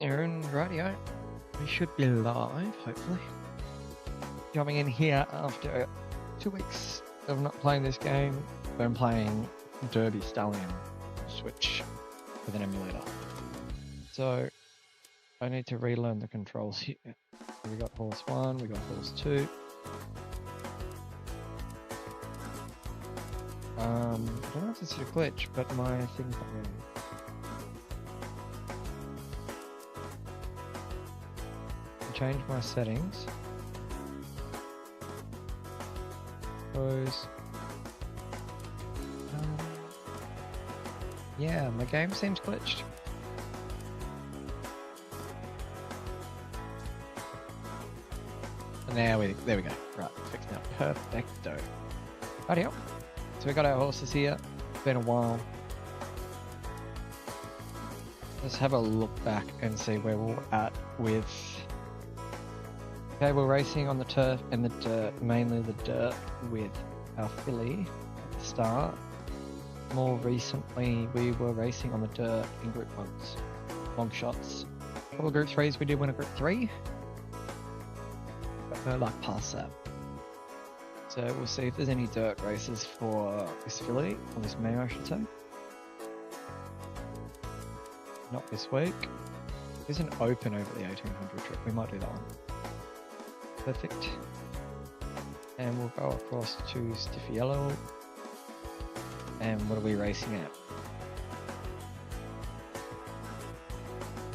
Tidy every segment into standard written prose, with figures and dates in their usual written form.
Aaron, rightio. We should be live, hopefully. Jumping in here after 2 weeks of not playing this game. I'm playing Derby Stallion Switch with an emulator. So I need to relearn the controls here. We got horse 1, we got horse 2. I don't know if it's a glitch, but my thing's not moving. Change my settings. Suppose. Yeah, my game seems glitched. And there we go. Right, fixed now. Perfecto. Rightio. So we got our horses here. It's been a while. Let's have a look back and see where we're at with. Okay, we're racing on the turf and the dirt, mainly the dirt, with our filly at the start. More recently, we were racing on the dirt in Group 1s, long shots. A couple of Group 3s, we did win a Group 3, but no luck past that. So we'll see if there's any dirt races for this filly, or this mare I should say. Not this week. There's an open over the 1800 trip, we might do that one. Perfect. And we'll go across to Stiffy Yellow. And what are we racing at?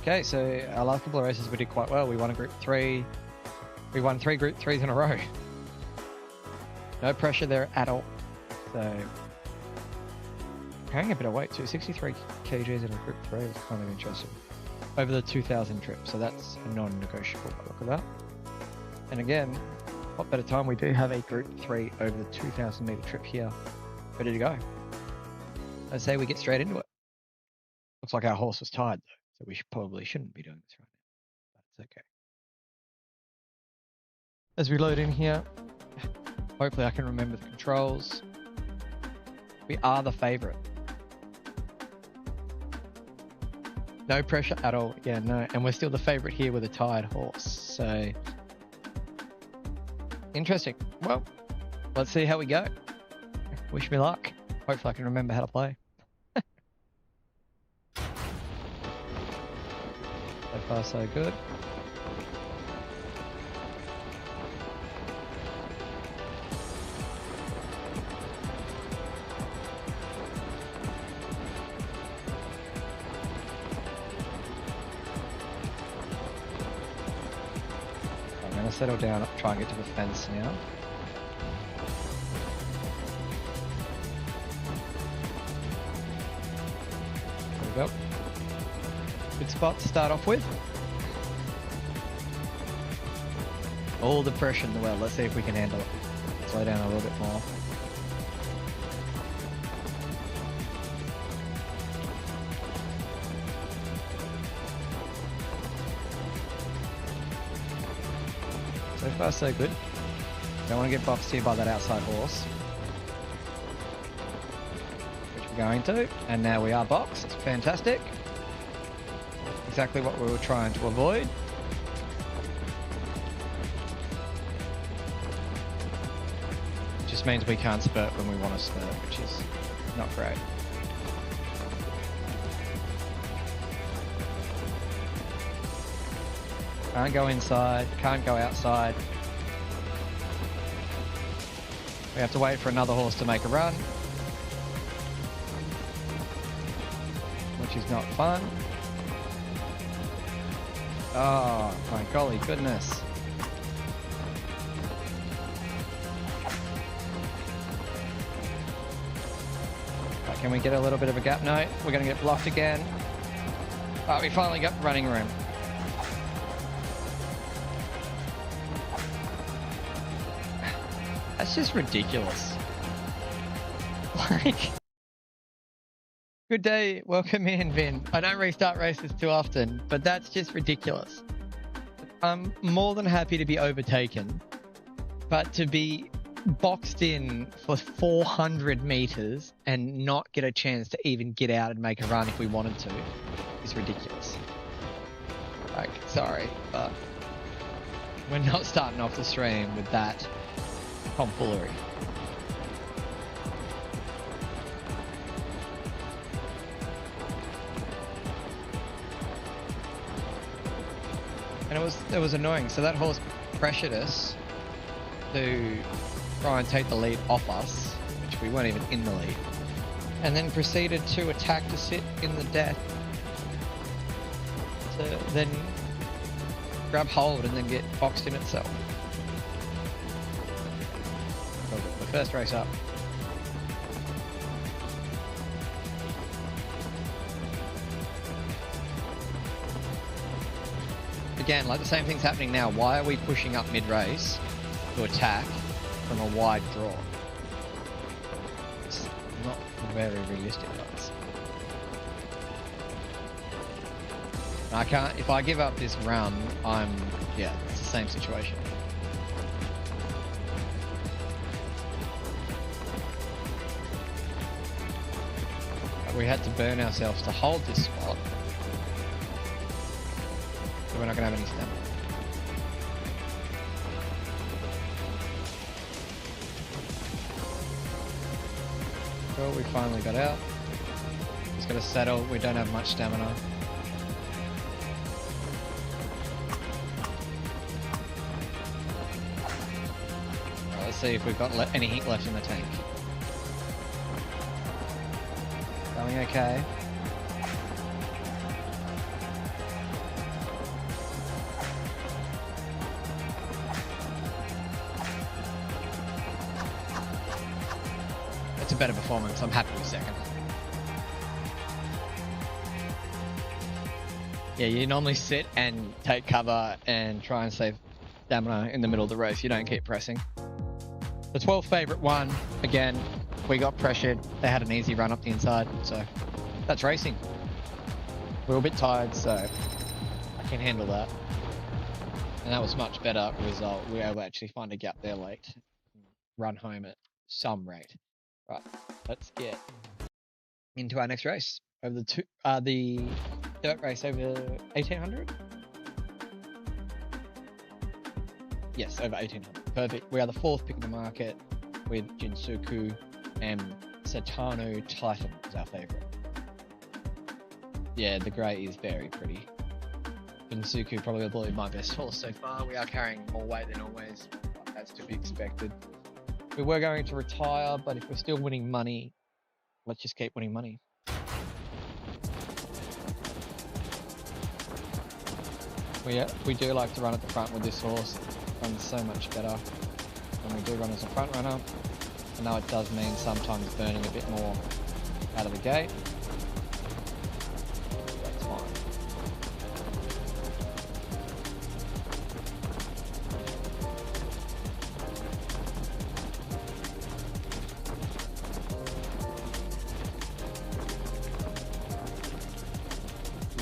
Okay, so our last couple of races we did quite well. We won a Group 3. We won 3 Group 3s in a row. No pressure there at all. So, carrying a bit of weight too. 63 kgs in a Group 3 is kind of interesting. Over the 2000 trip, so that's a non-negotiable. Look at that. And again, what better time, we do have a Group 3 over the 2000 meter trip here, ready to go. I say we get straight into it. Looks like our horse was tired though, so we probably shouldn't be doing this right now, but it's okay. As we load in here, hopefully I can remember the controls. We are the favourite. No pressure at all, yeah, no, and we're still the favourite here with a tired horse, so interesting. Well, let's see how we go. Wish me luck. Hopefully I can remember how to play. So far so good. I'm going to settle down, try and get to the fence now. There we go. Good spot to start off with. All the pressure in the world. Let's see if we can handle it. Slow down a little bit more. So far so good. Don't want to get boxed here by that outside horse. Which we're going to. And now we are boxed. Fantastic. Exactly what we were trying to avoid. Just means we can't spurt when we want to spurt, which is not great. Can't go inside, can't go outside. We have to wait for another horse to make a run, which is not fun. Oh my golly goodness. Right, can we get a little bit of a gap? No, we're going to get blocked again. Oh, we finally got running room. That's just ridiculous. Like, good day, welcome in, Vin. I don't restart races too often, but that's just ridiculous. I'm more than happy to be overtaken, but to be boxed in for 400 meters and not get a chance to even get out and make a run if we wanted to is ridiculous. Like, sorry, but we're not starting off the stream with that tomfoolery. And it was annoying. So that horse pressured us to try and take the lead off us, which we weren't even in the lead, and then proceeded to attack to sit in the death to then grab hold and then get boxed in itself. The first race up. Again, like the same thing's happening now. Why are we pushing up mid-race to attack from a wide draw? It's not very realistic, guys. I can't, if I give up this run, yeah, it's the same situation. We had to burn ourselves to hold this spot. So we're not going to have any stamina. Cool, we finally got out. Just got to settle, we don't have much stamina. Right, let's see if we've got any heat left in the tank. Going okay. It's a better performance. I'm happy with second. Yeah, you normally sit and take cover and try and save stamina in the middle of the race. You don't keep pressing. The 12th favourite won. Again, we got pressured. They had an easy run up the inside, so that's racing. We were a bit tired, so I can handle that. And that was much better result. We were able to actually find a gap there late. Run home at some rate. Right, let's get into our next race. Over the dirt race over 1800? Yes, over 1800. Perfect. We are the 4th pick of the market with Jinsuku, and Satano Titan is our favourite. Yeah, the grey is very pretty. Jinsuku probably my best horse so far. We are carrying more weight than always, as to be expected. We were going to retire, but if we're still winning money, let's just keep winning money. We do like to run at the front with this horse. It runs so much better when we do run as a front runner. I know it does mean sometimes burning a bit more out of the gate. That's fine.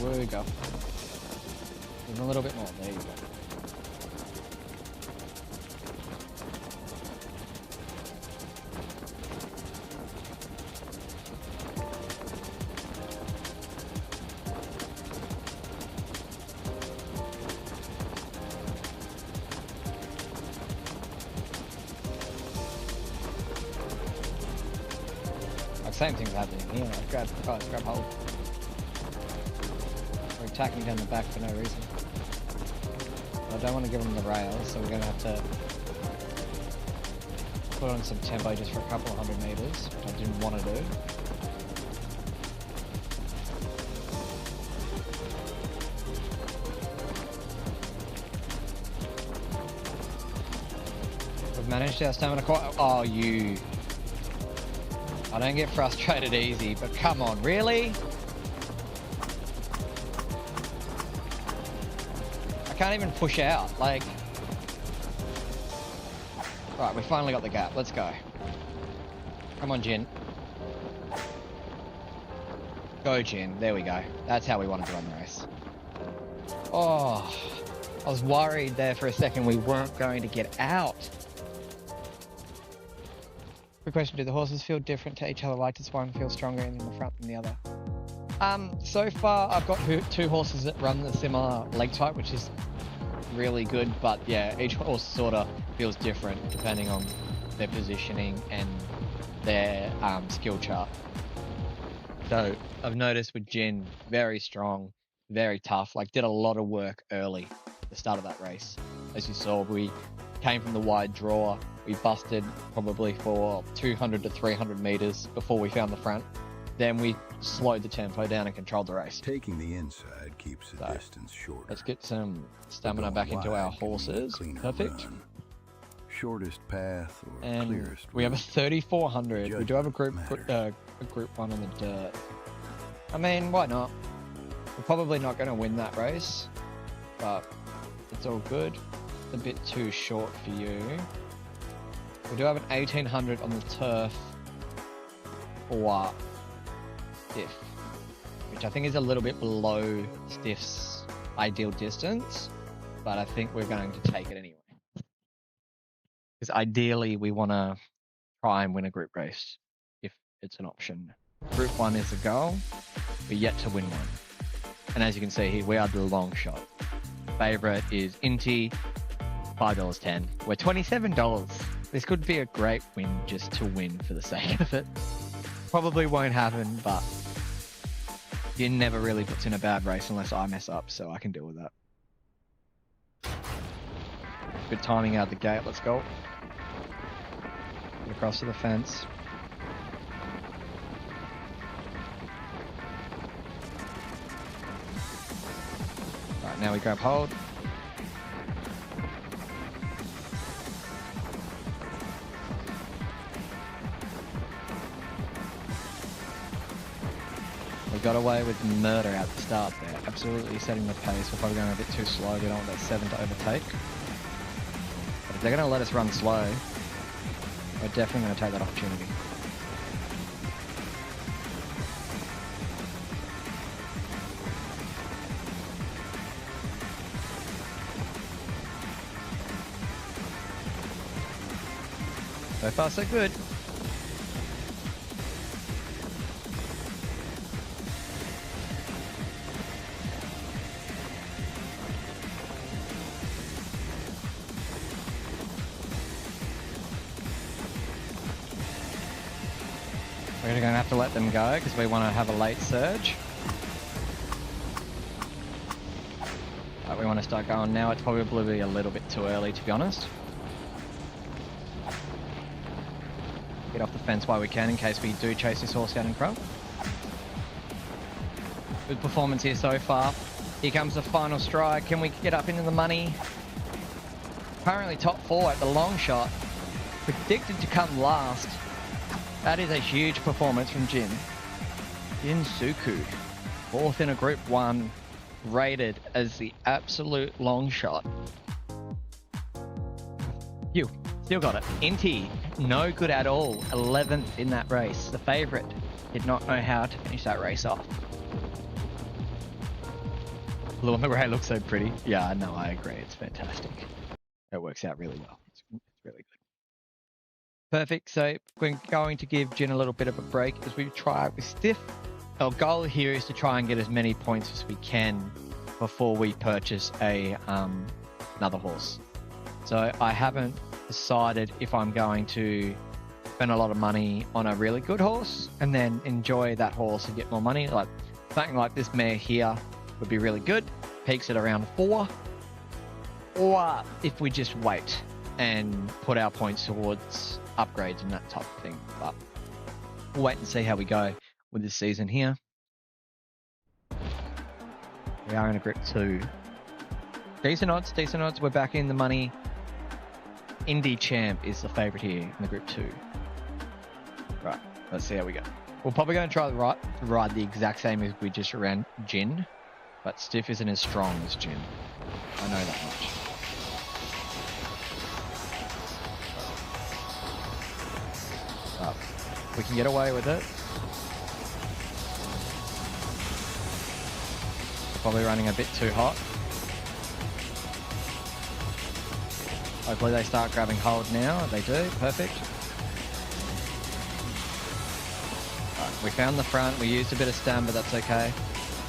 Where we go? Even a little bit more. There you go. Same thing's happening here. Grab hold. We're attacking down the back for no reason. I don't want to give them the rails, so we're going to have to put on some tempo just for a couple of 100 meters, which I didn't want to do. We've managed our stamina quite. Oh, you. I don't get frustrated easy, but come on, really? I can't even push out, like... Right, we finally got the gap, let's go. Come on, Jin. Go, Jin, there we go. That's how we wanted to run the race. Oh, I was worried there for a second we weren't going to get out. Quick question, do the horses feel different to each other? Like, does one feel stronger in the front than the other? So far I've got two horses that run the similar leg type, which is really good, but yeah, each horse sort of feels different depending on their positioning and their skill chart. So I've noticed with Jin, very strong, very tough, like did a lot of work early at the start of that race. As you saw, we came from the wide draw, we busted probably for 200 to 300 meters before we found the front. Then we slowed the tempo down and controlled the race. Taking the inside keeps the distance shorter. Let's get some stamina back into our horses. Perfect. Run. Shortest path or and clearest we have a route. 3400. We do have a group Matters. group one in the dirt. I mean, why not? We're probably not going to win that race, but it's all good. It's a bit too short for you. We do have an 1800 on the turf for Stiff, which I think is a little bit below Stiff's ideal distance, but I think we're going to take it anyway. Because ideally we want to try and win a group race if it's an option. Group 1 is the goal. We're yet to win one. And as you can see here, we are the long shot. Favorite is Inti, $5.10. We're $27. This could be a great win just to win for the sake of it. Probably won't happen, but you never really puts in a bad race unless I mess up, so I can deal with that. Good timing out the gate, let's go. Get across to the fence. Right, now we grab hold. We got away with murder at the start there. Absolutely setting the pace. We're probably going a bit too slow. We don't want that 7 to overtake. But if they're going to let us run slow, we're definitely going to take that opportunity. So far, so good. We're going to have to let them go because we want to have a late surge. But we want to start going now. It's probably a little bit too early, to be honest. Get off the fence while we can in case we do chase this horse out in front. Good performance here so far. Here comes the final stride. Can we get up into the money? Currently top 4 at the long shot. Predicted to come last. That is a huge performance from Jin. Jin Suku, 4th in a Group 1, rated as the absolute long shot. You still got it. Inti, no good at all. 11th in that race. The favourite did not know how to finish that race off. Luna Ray looks so pretty. Yeah, no, I agree. It's fantastic. It works out really well. It's really good. Perfect. So we're going to give Jin a little bit of a break as we try it with Stiff. Our goal here is to try and get as many points as we can before we purchase another horse. So I haven't decided if I'm going to spend a lot of money on a really good horse and then enjoy that horse and get more money. Like something like this mare here would be really good. Peaks at around 4. Or if we just wait and put our points towards upgrades and that type of thing. But we'll wait and see how we go with this season here. We are in a Group 2. Decent odds, decent odds. We're back in the money. Indie Champ is the favourite here in the Group 2. Right, let's see how we go. We're probably going to try to ride the exact same as we just ran Jin, but Stiff isn't as strong as Jin. I know that much. We can get away with it. Probably running a bit too hot. Hopefully they start grabbing hold now. They do. Perfect. Right, We found the front, we used a bit of stam, but that's okay.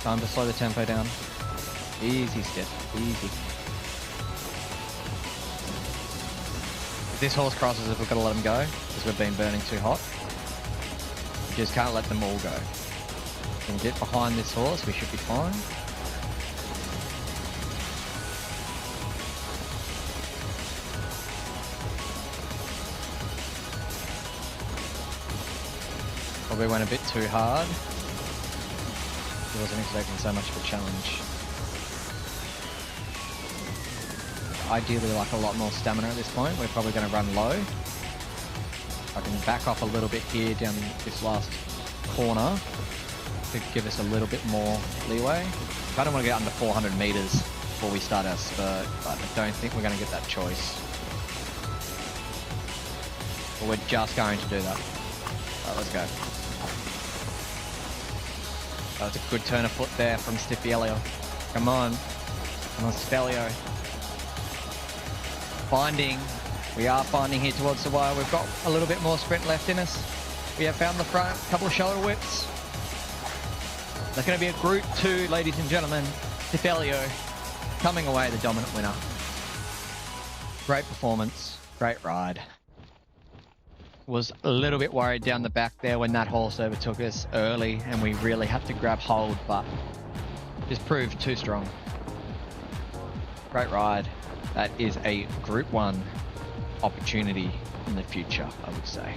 Time to slow the tempo down. Easy step, easy. If this horse crosses, we've got to let him go, because we've been burning too hot. We just can't let them all go. We can get behind this horse, we should be fine. Probably went a bit too hard. He wasn't expecting so much of a challenge. Ideally, like a lot more stamina at this point. We're probably going to run low. I can back off a little bit here down this last corner to give us a little bit more leeway. I don't want to get under 400 meters before we start our spurt, but I don't think we're going to get that choice. But we're just going to do that. Alright, let's go. That was a good turn of foot there from Stifielio. Come on. Come on, Stifielio. Finding. We are finding here towards the wire. We've got a little bit more sprint left in us. We have found the front. A couple of shoulder whips. That's going to be a Group 2, ladies and gentlemen. Stifielio coming away the dominant winner. Great performance. Great ride. Was a little bit worried down the back there when that horse overtook us early and we really had to grab hold, but just proved too strong. Great ride. That is a Group 1 opportunity in the future, I would say.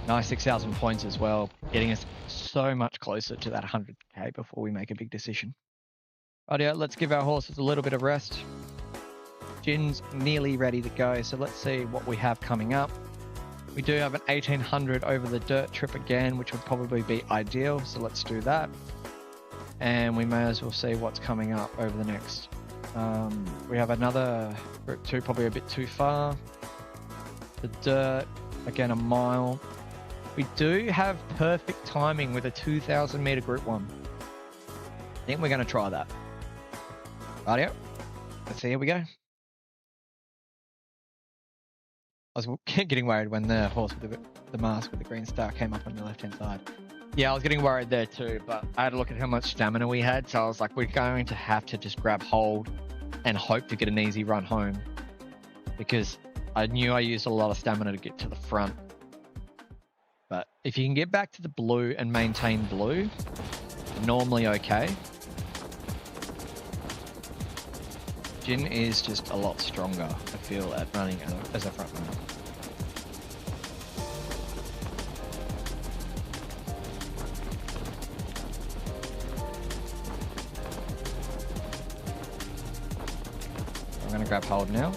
Nice 6,000 points as well, getting us so much closer to that 100k before we make a big decision. Rightio, let's give our horses a little bit of rest. Jin's nearly ready to go, so let's see what we have coming up. We do have an 1800 over the dirt trip again, which would probably be ideal, so let's do that. And we may as well see what's coming up over the next. We have another Group 2, probably a bit too far. The dirt, again a mile. We do have perfect timing with a 2000 meter Group 1. I think we're going to try that. Rightio, let's see, here we go. I was getting worried when the horse with the mask with the green star came up on your left hand side. Yeah, I was getting worried there too, but I had to look at how much stamina we had, so I was like, we're going to have to just grab hold and hope to get an easy run home, because I knew I used a lot of stamina to get to the front. But if you can get back to the blue and maintain blue, normally okay. Jin is just a lot stronger, I feel, at running as a front runner. I'm going to grab hold now.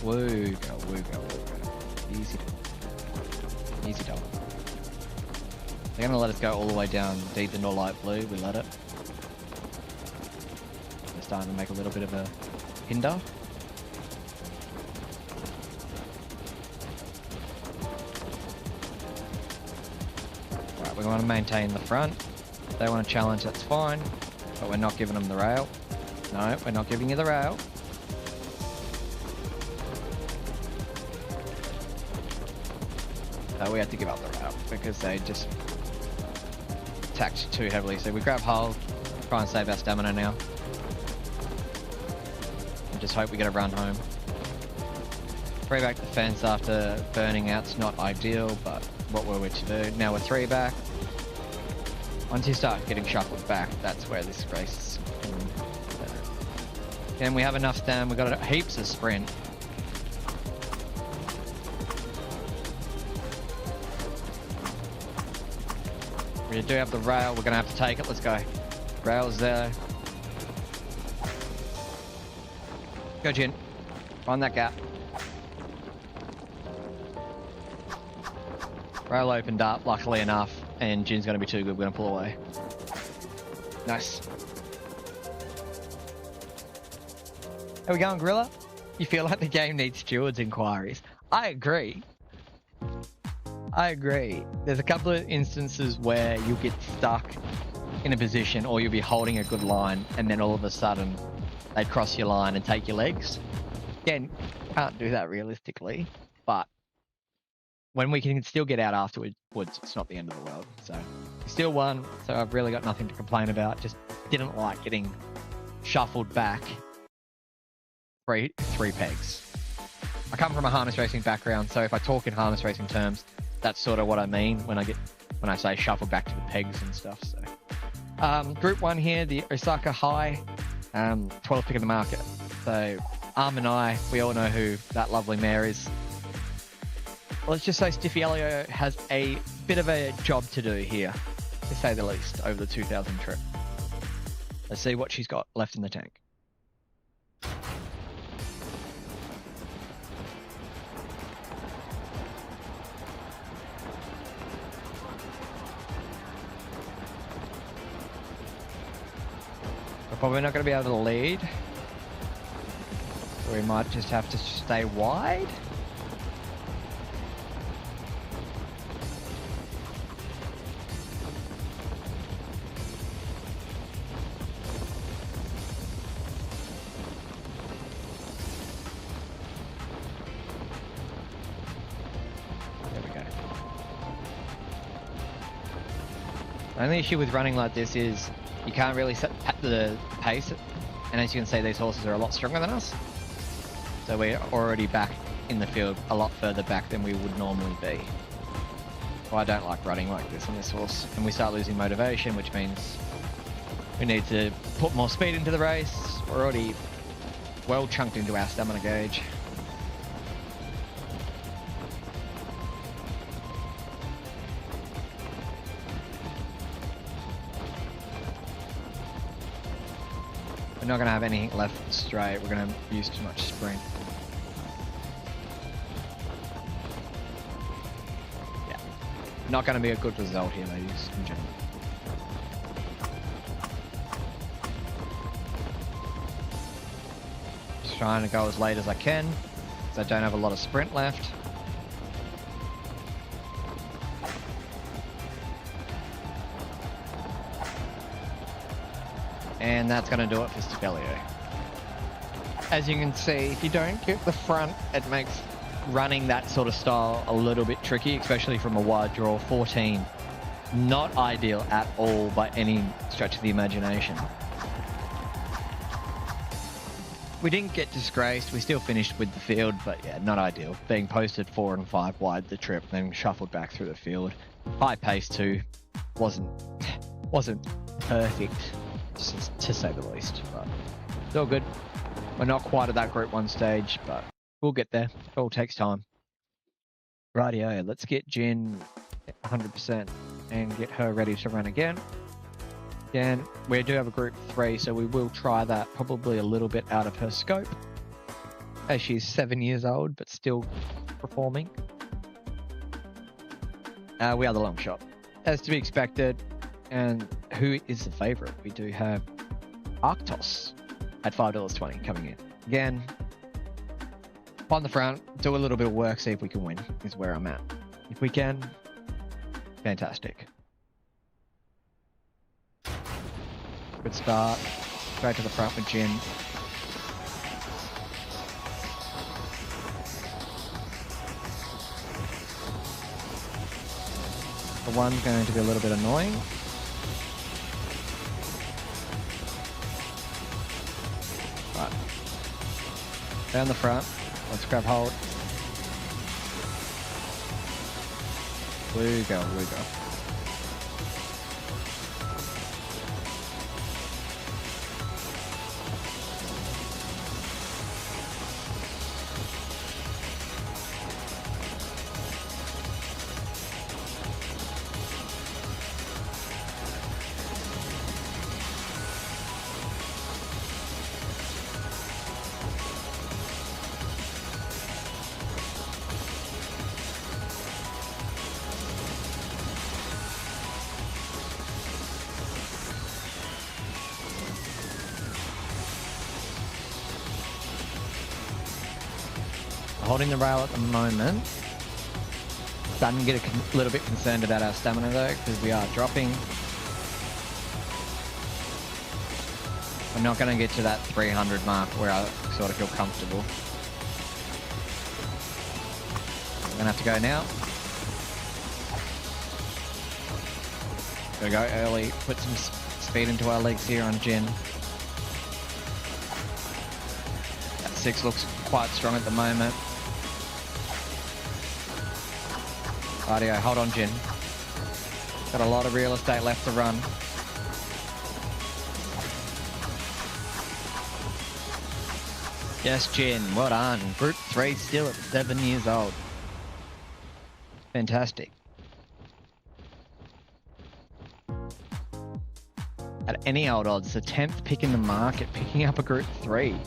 Woo go, woo go, woo go. Easy. Easy dog. They're going to let us go all the way down deep into light blue. We let it. Starting to make a little bit of a hinder. Right, we want to maintain the front. If they want to challenge, that's fine, but we're not giving them the rail. No, we're not giving you the rail. So we had to give up the rail because they just attacked too heavily. So we grab hold, try and save our stamina now. Just hope we get a run home. 3 back the fence after burning out's not ideal, but what were we to do? Now we're 3 back. Once you start getting shuffled back, that's where this race is better. And we have enough stam, we've got heaps of sprint. We do have the rail, we're gonna have to take it, let's go. Rail's there. Go Jin, find that gap. Rail opened up, luckily enough, and Jin's going to be too good, we're going to pull away. Nice. How we going, Gorilla? You feel like the game needs stewards inquiries? I agree. I agree. There's a couple of instances where you'll get stuck in a position or you'll be holding a good line and then all of a sudden they cross your line and take your legs. Again, can't do that realistically, but when we can still get out afterwards, it's not the end of the world. So we still won, so I've really got nothing to complain about. Just didn't like getting shuffled back three pegs. I come from a harness racing background, so if I talk in harness racing terms, that's sort of what I mean when I say shuffled back to the pegs and stuff. So Group 1 here, the Osaka High, 12th pick of the market. So and I, we all know who that lovely mare is. Let's just say Stiffiello has a bit of a job to do here, to say the least, over the 2000 trip. Let's see what she's got left in the tank. We're probably not going to be able to lead. So we might just have to stay wide. There we go. The only issue with running like this is you can't really set the pace, and as you can see, these horses are a lot stronger than us. So we're already back in the field a lot further back than we would normally be. Well, I don't like running like this on this horse, and we start losing motivation, which means we need to put more speed into the race. We're already well chunked into our stamina gauge. We're not going to have anything left straight. We're going to use too much sprint. Yeah. Not going to be a good result here, ladies and gentlemen. Just trying to go as late as I can, because I don't have a lot of sprint left. And that's going to do it for Stiffiello. As you can see, if you don't get the front, it makes running that sort of style a little bit tricky, especially from a wide draw. 14, not ideal at all by any stretch of the imagination. We didn't get disgraced, we still finished with the field, but yeah, not ideal. Being posted 4 and 5 wide the trip, then shuffled back through the field. High pace too, wasn't perfect, to say the least, but it's all good. We're not quite at that Group 1 stage, but we'll get there. It all takes time. Rightio, let's get Jin 100% and get her ready to run again. Again, we do have a Group 3, so we will try that probably a little bit out of her scope, as she's 7 years old, but still performing. We are the long shot, as to be expected. And who is the favourite? We do have Arctos at $5.20 coming in. Again, on the front, do a little bit of work, see if we can win, is where I'm at. If we can, fantastic. Good start. Straight to the front with Jin. The one's going to be a little bit annoying. Right. Down the front. Let's grab hold. Blue go, blue go. Holding the rail at the moment. Starting to get a little bit concerned about our stamina though, because we are dropping. I'm not going to get to that 300 mark where I sort of feel comfortable. I'm going to have to go now. Gotta go early, put some speed into our legs here on Jin. That 6 looks quite strong at the moment. Rightio, hold on Jin. Got a lot of real estate left to run. Yes, Jin, well done. Group 3 still at 7 years old. Fantastic. At any old odds, the 10th pick in the market, picking up a Group 3.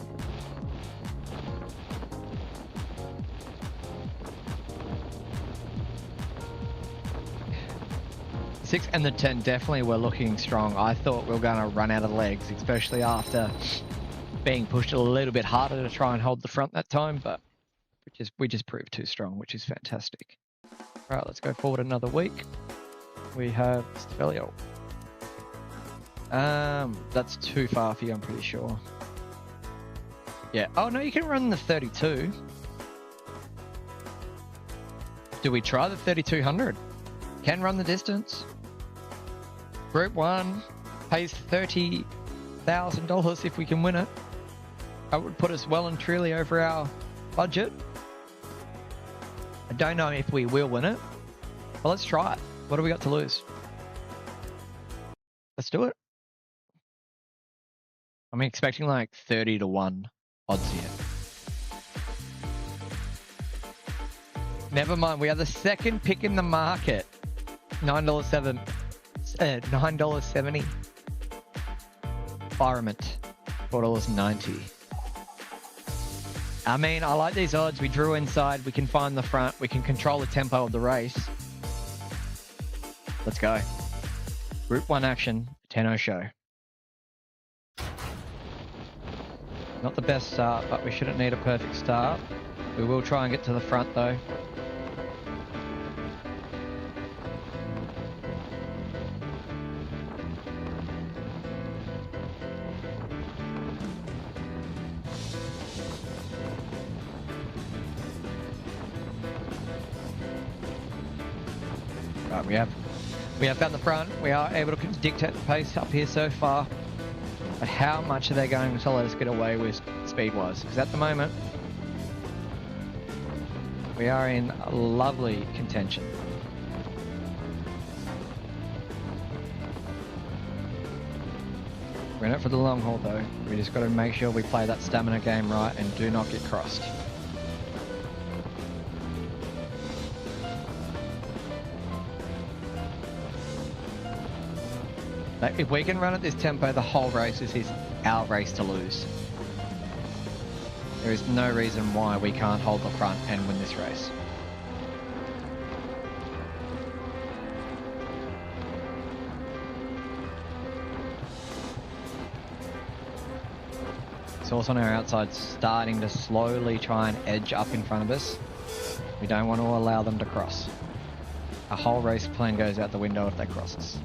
Six and the 10 definitely were looking strong. I thought we were going to run out of legs, especially after being pushed a little bit harder to try and hold the front that time, but we just proved too strong, which is fantastic. All right, let's go forward another week. We have Stelio. That's too far for you, I'm pretty sure. Yeah. Oh no, you can run the 32. Do we try the 3200? Can run the distance. Group 1 pays $30,000 if we can win it. That would put us well and truly over our budget. I don't know if we will win it, but let's try it. What do we got to lose? Let's do it. I'm expecting like 30-1 odds here. Never mind, we are the 2nd pick in the market. $9.70. Environment, $4.90. I mean, I like these odds. We drew inside, we can find the front, we can control the tempo of the race. Let's go. Group 1 action, Tenno show. Not the best start, but we shouldn't need a perfect start. We will try and get to the front though. Right, we have found the front. We are able to dictate the pace up here so far. But how much are they going to let us get away with speed-wise? Because at the moment, we are in lovely contention. We're in it for the long haul though. We just got to make sure we play that stamina game right and do not get crossed. If we can run at this tempo, the whole race is our race to lose. There is no reason why we can't hold the front and win this race. Source on our outside starting to slowly try and edge up in front of us. We don't want to allow them to cross. Our whole race plan goes out the window if they cross us.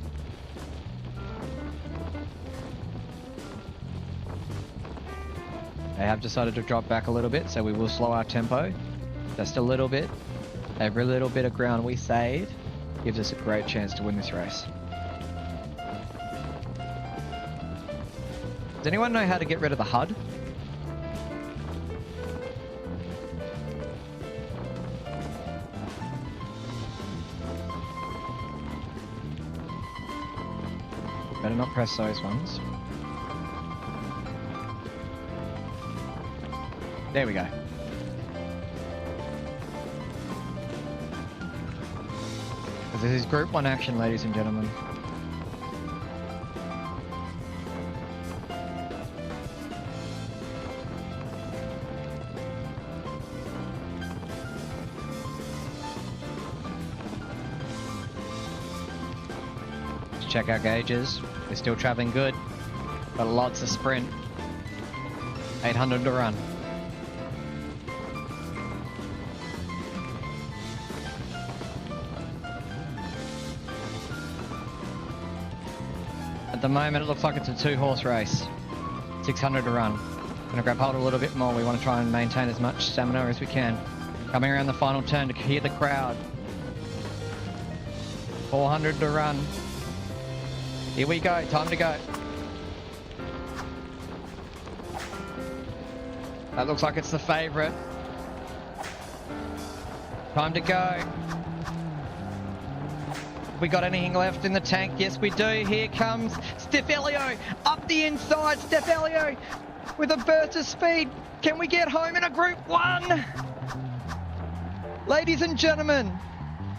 They have decided to drop back a little bit, so we will slow our tempo just a little bit. Every little bit of ground we save gives us a great chance to win this race. Does anyone know how to get rid of the HUD? Better not press those ones. There we go. This is Group 1 action, ladies and gentlemen. Let's check our gauges. We're still traveling good. Got lots of sprint. 800 to run. At the moment, it looks like it's a 2-horse race. 600 to run. Gonna grab hold a little bit more. We want to try and maintain as much stamina as we can. Coming around the final turn to hear the crowd. 400 to run. Here we go, time to go. That looks like it's the favourite. Time to go. Have we got anything left in the tank? Yes, we do. Here comes Stefelio up the inside. Stefelio with a burst of speed. Can we get home in a Group 1? Ladies and gentlemen,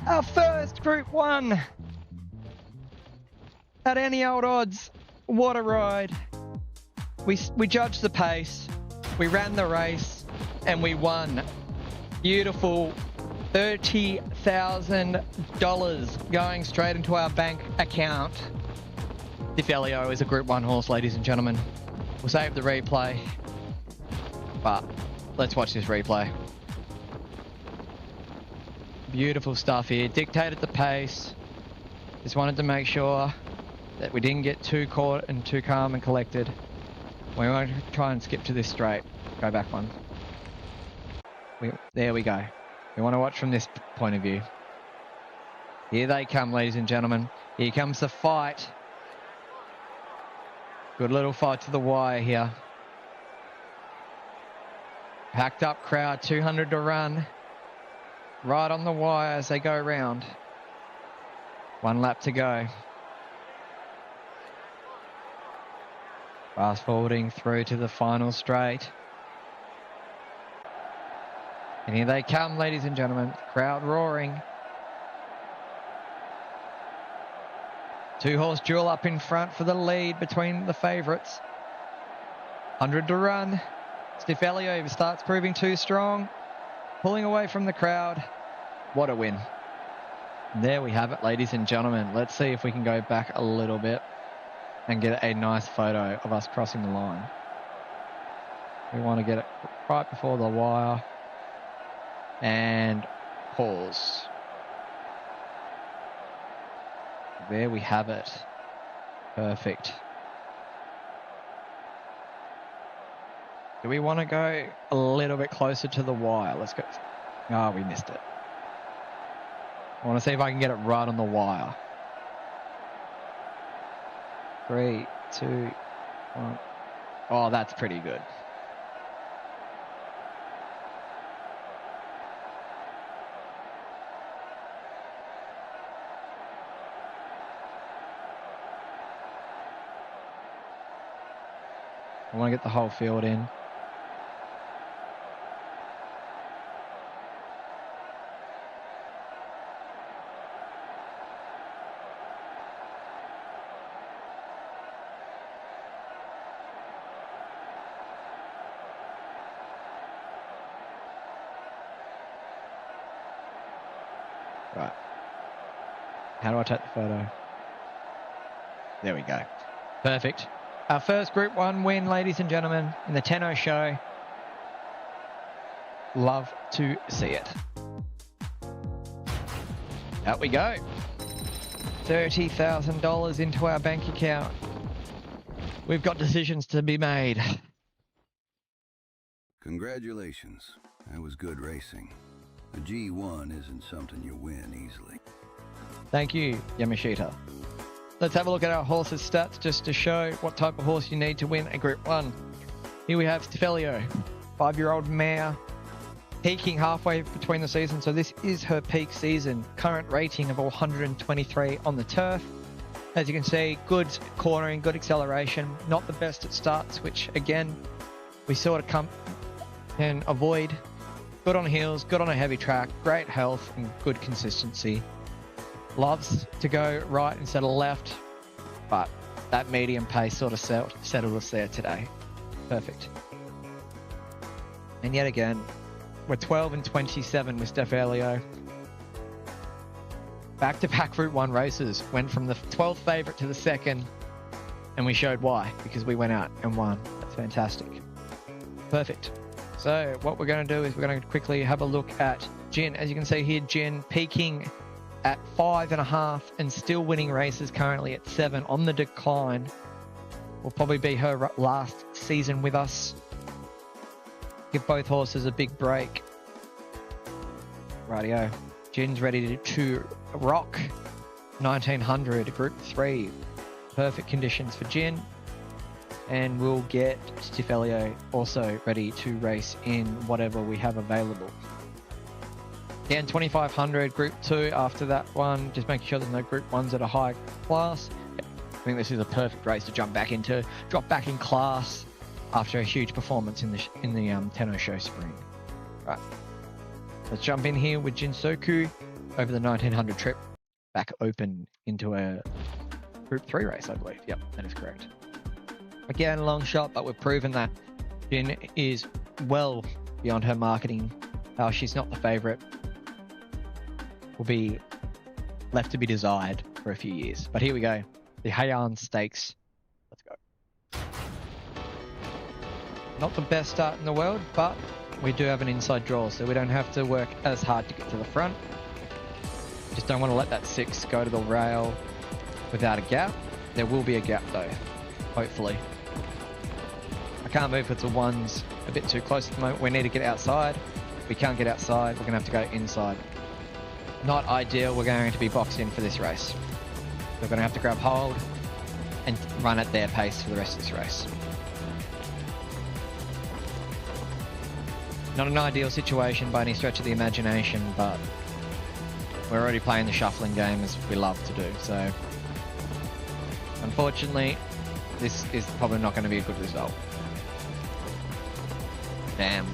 our first Group 1 at any old odds. What a ride. We judged the pace, we ran the race, and we won. Beautiful $30,000 going straight into our bank account. Stefelio is a Group 1 horse, ladies and gentlemen. We'll save the replay, but let's watch this replay. Beautiful stuff here. Dictated the pace. Just wanted to make sure that we didn't get too caught and too calm and collected. We won't try and skip to this straight. Go back one. There we go. We want to watch from this point of view. Here they come, ladies and gentlemen. Here comes the fight. Good little fight to the wire here. Packed up crowd, 200 to run. Right on the wire as they go round. 1 lap to go. Fast forwarding through to the final straight. And here they come, ladies and gentlemen. Crowd roaring. 2-horse duel up in front for the lead between the favourites. 100 to run. Stefelio starts proving too strong. Pulling away from the crowd. What a win. There we have it, ladies and gentlemen. Let's see if we can go back a little bit and get a nice photo of us crossing the line. We want to get it right before the wire. And pause. There we have it. Perfect. Do we want to go a little bit closer to the wire? Let's go. Oh, we missed it. I want to see if I can get it right on the wire. 3, 2, 1. Oh, that's pretty good. I want to get the whole field in. Right. How do I take the photo? There we go. Perfect. Our first Group 1 win, ladies and gentlemen, in the Tenno show. Love to see it. Out we go. $30,000 into our bank account. We've got decisions to be made. Congratulations. That was good racing. A G1 isn't something you win easily. Thank you, Yamashita. Let's have a look at our horse's stats just to show what type of horse you need to win a Group 1. Here we have Stefelio, 5-year-old mare, peaking halfway between the season. So this is her peak season. Current rating of 123 on the turf. As you can see, good cornering, good acceleration. Not the best at starts, which again, we sort of can avoid. Good on heels, good on a heavy track, great health and good consistency. Loves to go right instead of left, but that medium pace sort of settled us there today. Perfect. And yet again, we're 12 and 27 with Stefelio. Back-to-back Group 1 races. Went from the 12th favourite to the 2nd, and we showed why, because we went out and won. That's fantastic. Perfect. So what we're going to do is we're going to quickly have a look at Gin. As you can see here, Gin peaking at 5.5 and still winning races currently at 7 on the decline. Will probably be her last season with us. Give both horses a big break. Rightio. Gin's ready to rock. 1900 Group 3. perfect conditions for Jin. And we'll get Stiffelio also ready to race in whatever we have available. Again, 2500 Group 2 after that one. Just making sure there's no Group 1s at a high class. I think this is a perfect race to jump back into. Drop back in class after a huge performance in the Tenno Show Spring. Right. Let's jump in here with Jinsoku over the 1900 trip. Back open into a Group 3 race, I believe. Yep, that is correct. Again, long shot, but we've proven that Jin is well beyond her marketing. She's not the favourite. Will be left to be desired for a few years. But here we go. The Heian Stakes. Let's go. Not the best start in the world, but we do have an inside draw, so we don't have to work as hard to get to the front. Just don't want to let that 6 go to the rail without a gap. There will be a gap though, hopefully. I can't move with the 1s a bit too close at the moment. We need to get outside. We can't get outside. We're going to have to go inside. Not ideal. We're going to be boxed in for this race. We're going to have to grab hold and run at their pace for the rest of this race. Not an ideal situation by any stretch of the imagination, but we're already playing the shuffling game as we love to do. So, unfortunately, this is probably not going to be a good result. Damn.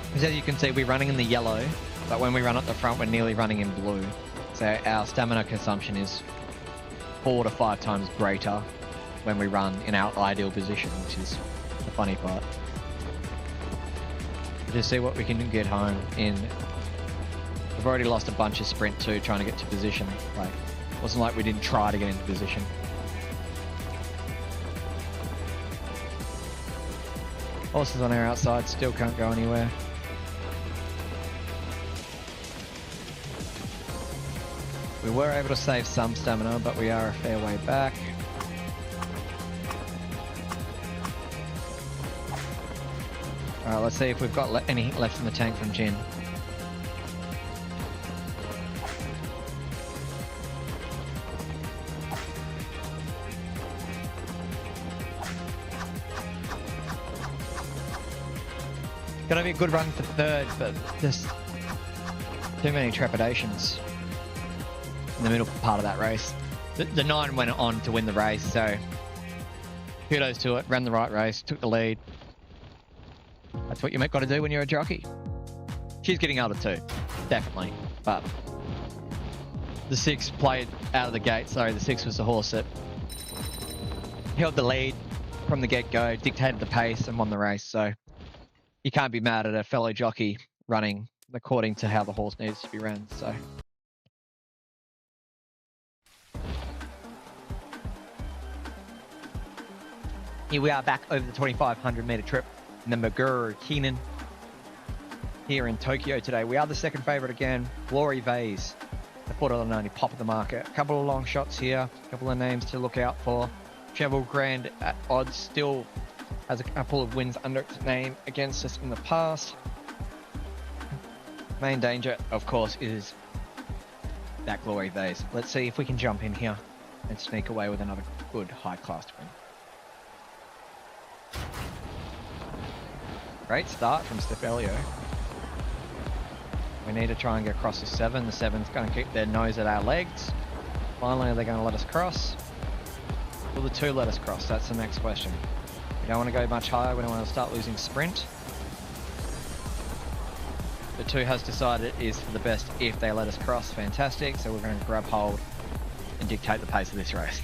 Because as you can see, we're running in the yellow, but when we run up the front, we're nearly running in blue. So our stamina consumption is 4 to 5 times greater when we run in our ideal position, which is the funny part. Just see what we can get home in. We've already lost a bunch of sprint too, trying to get to position. Like, it wasn't like we didn't try to get into position. Horses on our outside still can't go anywhere. We were able to save some stamina, but we are a fair way back. Alright, let's see if we've got any left in the tank from Jin. Gonna be a good run for third, but just too many trepidations in the middle part of that race. The 9 went on to win the race, so kudos to it. Ran the right race, took the lead. That's what you got to do when you're a jockey. She's getting older too, definitely. But the 6 played out of the gate. Sorry, the 6 was the horse that held the lead from the get-go, dictated the pace, and won the race. So you can't be mad at a fellow jockey running according to how the horse needs to be ran. So. Here we are back over the 2,500 meter trip in the Meguro Kenan here in Tokyo today. We are the second favourite again, Glory Vase, the $4.90 pop of the market. A couple of long shots here, a couple of names to look out for. Cheval Grand at odds still has a couple of wins under its name against us in the past. Main danger, of course, is that Glory Vase. Let's see if we can jump in here and sneak away with another good high-class win. Great start from Stiffelio. We need to try and get across the 7. The 7's going to keep their nose at our legs. Finally, they're going to let us cross. Will the 2 let us cross? That's the next question. We don't want to go much higher. We don't want to start losing sprint. The 2 has decided it is for the best if they let us cross. Fantastic. So we're going to grab hold and dictate the pace of this race.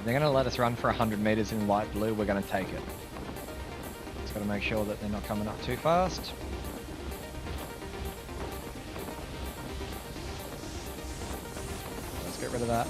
They're going to let us run for 100 meters in light blue. We're going to take it. Just got to make sure that they're not coming up too fast. Let's get rid of that.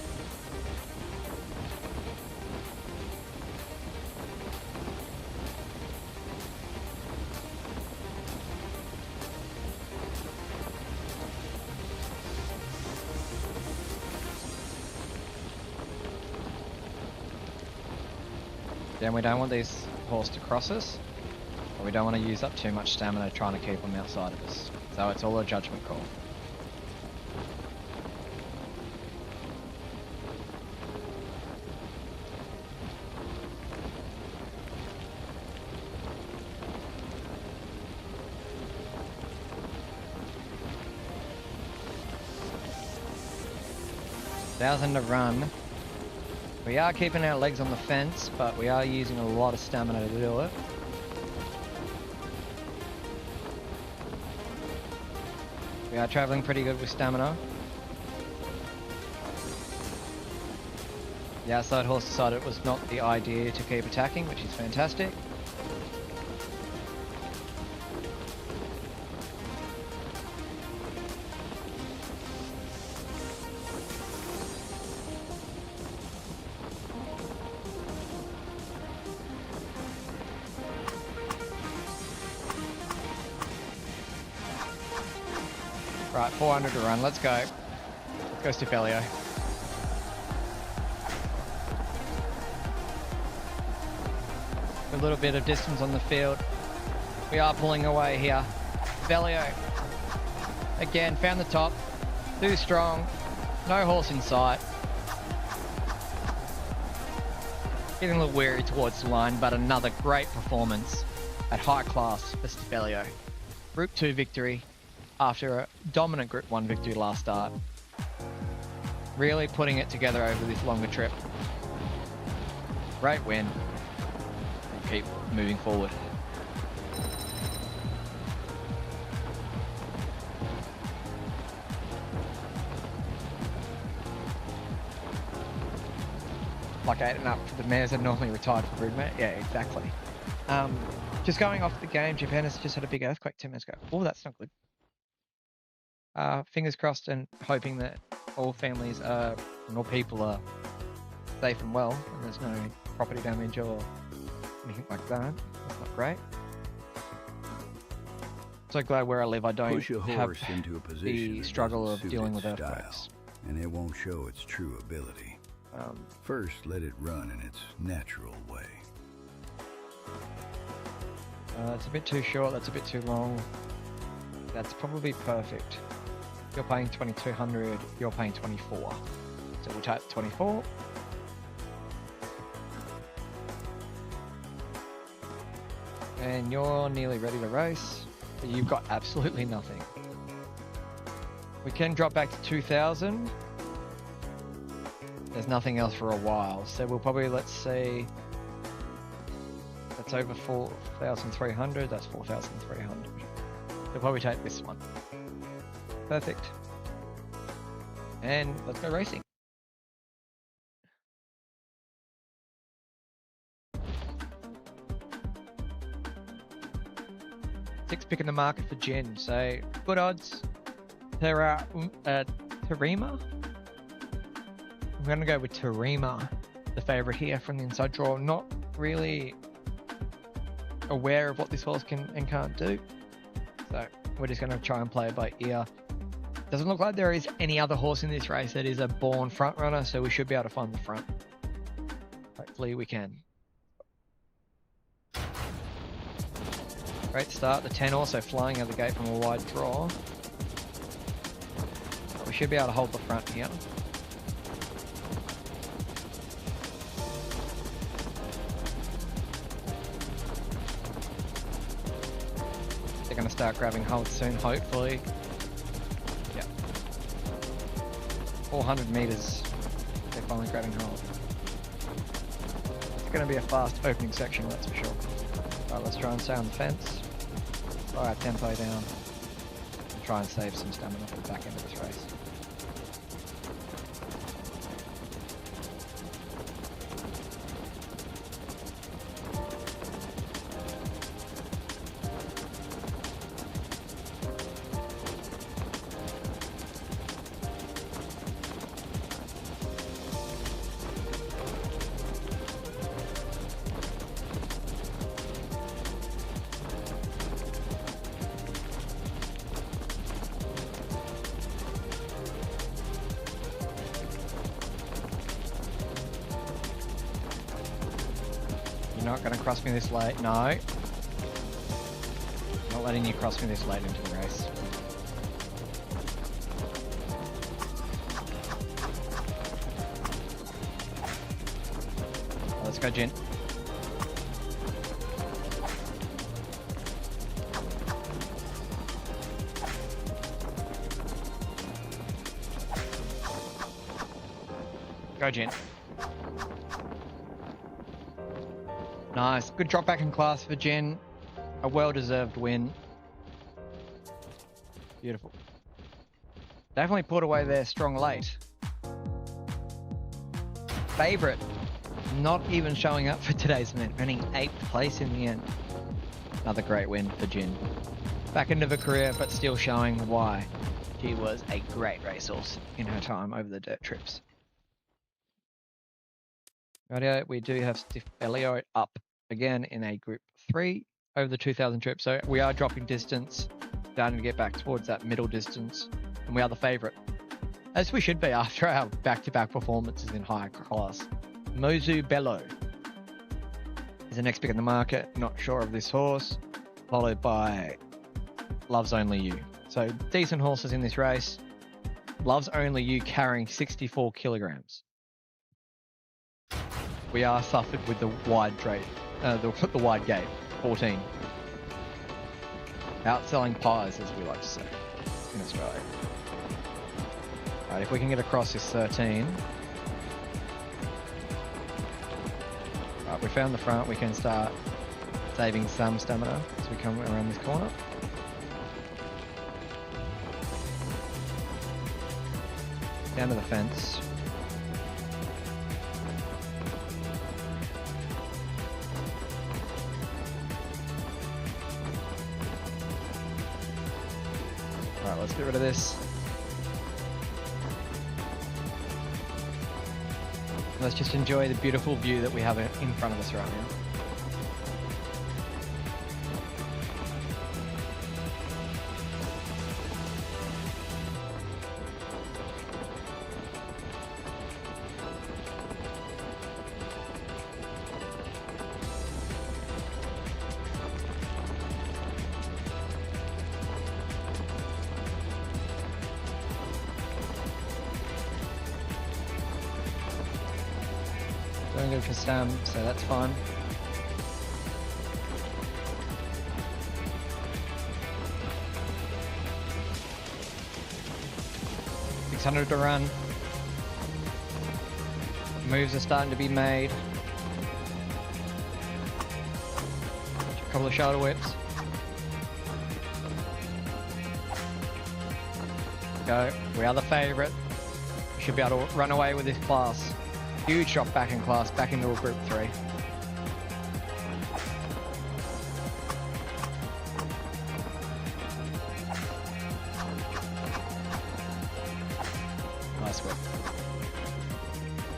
Then we don't want these horse to cross us. But we don't want to use up too much stamina trying to keep them outside of us. So it's all a judgment call. $1,000 to run. We are keeping our legs on the fence, but we are using a lot of stamina to do it. We are traveling pretty good with stamina. The outside horse decided it was not the idea to keep attacking, which is fantastic. Right, 400 to run. Let's go. Let's go, Stephelio. A little bit of distance on the field. We are pulling away here. Stephelio. Again, found the top. Too strong. No horse in sight. Getting a little weary towards the line, but another great performance at high class for Stephelio. Group 2 victory after a dominant Group 1 victory last start. Really putting it together over this longer trip. Great win. We'll keep moving forward. Like 8.5 for the mares are normally retired for broodmare. Yeah, exactly. Just going off the game, Japan has just had a big earthquake 10 minutes ago. Oh, that's not good. Fingers crossed and hoping that all families and all people are safe and well and there's no property damage or anything like that. That's not great. So glad where I live I don't Push a horse have into a position the that struggle doesn't of suit dealing its with style, earthquakes. and it won't show its true ability. First, let it run in its natural way. It's a bit too short, that's a bit too long. That's probably perfect. You're paying 2,200, you're paying 24. So we'll take 24. And you're nearly ready to race, but you've got absolutely nothing. We can drop back to 2,000. There's nothing else for a while, so we'll probably, let's see, that's over 4,300, that's 4,300. We'll probably take this one. Perfect. And let's go racing. Six pick in the market for Jin, so good odds. Terima? I'm going to go with Terima, the favourite here from the inside draw. Not really aware of what this horse can and can't do. So we're just going to try and play it by ear. Doesn't look like there is any other horse in this race that is a born front runner, so we should be able to find the front. Hopefully we can. Great start. The 10 also flying out the gate from a wide draw. We should be able to hold the front here. They're going to start grabbing hold soon, hopefully. Yeah. 400 meters. They're finally grabbing hold. It's going to be a fast opening section, that's for sure. Alright, let's try and stay on the fence. Slow our tempo down. And try and save some stamina for the back end of this race. You're not going to cross me this late. No. Not letting you cross me this late into the race. Let's go, Jin. Go, Jin. Nice. Good drop back in class for Jin. A well-deserved win. Beautiful. Definitely put away there strong late. Favorite. Not even showing up for today's event, earning 8th place in the end. Another great win for Jin. Back into the career, but still showing why she was a great racehorse in her time over the dirt trips. Rightio, we do have Stiffelio up again in a Group 3 over the 2000 trip. So we are dropping distance, starting to get back towards that middle distance, and we are the favourite, as we should be after our back-to-back performances in high class. Mozu Bello is the next pick in the market. Not sure of this horse, followed by Loves Only You. So decent horses in this race. Loves Only You carrying 64 kilograms. We are suffered with the wide the wide gate, 14. Outselling pies, as we like to say in Australia. Alright, if we can get across this 13. Alright, we found the front, we can start saving some stamina as we come around this corner. Down to the fence. Alright, let's get rid of this. Let's just enjoy the beautiful view that we have in front of us right now. Doing good for Stam, so that's fine. $600 to run. Moves are starting to be made. A couple of shoulder whips. Go. We are the favourite. We should be able to run away with this class. Huge drop back in class, back into a Group 3. Nice whip.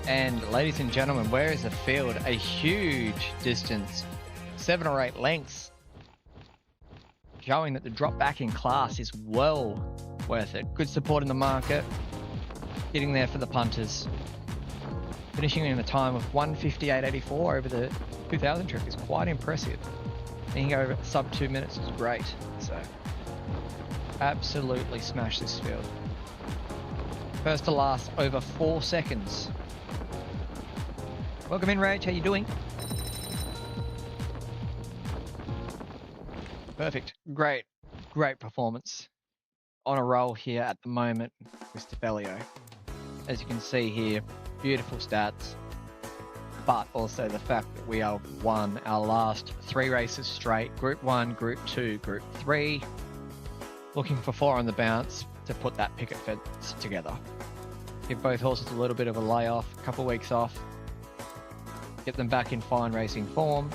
And ladies and gentlemen, where is the field? A huge distance, 7 or 8 lengths, showing that the drop back in class is well worth it. Good support in the market, getting there for the punters. Finishing in a time of 1:58.84 over the 2000 trip is quite impressive. Being over sub 2 minutes is great. So absolutely smash this field. First to last over 4 seconds. Welcome in, Rage. How you doing? Perfect. Great performance. On a roll here at the moment with Stiffelio. As you can see here, beautiful stats, but also the fact that we have won our last 3 races straight. Group 1, Group 2, Group 3. Looking for 4 on the bounce to put that picket fence together. Give both horses a little bit of a layoff, a couple of weeks off. Get them back in fine racing form.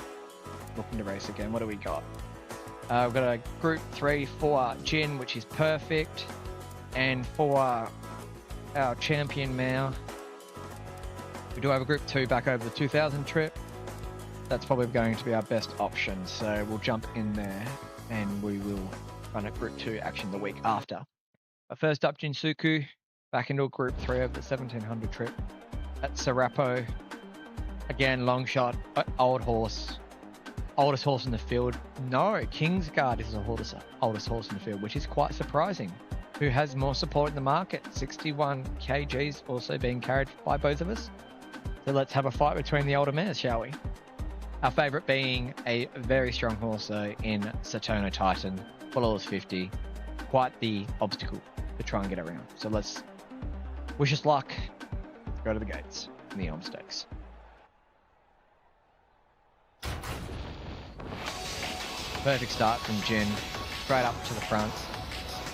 Looking to race again. What do we got? We've got a Group 3 for Jin, which is perfect. And for our champion Mao, we do have a Group 2 back over the 2000 trip. That's probably going to be our best option. So we'll jump in there and we will run a Group 2 action the week after. But first up, Jinsuku, back into a Group 3 over the 1700 trip. At Serapo. Again, long shot, old horse. oldest horse in the field. No, Kingsguard is the oldest horse in the field, which is quite surprising. Who has more support in the market? 61 kgs also being carried by both of us. So let's have a fight between the older mares, shall we? Our favourite being a very strong horse though in Satono Titan, followers 50. Quite the obstacle to try and get around. So let's wish us luck. Go to the gates in the Elm Stakes. Perfect start from Jin, straight up to the front.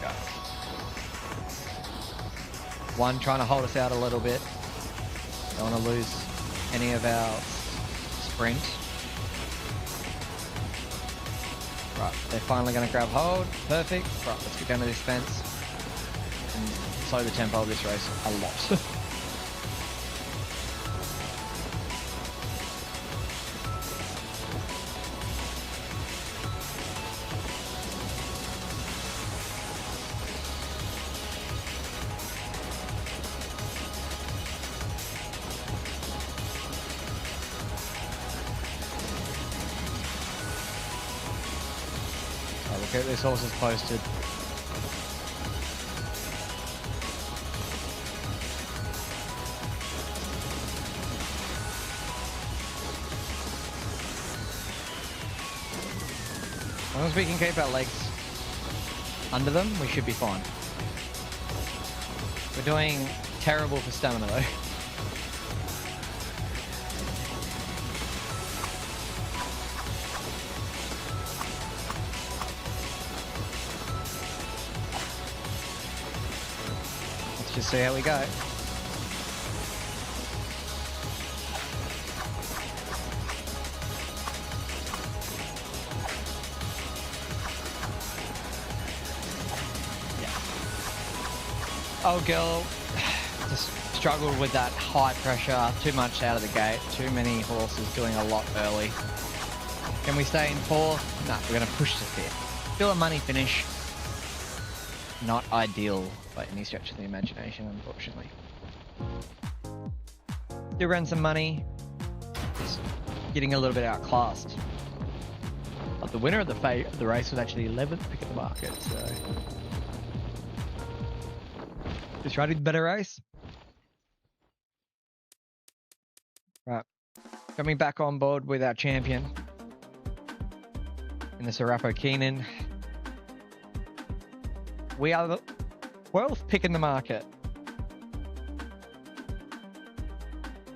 Go. One trying to hold us out a little bit. Don't want to lose any of our sprint. Right, they're finally going to grab hold. Perfect. Right, let's get down to this fence and slow the tempo of this race a lot. We'll get this horses posted. As long as we can keep our legs under them, we should be fine. We're doing terrible for stamina though. Just see how we go. Yeah. Oh girl, just struggled with that high pressure, too much out of the gate, too many horses doing a lot early. Can we stay in fourth? No, we're gonna push to fifth. Still a money finish. Not ideal by any stretch of the imagination, unfortunately. Do run some money, just getting a little bit outclassed. But the winner of the race was actually 11th pick at the market, so just trying to do the better race. Right, coming back on board with our champion in the Serapo Keenan. We are the 12th pick in the market.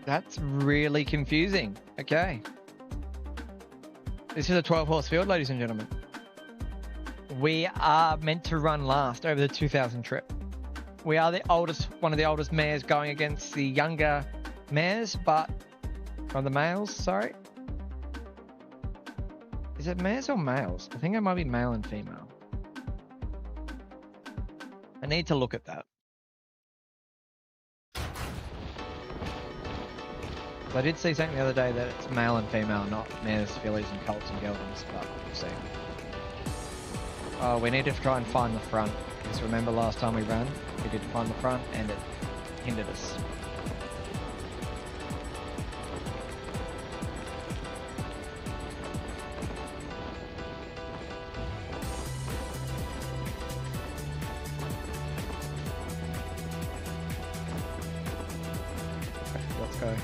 That's really confusing. Okay. This is a 12-horse field, ladies and gentlemen. We are meant to run last over the 2000 trip. We are the oldest, one of the oldest mares going against the younger mares, but from the males, sorry. Is it mares or males? I think it might be male and female. I need to look at that. I did see something the other day that it's male and female, not mares, fillies, and colts and geldings, but we'll see. Oh, we need to try and find the front, because remember last time we ran, we did find the front and it hindered us.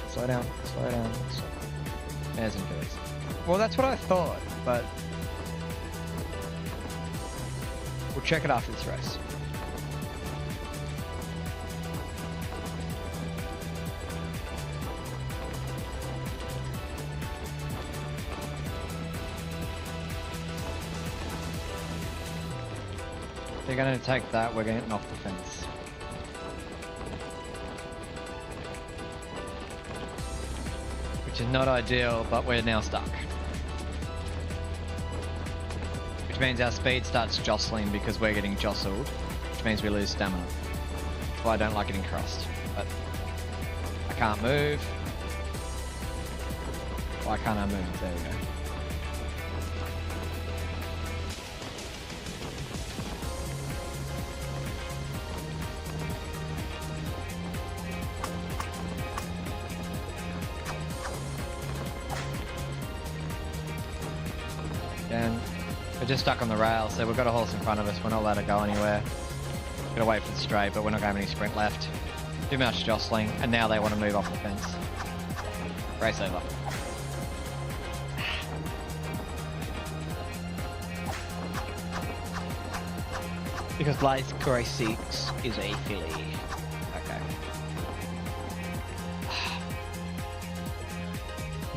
Slow down, slow down, slow down. Mares and fillies. Well, that's what I thought, but we'll check it after this race. If you're going to take that, we're getting off the fence. Which is not ideal, but we're now stuck. Which means our speed starts jostling because we're getting jostled, which means we lose stamina. That's why I don't like getting crossed. But I can't move. Why can't I move? There we go. And we're just stuck on the rail, so we've got a horse in front of us. We're not allowed to go anywhere. Gotta wait for the straight, but we're not going to have any sprint left. Too much jostling, and now they want to move off the fence. Race over. Because Blaze Grey 6 is a filly. Okay.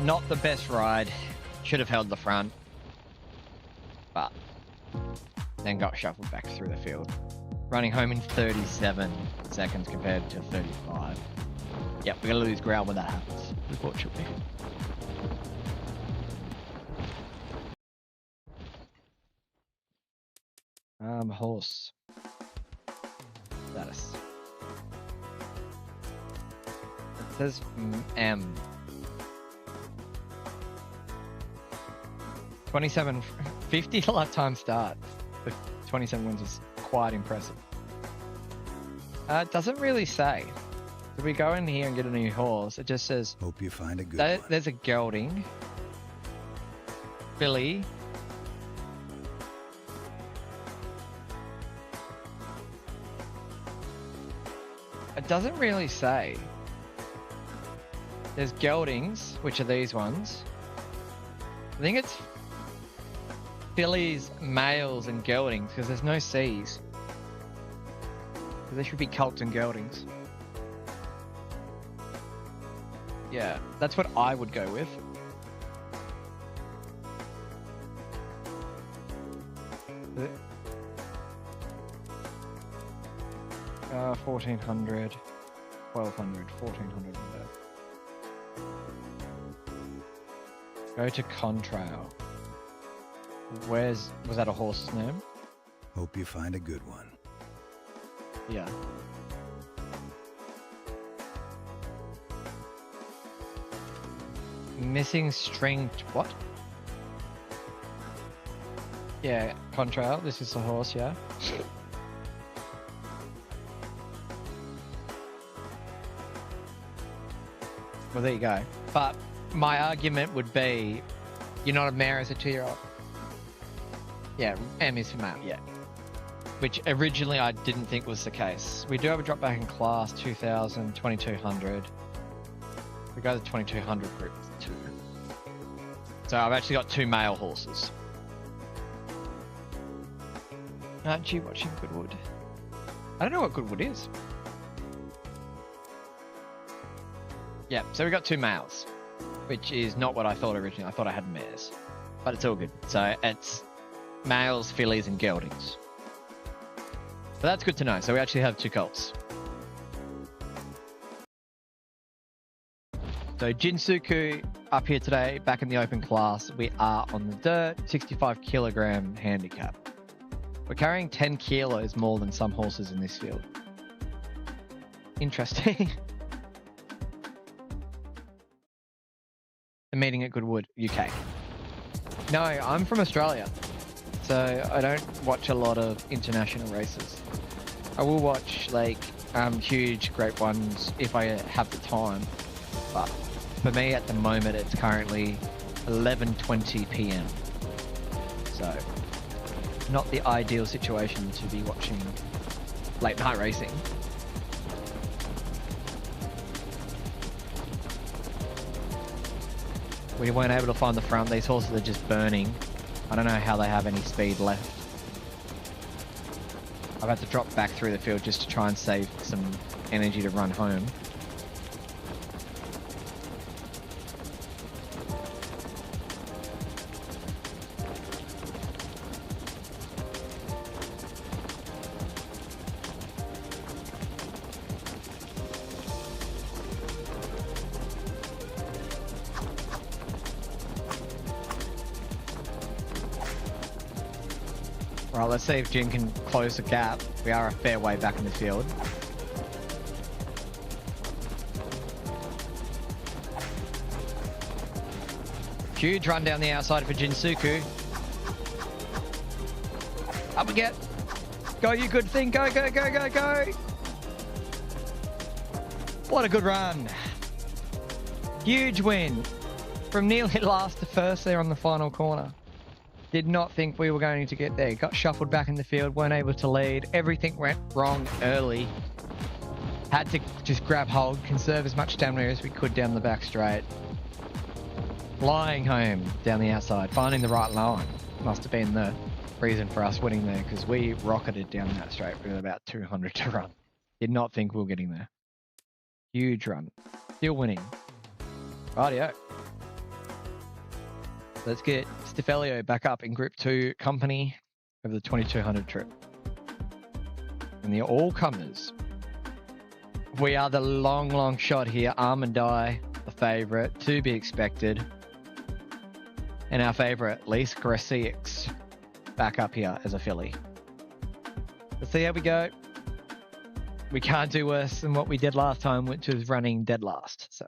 Not the best ride. Should have held the front. But then got shuffled back through the field. Running home in 37 seconds compared to 35. Yep, we're going to lose ground when that happens, unfortunately. Horse. Status. It says M. 27, 50 lifetime starts. The 27 wins is quite impressive. It doesn't really say. If we go in here and get a new horse, it just says... Hope you find a good one. There's a gelding. Filly. It doesn't really say. There's geldings, which are these ones. I think it's fillies, males, and geldings, because there's no C's. There should be colts and geldings. Yeah, that's what I would go with. 1400, 1200, 1400. Go to Contrail. Was that a horse's name? Hope you find a good one. Yeah. Missing string. What? Yeah, Contrail. This is the horse, yeah. Well, there you go. But my argument would be, you're not a mare as a 2-year-old. Yeah, M is for male, yeah. Which originally I didn't think was the case. We do have a drop back in class, 2000, 2200. We go to 2200 group 2. So I've actually got 2 male horses. Aren't you watching Goodwood? I don't know what Goodwood is. Yeah, so we got 2 males, which is not what I thought originally. I thought I had mares, but it's all good. So it's males, fillies, and geldings. So that's good to know. So we actually have 2 colts. So Jinsuku up here today, back in the open class. We are on the dirt, 65 kilogram handicap. We're carrying 10 kilos more than some horses in this field. Interesting. A meeting at Goodwood, UK. No, I'm from Australia, so I don't watch a lot of international races. I will watch like huge, great ones if I have the time, but for me at the moment it's currently 11:20 p.m. So not the ideal situation to be watching late night racing. We weren't able to find the front. These horses are just burning. I don't know how they have any speed left. I've had to drop back through the field just to try and save some energy to run home. Right, let's see if Jin can close the gap. We are a fair way back in the field. Huge run down the outside for Jinsuku. Up we get. Go, you good thing. Go, go, go, go, go. What a good run. Huge win. From nearly last to first there on the final corner. Did not think we were going to get there. Got shuffled back in the field, weren't able to lead. Everything went wrong early. Had to just grab hold, conserve as much stamina as we could down the back straight. Flying home down the outside, finding the right line. Must have been the reason for us winning there, because we rocketed down that straight with about 200 to run. Did not think we were getting there. Huge run. Still winning. Rightio. Let's get Stefelio back up in Group 2 company of the 2200 trip. And the all-comers. We are the long shot here. Armandai, the favourite, to be expected. And our favourite, Lise Gracix, back up here as a filly. Let's see how we go. We can't do worse than what we did last time, which was running dead last, so.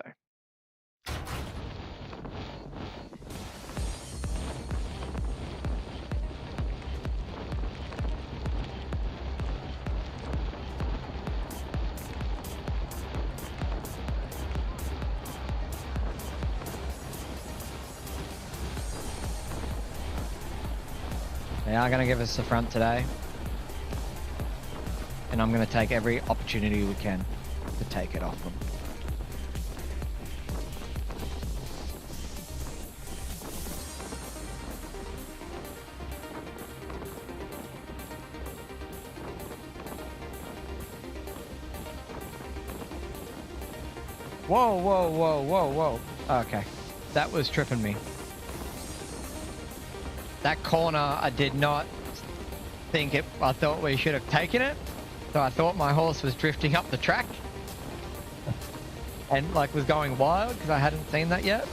They are going to give us the front today. And I'm going to take every opportunity we can to take it off them. Whoa. Okay. That was tripping me. That corner, I did not think it. I thought we should have taken it. So I thought my horse was drifting up the track. And like was going wild because I hadn't seen that yet.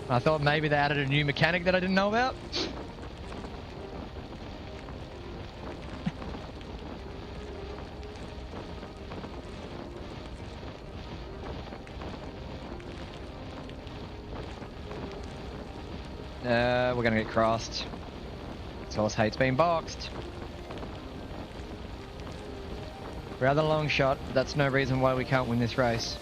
I thought maybe they added a new mechanic that I didn't know about. We're gonna get crossed. This horse hates being boxed. Rather long shot, but that's no reason why we can't win this race.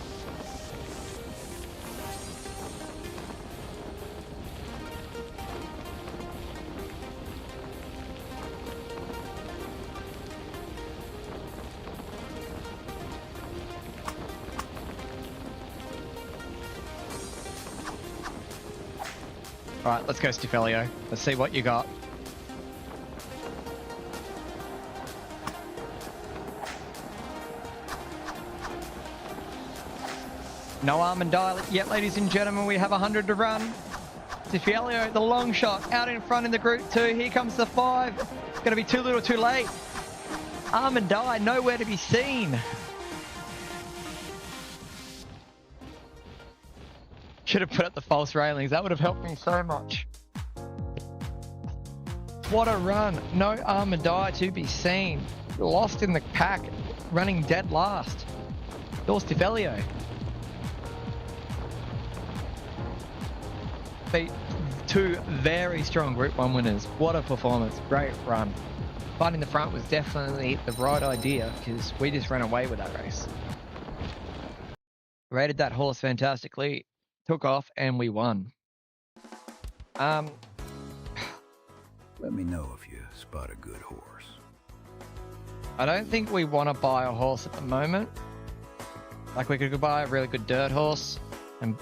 Alright, let's go Stefelio. Let's see what you got. No Armandai yet, ladies and gentlemen. We have 100 to run. Stefelio, the long shot, out in front in the Group 2. Here comes the 5. It's going to be too little too late. Armandai, nowhere to be seen. Should have put up the false railings. That would have helped me so much. What a run. No Armandai to be seen. Lost in the pack. Running dead last. Doors Stefelio. Beat two very strong Group 1 winners. What a performance. Great run. Finding the front was definitely the right idea because we just ran away with that race. Rated that horse fantastically. Took off and we won. Let me know if you spot a good horse. I don't think we want to buy a horse at the moment. Like we could buy a really good dirt horse and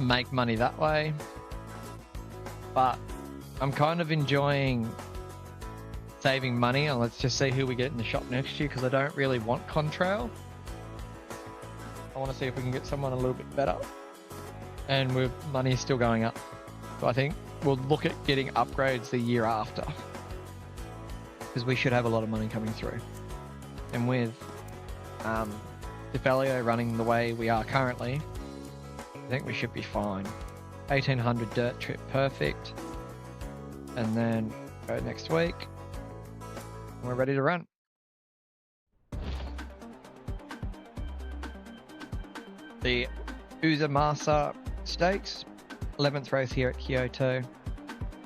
make money that way. But I'm kind of enjoying saving money, and let's just see who we get in the shop next year because I don't really want Contrail. I want to see if we can get someone a little bit better. And with money still going up. So I think we'll look at getting upgrades the year after. Because we should have a lot of money coming through. And with Stefelio running the way we are currently, I think we should be fine. 1800 dirt trip, perfect. And then go next week. We're ready to run. The Uzumasa Stakes, 11th race here at Kyoto.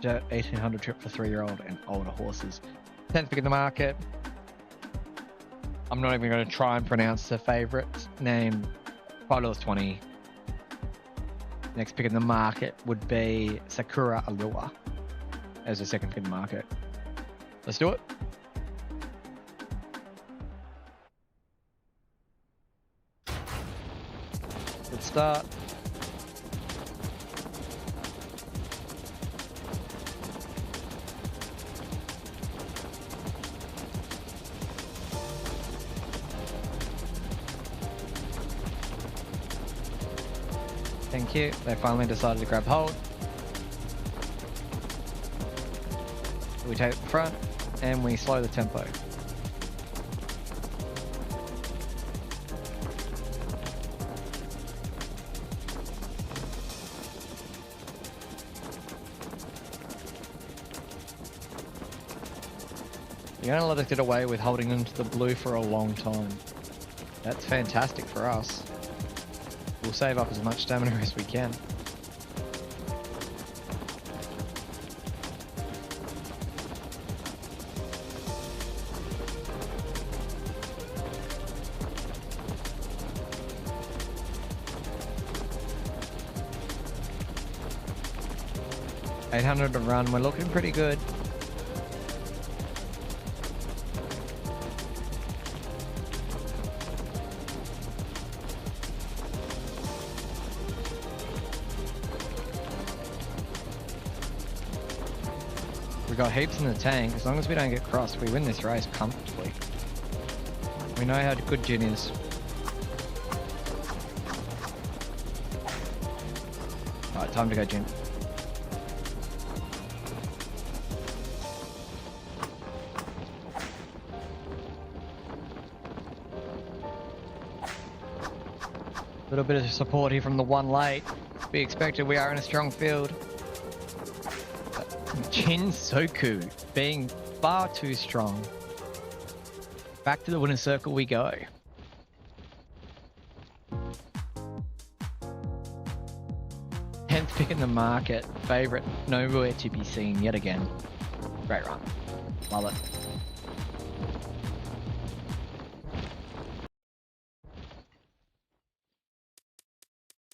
Dirt 1800 trip for 3-year-old and older horses. 10th pick in the market. I'm not even going to try and pronounce the favourite's name. $5.20. Next pick in the market would be Sakura Allure as a second pick in the market. Let's do it. Good start. Thank you. They finally decided to grab hold. We take the front and we slow the tempo. You're going to let us get away with holding into the blue for a long time. That's fantastic for us. We'll save up as much stamina as we can. $800 to run, we're looking pretty good. We got heaps in the tank. As long as we don't get crossed, we win this race comfortably. We know how good Jin is. Alright, time to go, Jin. A little bit of support here from the one late. To be expected, we are in a strong field. Jin Soku being far too strong. Back to the winner's circle we go. Tenth pick in the market. Favorite nowhere to be seen yet again. Great run. Love it.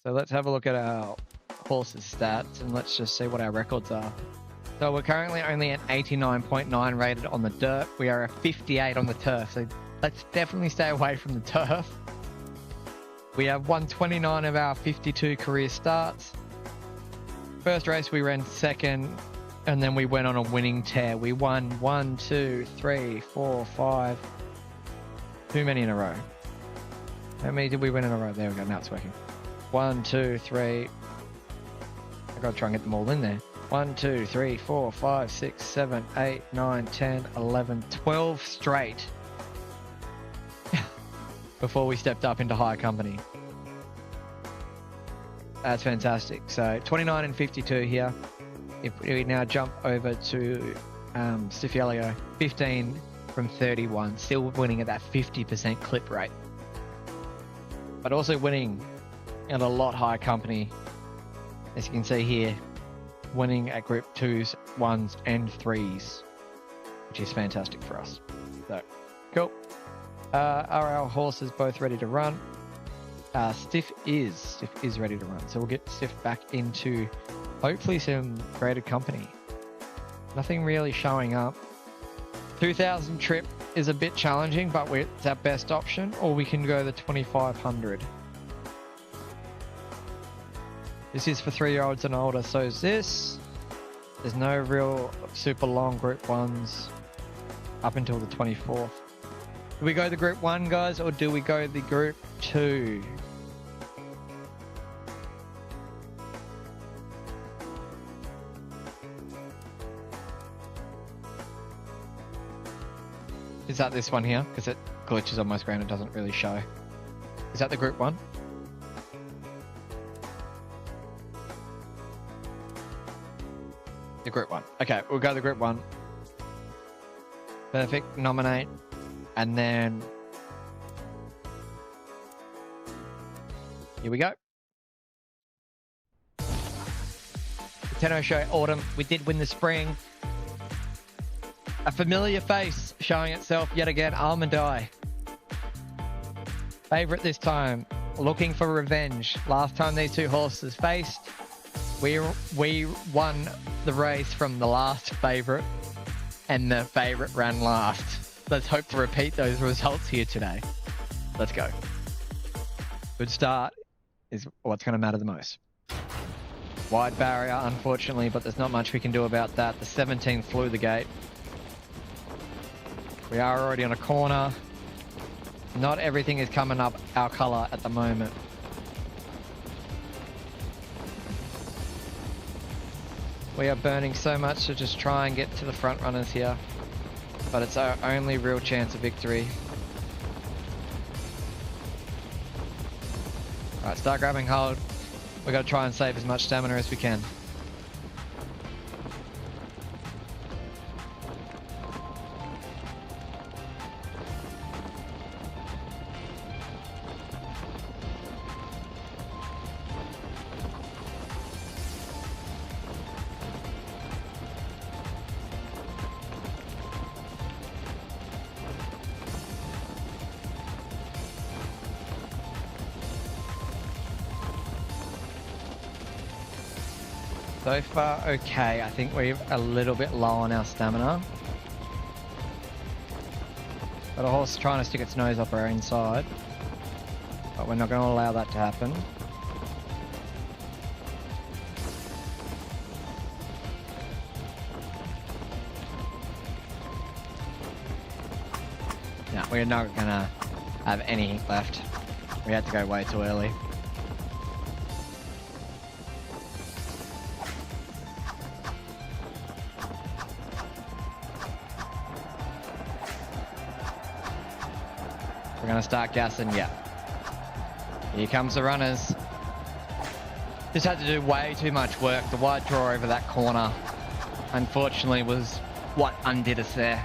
So let's have a look at our horse's stats and let's just see what our records are. So we're currently only at 89.9 rated on the dirt. We are at 58 on the turf. So let's definitely stay away from the turf. We have won 29 of our 52 career starts. First race we ran second and then we went on a winning tear. We won 1, 2, 3, 4, 5. Too many in a row. How many did we win in a row? There we go. Now it's working. 1, 2, 3. I gotta try and get them all in there. 1, 2, 3, 4, 5, 6, 7, 8, 9, 10, 11, 12 straight before we stepped up into higher company. That's fantastic. So 29 and 52 here. If we now jump over to Stifiello, 15 from 31, still winning at that 50% clip rate. But also winning at a lot higher company, as you can see here. Winning at group 2s, 1s and 3s, which is fantastic for us. So, cool. Are our horses both ready to run? Stiff is ready to run. So we'll get Stiff back into hopefully some graded company. Nothing really showing up. 2000 trip is a bit challenging, but it's our best option, or we can go the 2500. This is for 3-year-olds and older, so is this. There's no real super long group 1s up until the 24th. Do we go the group 1, guys, or do we go the group 2? Is that this one here? Because it glitches on my screen, it doesn't really show. Is that the group 1? The group 1. Okay, we'll go to the group 1. Perfect. Nominate. And then here we go. Tenno Show Autumn. We did win the spring. A familiar face showing itself yet again. Almond Eye. Favorite this time. looking for revenge. Last time these two horses faced, we won the race from the last favourite, and the favourite ran last. Let's hope to repeat those results here today. Let's go. Good start is what's going to matter the most. Wide barrier, unfortunately, but there's not much we can do about that. The 17 flew the gate. We are already on a corner. Not everything is coming up our colour at the moment. We are burning so much to just try and get to the front runners here, but it's our only real chance of victory. Alright, start grabbing hold. We've got to try and save as much stamina as we can. So far, okay. I think we're a little bit low on our stamina. Got a horse trying to stick its nose up our inside, but we're not going to allow that to happen. No, we're not going to have any left. We had to go way too early. We're going to start gassing, yeah. Here comes the runners. Just had to do way too much work. The wide draw over that corner, unfortunately, was what undid us there.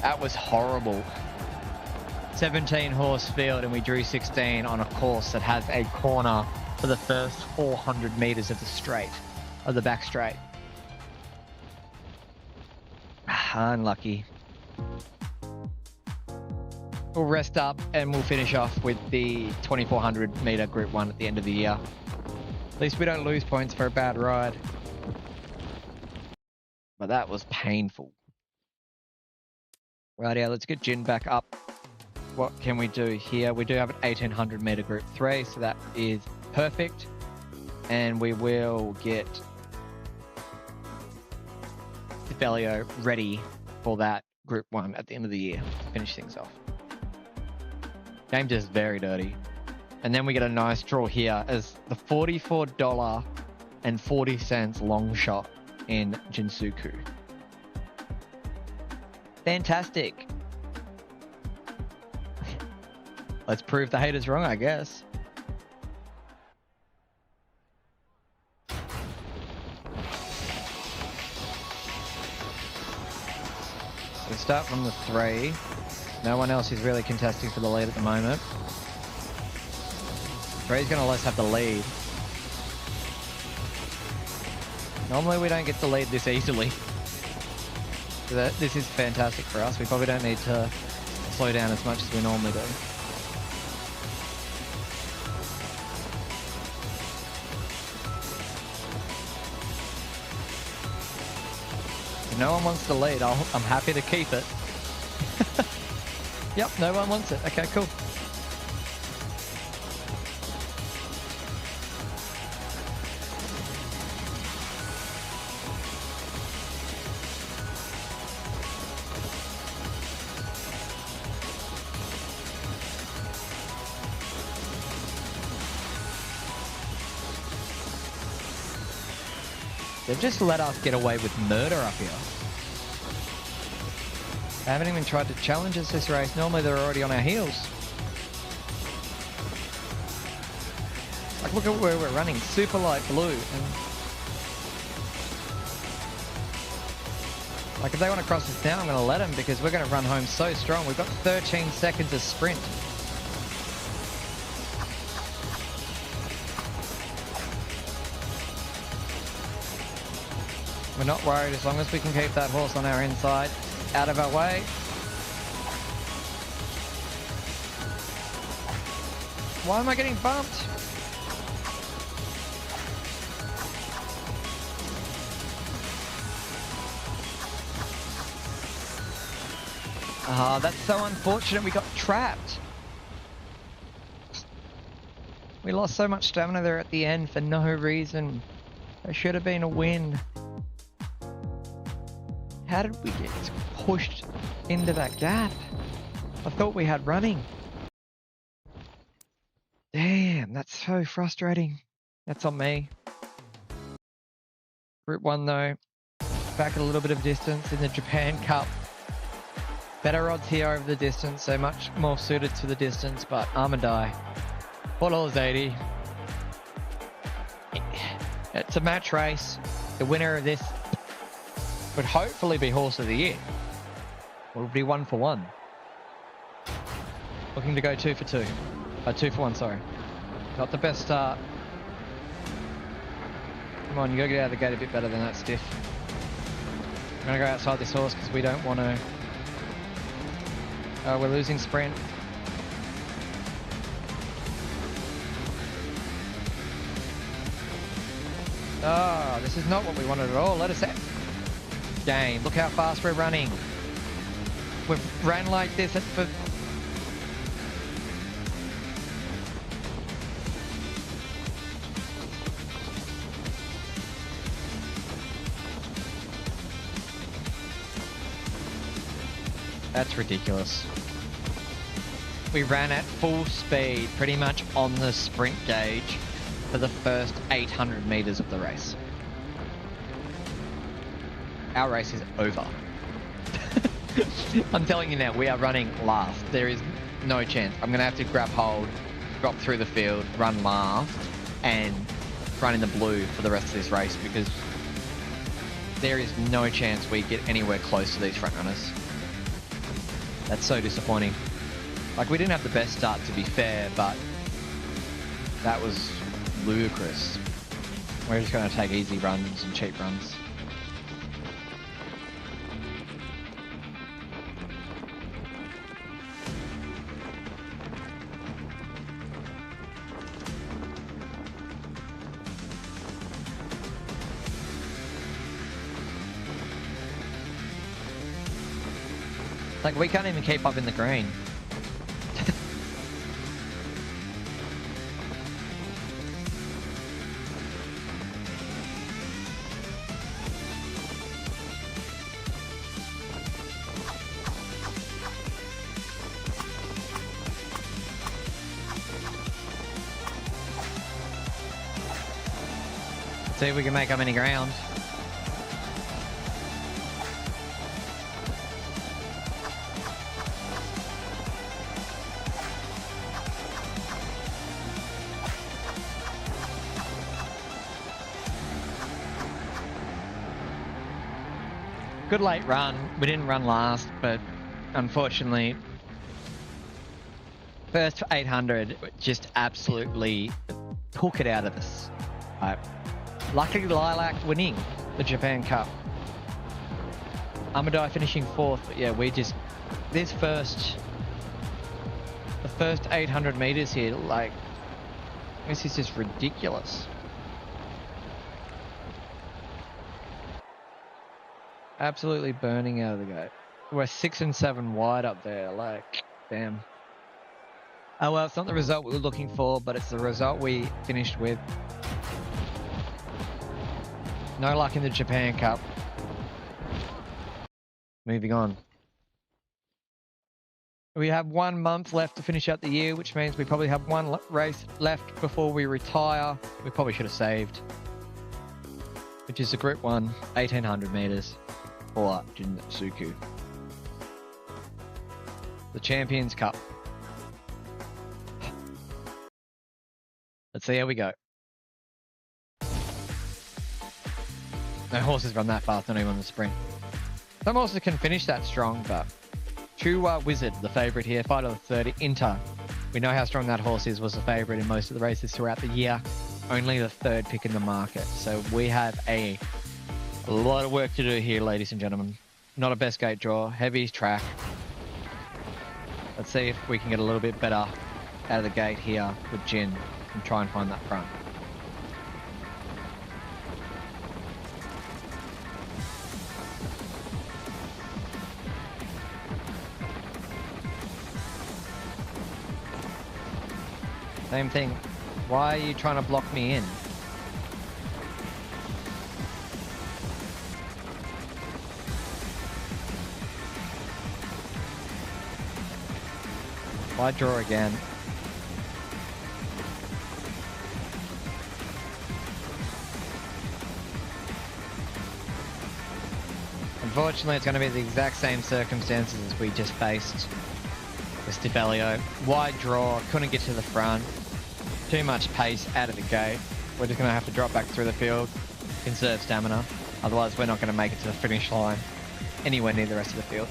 That was horrible. 17 horse field and we drew 16 on a course that has a corner for the first 400 meters of the straight, of the back straight. Unlucky. We'll rest up and we'll finish off with the 2400 meter group 1 at the end of the year. At least we don't lose points for a bad ride. But that was painful. Rightio, let's get Jin back up. What can we do here? We do have an 1800 meter group 3, so that is perfect. And we will get Sibelio ready for that group 1 at the end of the year to finish things off. Game just very dirty. And then we get a nice draw here as the $44.40 long shot in Jinsuku. Fantastic. Let's prove the haters wrong, I guess. We start from the 3. No one else is really contesting for the lead at the moment. 3's going to let us have the lead. Normally we don't get the lead this easily. So this is fantastic for us. We probably don't need to slow down as much as we normally do. If no one wants the lead, I'm happy to keep it. Yep, no one wants it. Okay, cool. They've just let us get away with murder up here. They haven't even tried to challenge us this race. Normally they're already on our heels. Like, look at where we're running. Super light blue. And like, if they want to cross us now, I'm going to let them because we're going to run home so strong. We've got 13 seconds of sprint. We're not worried as long as we can keep that horse on our inside, out of our way. Why am I getting bumped? Ah, that's so unfortunate. We got trapped. We lost so much stamina there at the end for no reason. There should have been a win. How did we get pushed into that gap? I thought we had running. Damn, that's so frustrating. That's on me. Group 1 though, back at a little bit of distance in the Japan Cup. Better odds here over the distance, so much more suited to the distance, but Armadai, $4.80. It's a match race. The winner of this would hopefully be Horse of the Year. It would be 1 for 1. Looking to go 2 for 2. 2 for 1, sorry. Not the best start. Come on, you gotta get out of the gate a bit better than that, Stiff. I'm gonna go outside this horse because we don't want to... we're losing sprint. Oh, this is not what we wanted at all. Let us out. Game. Look how fast we're running. We've ran like this for... That's ridiculous. We ran at full speed, pretty much on the sprint gauge for the first 800 meters of the race. Our race is over. I'm telling you now, we are running last. There is no chance. I'm going to have to grab hold, drop through the field, run last, and run in the blue for the rest of this race because there is no chance we get anywhere close to these front runners. That's so disappointing. Like, we didn't have the best start, to be fair, but that was ludicrous. We're just going to take easy runs and cheap runs. Like, we can't even keep up in the green. See if we can make up any ground. Good late run. We didn't run last, but unfortunately, first 800 just absolutely took it out of us. Luckily, Lilac winning the Japan Cup. Armadai finishing 4th, but yeah, we just... the first 800 meters here, like, this is just ridiculous. Absolutely burning out of the gate. We're 6 and 7 wide up there, like, damn. Oh well, it's not the result we were looking for, but it's the result we finished with. No luck in the Japan Cup. Moving on. We have 1 month left to finish out the year, which means we probably have 1 race left before we retire. We probably should have saved. Which is the Group 1, 1800 meters. For Jinsuku. The Champions Cup. Let's see how we go. No horses run that fast, not even on the sprint. Some horses can finish that strong, but True Wizard, the favourite here, $5.30. Inter. We know how strong that horse is, was the favourite in most of the races throughout the year. Only the 3rd pick in the market. So we have a lot of work to do here, ladies and gentlemen. Not a best gate draw, heavy track. Let's see if we can get a little bit better out of the gate here with Jin and try and find that front. Same thing. Why are you trying to block me in? Why draw again? Unfortunately, it's going to be the exact same circumstances as we just faced with Stifelio. Wide draw, couldn't get to the front. Too much pace out of the gate. We're just going to have to drop back through the field, conserve stamina. Otherwise, we're not going to make it to the finish line anywhere near the rest of the field.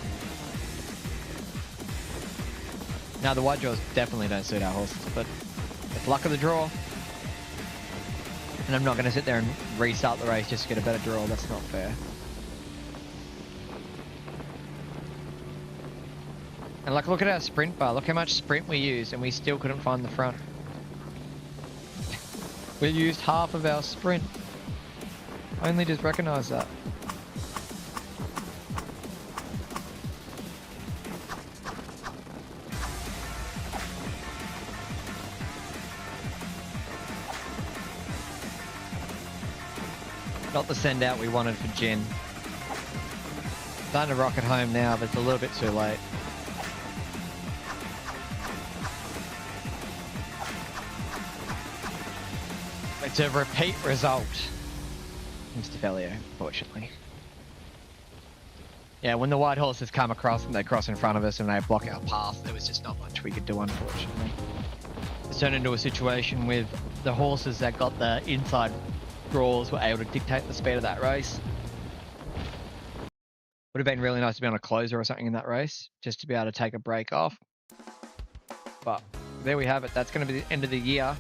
Now, the wide draws definitely don't suit our horses, but it's luck of the draw. And I'm not going to sit there and restart the race just to get a better draw. That's not fair. And like, look at our sprint bar. Look how much sprint we used and we still couldn't find the front. We used half of our sprint. I only just recognised that. Not the send out we wanted for Jin. Starting to rocket home now, but it's a little bit too late. It's a repeat result from Stifelio, unfortunately. Yeah, when the white horses come across and they cross in front of us and they block our path, there was just not much we could do, unfortunately. It's turned into a situation with the horses that got the inside draws were able to dictate the speed of that race. Would have been really nice to be on a closer or something in that race, just to be able to take a break off. But there we have it. That's going to be the end of the year.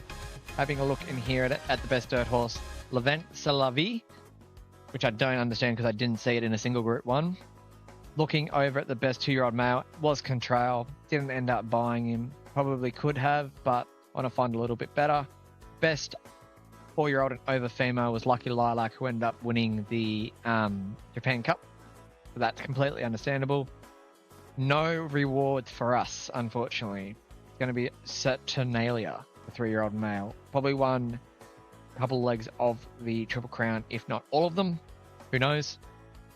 Having a look in here at the best dirt horse, Levent Salavi, which I don't understand because I didn't see it in a single Group 1. Looking over at the best 2-year-old male was Contrail. Didn't end up buying him. Probably could have, but want to find a little bit better. Best 4-year-old and over female was Lucky Lilac, who ended up winning the Japan Cup. So that's completely understandable. No reward for us, unfortunately. It's going to be Saturnalia, the 3-year-old male. Probably won a couple of legs of the Triple Crown, if not all of them. Who knows?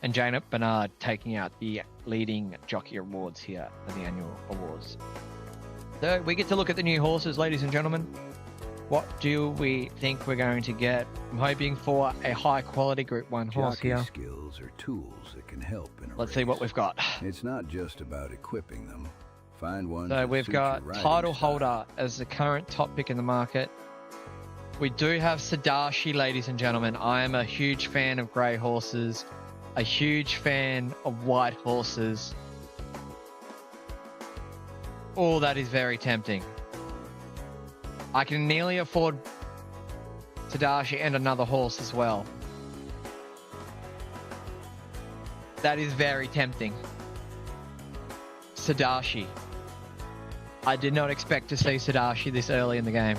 And Janet Bernard taking out the leading jockey awards here at the annual awards. So we get to look at the new horses, ladies and gentlemen. What do we think we're going to get? I'm hoping for a high quality Group 1 horse Jockey here. skills are tools that can help in a Let's race. see what we've got. It's not just about equipping them. Find one. So we've got Title Holder as the current top pick in the market. We do have Sadashi, ladies and gentlemen. I am a huge fan of grey horses, a huge fan of white horses. Oh, that is very tempting. I can nearly afford Tadashi and another horse as well. That is very tempting. Sadashi. I did not expect to see Sadashi this early in the game.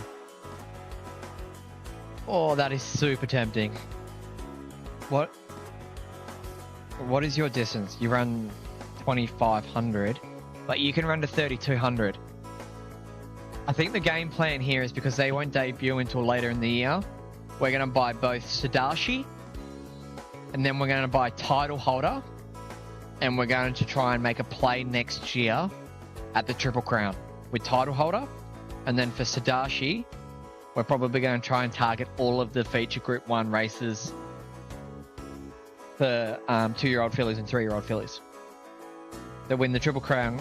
Oh, that is super tempting. What is your distance? You run 2,500, but you can run to 3,200. I think the game plan here is because they won't debut until later in the year. We're going to buy both Sadashi, and then we're going to buy Title Holder, and we're going to try and make a play next year at the Triple Crown with Title Holder. And then for Sadashi, we're probably going to try and target all of the feature Group 1 races for 2-year-old fillies and 3-year-old fillies. They win the Triple Crown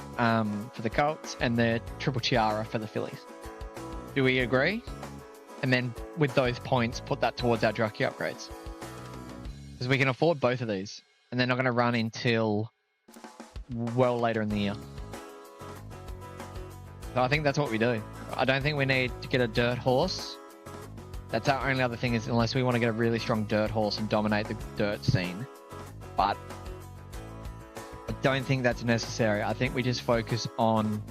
for the Colts and the Triple Tiara for the fillies. Do we agree? And then with those points, put that towards our jockey upgrades. Because we can afford both of these. And they're not going to run until well later in the year. So I think that's what we do. I don't think we need to get a dirt horse. That's our only other thing, is unless we want to get a really strong dirt horse and dominate the dirt scene. But I don't think that's necessary. I think we just focus on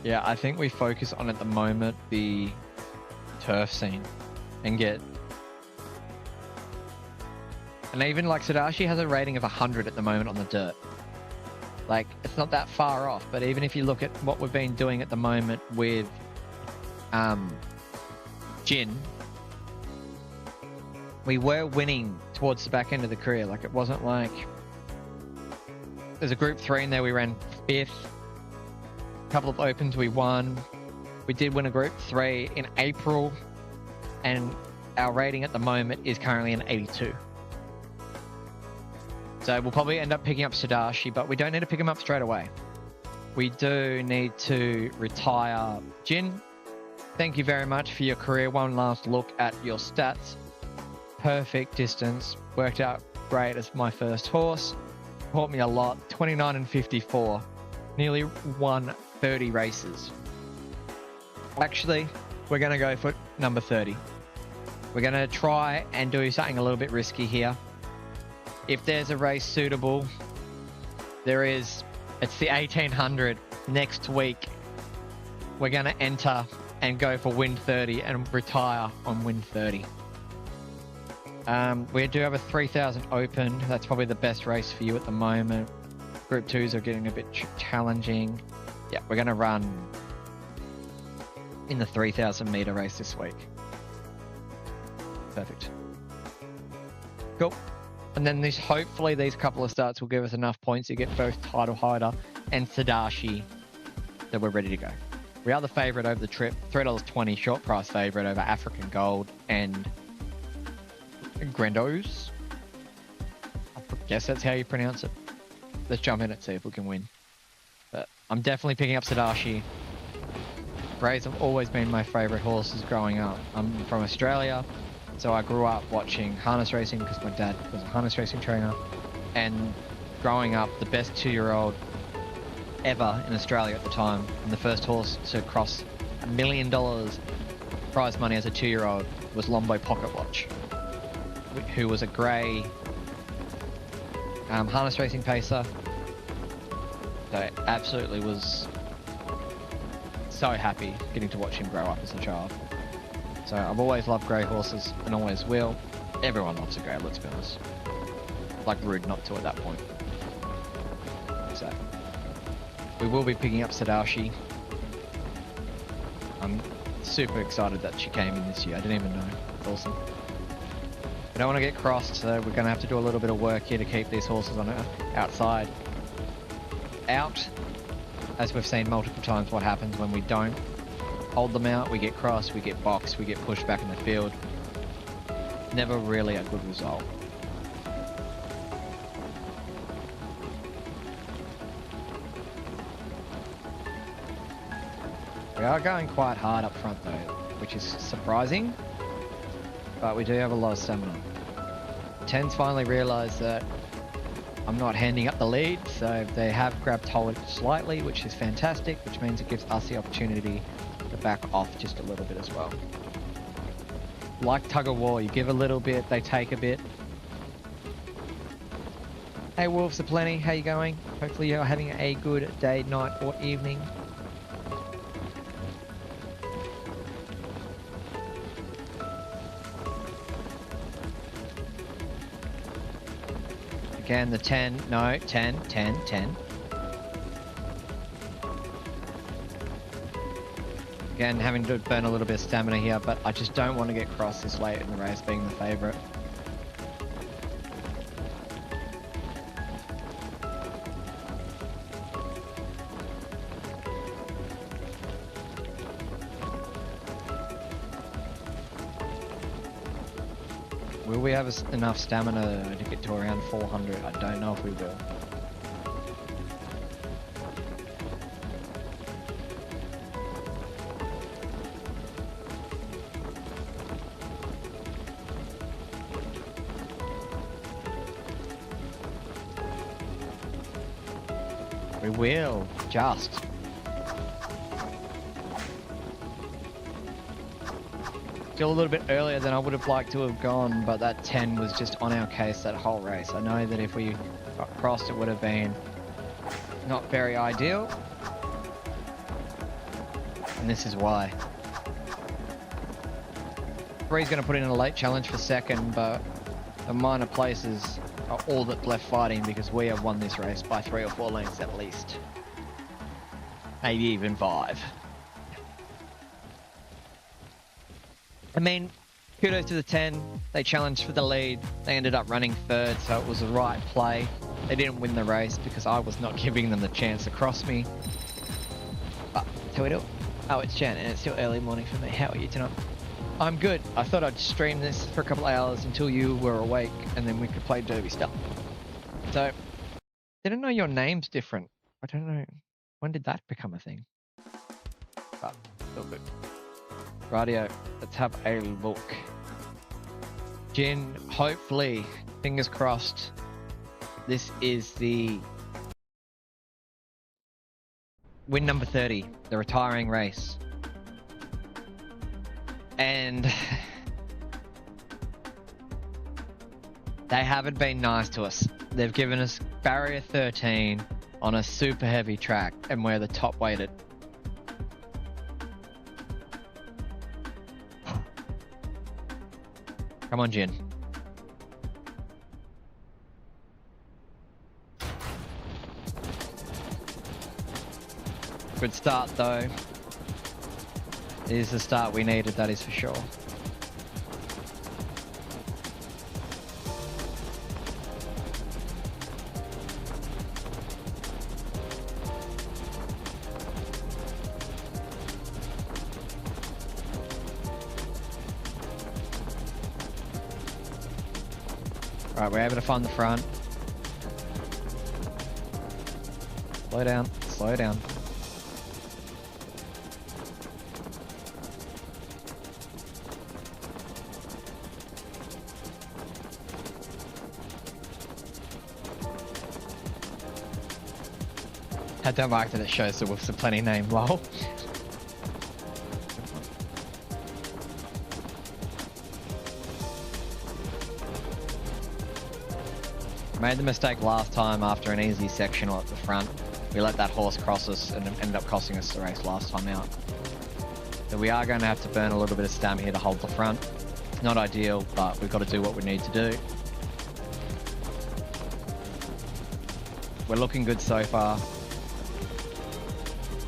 Yeah, I think we focus on at the moment the turf scene and get. And even like Sadashi has a rating of 100 at the moment on the dirt. Like, it's not that far off, but even if you look at what we've been doing at the moment with Jin, we were winning towards the back end of the career. Like, it wasn't like there's a group 3 in there, we ran 5th. A couple of opens we won. We did win a group 3 in April, and our rating at the moment is currently an 82. So we'll probably end up picking up Sadashi, but we don't need to pick him up straight away. We do need to retire Jin. Thank you very much for your career. One last look at your stats. Perfect distance. Worked out great as my first horse. Taught me a lot. 29 and 54. Nearly won 30 races. Actually, we're going to go for number 30. We're going to try and do something a little bit risky here. If there's a race suitable, it's the 1800 next week. We're going to enter and go for win 30 and retire on win 30. We do have a 3000 open. That's probably the best race for you at the moment. Group 2s are getting a bit challenging. Yeah, we're going to run in the 3000 meter race this week. Perfect. Cool. And then hopefully these couple of starts will give us enough points to get both Title Hider and Sadashi that we're ready to go. We are the favourite over the trip. $3.20 short price favourite over African Gold and Grandos. I guess that's how you pronounce it. Let's jump in and see if we can win. But I'm definitely picking up Sadashi. Greys have always been my favourite horses growing up. I'm from Australia. So I grew up watching harness racing because my dad was a harness racing trainer. And growing up, the best 2-year-old ever in Australia at the time, and the first horse to cross $1 million prize money as a 2-year-old was Lombo Pocket Watch, who was a grey harness racing pacer. So absolutely was so happy getting to watch him grow up as a child. So I've always loved grey horses and always will. Everyone loves a grey, let's be honest. Like rude not to at that point. So we will be picking up Sadashi. I'm super excited that she came in this year. I didn't even know. It's awesome. We don't want to get crossed, so we're going to have to do a little bit of work here to keep these horses on outside. Out, as we've seen multiple times what happens when we don't hold them out. We get crossed, we get boxed, we get pushed back in the field. Never really a good result. We are going quite hard up front though, which is surprising, but we do have a lot of stamina. 10's finally realised that I'm not handing up the lead, so they have grabbed hold slightly, which is fantastic, which means it gives us the opportunity to back off just a little bit as well. Like tug of war, you give a little bit, they take a bit. Hey Wolves aplenty, how you going? Hopefully you're having a good day, night or evening. Again, the 10, no, 10, 10, 10. Again, having to burn a little bit of stamina here, but I just don't want to get crossed this late in the race, being the favourite. Will we have enough stamina to get to around 400? I don't know if we will. We will, just. Still a little bit earlier than I would have liked to have gone, but that 10 was just on our case that whole race. I know that if we got crossed, it would have been not very ideal. and this is why. 3's going to put in a late challenge for second, but the minor places are all that's left fighting because we have won this race by 3 or 4 lengths at least. Maybe even 5. I mean, kudos to the 10. They challenged for the lead. They ended up running third, so it was the right play. They didn't win the race because I was not giving them the chance to cross me. But that's how we do it. Oh, it's Jan, and it's still early morning for me. How are you tonight? I'm good. I thought I'd stream this for a couple of hours until you were awake, and then we could play Derby stuff. So, didn't know your name's different. I don't know. When did that become a thing? But, still good. Radio, let's have a look. Jin, hopefully, fingers crossed, this is the win number 30, the retiring race. And they haven't been nice to us. They've given us barrier 13 on a super heavy track, and we're the top weighted. Come on, Jin. Good start, though. It is the start we needed, that is for sure. Right, we're able to find the front. Slow down, slow down. I don't like that it shows the Wolves of Plenty name, lol. Made the mistake last time after an easy sectional at the front. We let that horse cross us and it ended up costing us the race last time out. So we are going to have to burn a little bit of stamina here to hold the front. It's not ideal, but we've got to do what we need to do. We're looking good so far.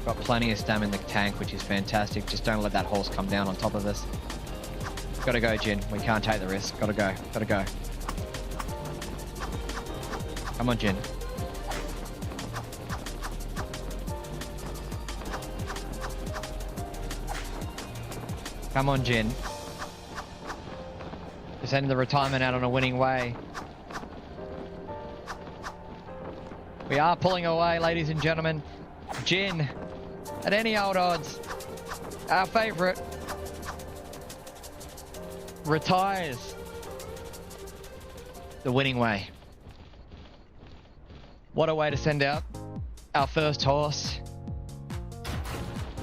Got plenty of stamina in the tank, which is fantastic. Just don't let that horse come down on top of us. Gotta go, Jin. We can't take the risk. Gotta go. Gotta go. Come on, Jin. Come on, Jin. We're sending the retirement out on a winning way. We are pulling away, ladies and gentlemen. Jin, at any old odds, our favourite, retires the winning way. What a way to send out our first horse.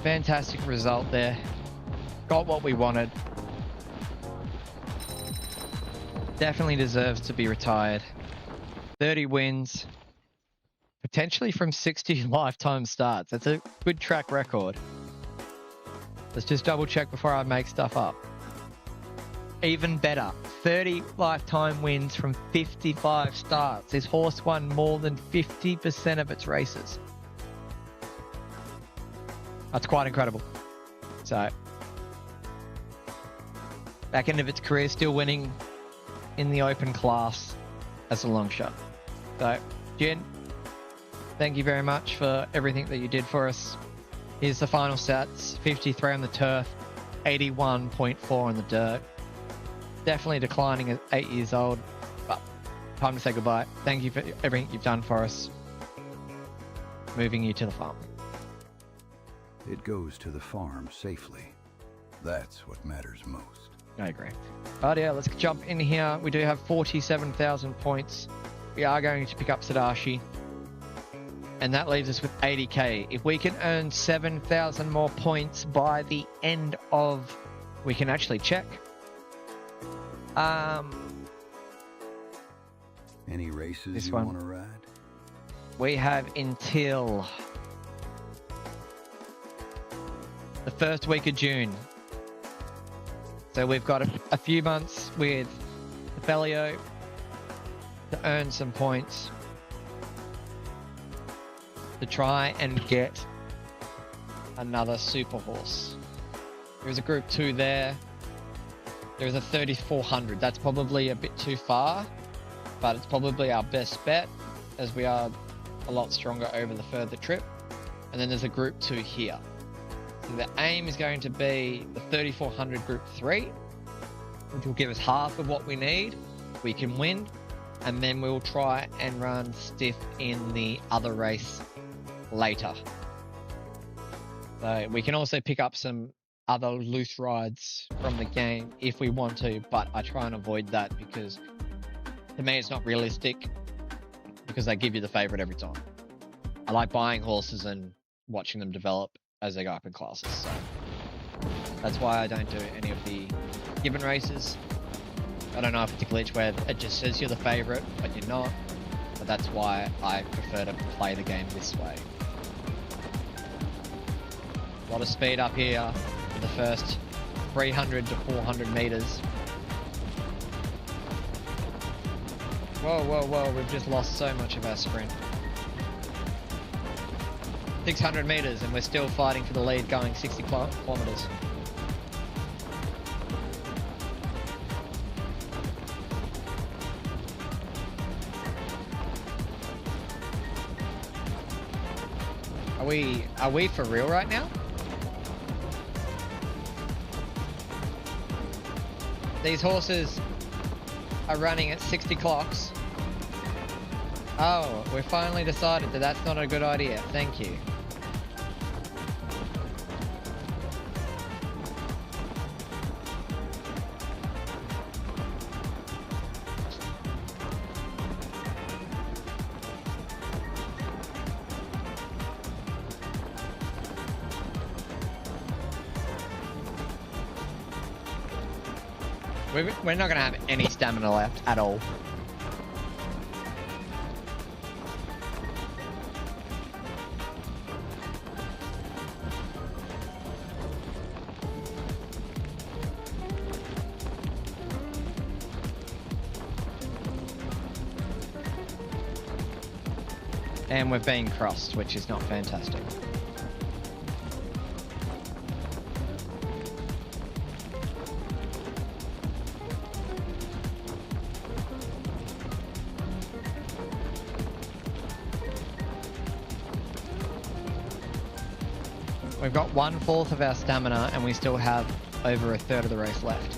Fantastic result there. Got what we wanted. Definitely deserves to be retired. 30 wins. Potentially from 60 lifetime starts. That's a good track record. Let's just double check before I make stuff up. Even better, 30 lifetime wins from 55 starts. This horse won more than 50% of its races. That's quite incredible. So, back end of its career, still winning in the open class as a long shot. So, Jin, thank you very much for everything that you did for us. Here's the final stats. 53 on the turf, 81.4 on the dirt. Definitely declining at 8 years old, but time to say goodbye. Thank you for everything you've done for us. Moving you to the farm. It goes to the farm safely. That's what matters most. I agree. But yeah, let's jump in here. We do have 47,000 points. We are going to pick up Sadashi. And that leaves us with 80k. If we can earn 7,000 more points by the end of... We can actually check. Any races this you one. want to ride? We have until the first week of June. So we've got a few months with the Felio to earn some points to try and get another super horse. There's a group 2 there. There's a 3400. That's probably a bit too far, but it's probably our best bet as we are a lot stronger over the further trip. And then there's a group 2 here. So the aim is going to be the 3400 group 3, which will give us half of what we need. We can win, and then we'll try and run stiff in the other race later. So we can also pick up some other loose rides from the game if we want to, but I try and avoid that because to me it's not realistic because they give you the favorite every time. I like buying horses and watching them develop as they go up in classes, so that's why I don't do any of the given races. I don't know if it's a glitch where it just says you're the favorite, but you're not, but that's why I prefer to play the game this way. A lot of speed up here for the first 300 to 400 meters. Whoa, whoa, whoa, we've just lost so much of our sprint. 600 meters and we're still fighting for the lead going 60 kilometers. Are we for real right now? These horses are running at 60 clocks. Oh, we finally decided that that's not a good idea. Thank you. We're not going to have any stamina left at all. And we're being crossed, which is not fantastic. We've got 1/4 of our stamina and we still have over 1/3 of the race left.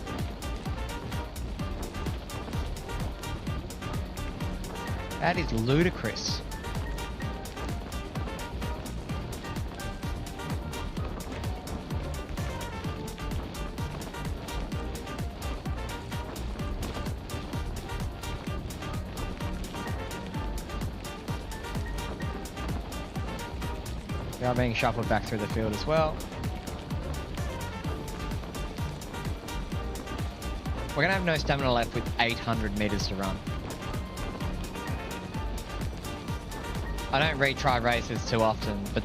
That is ludicrous. We are being shuffled back through the field as well. We're going to have no stamina left with 800 meters to run. I don't retry races too often, but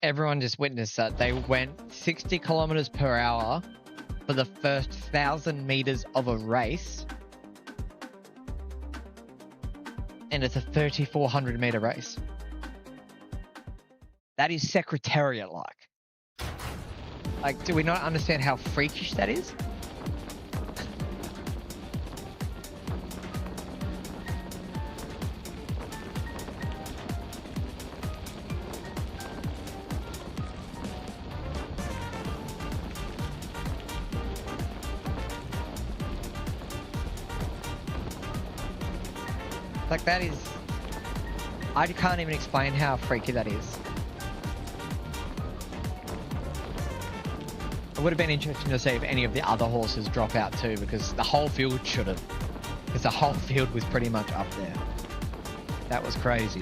everyone just witnessed that. They went 60 kilometers per hour for the first 1,000 meters of a race. And it's a 3,400 meter race. That is Secretariat-like. Like, do we not understand how freakish that is? Like, that is... I can't even explain how freaky that is. It would have been interesting to see if any of the other horses drop out too, because the whole field should have. Because the whole field was pretty much up there. That was crazy.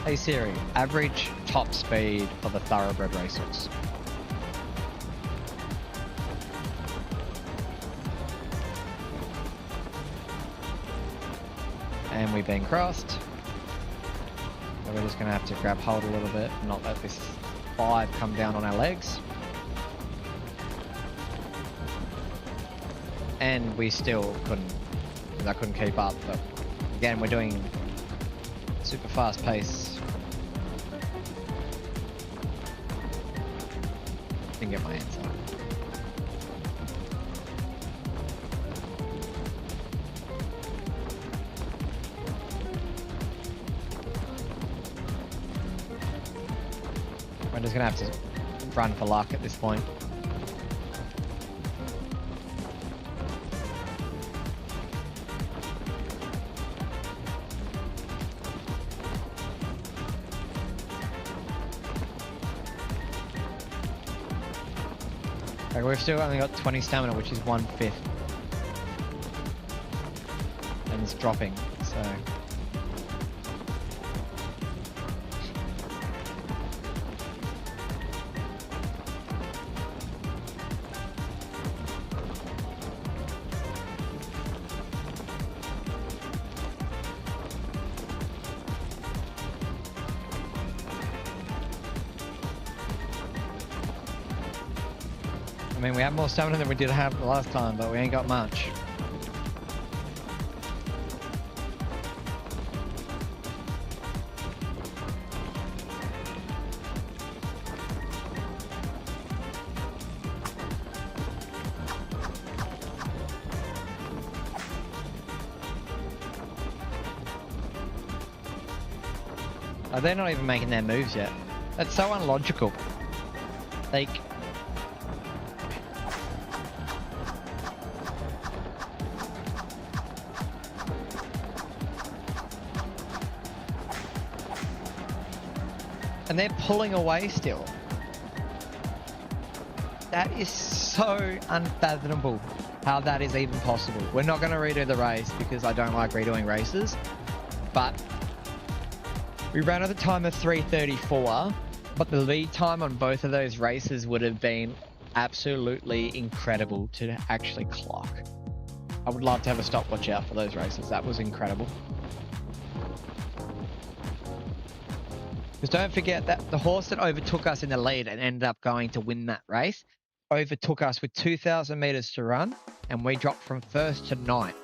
Hey Siri, average top speed of a thoroughbred racehorse. And we've been crossed. So we're just going to have to grab hold a little bit and not let this 5 come down on our legs. And we still couldn't, because I couldn't keep up. But again, we're doing super fast pace. Didn't get my answer. We're just gonna have to run for luck at this point. Okay, we've still only got 20 stamina, which is 1/5. And it's dropping, so... I mean, we have more stamina than we did have the last time, but we ain't got much. Oh, they're not even making their moves yet. That's so unlogical. Like... And they're pulling away still. That is so unfathomable how that is even possible. We're not going to redo the race because I don't like redoing races. But we ran at a time of 3:34, but the lead time on both of those races would have been absolutely incredible to actually clock. I would love to have a stopwatch out for those races. That was incredible. Because don't forget that the horse that overtook us in the lead and ended up going to win that race overtook us with 2,000 meters to run, and we dropped from 1st to 9th,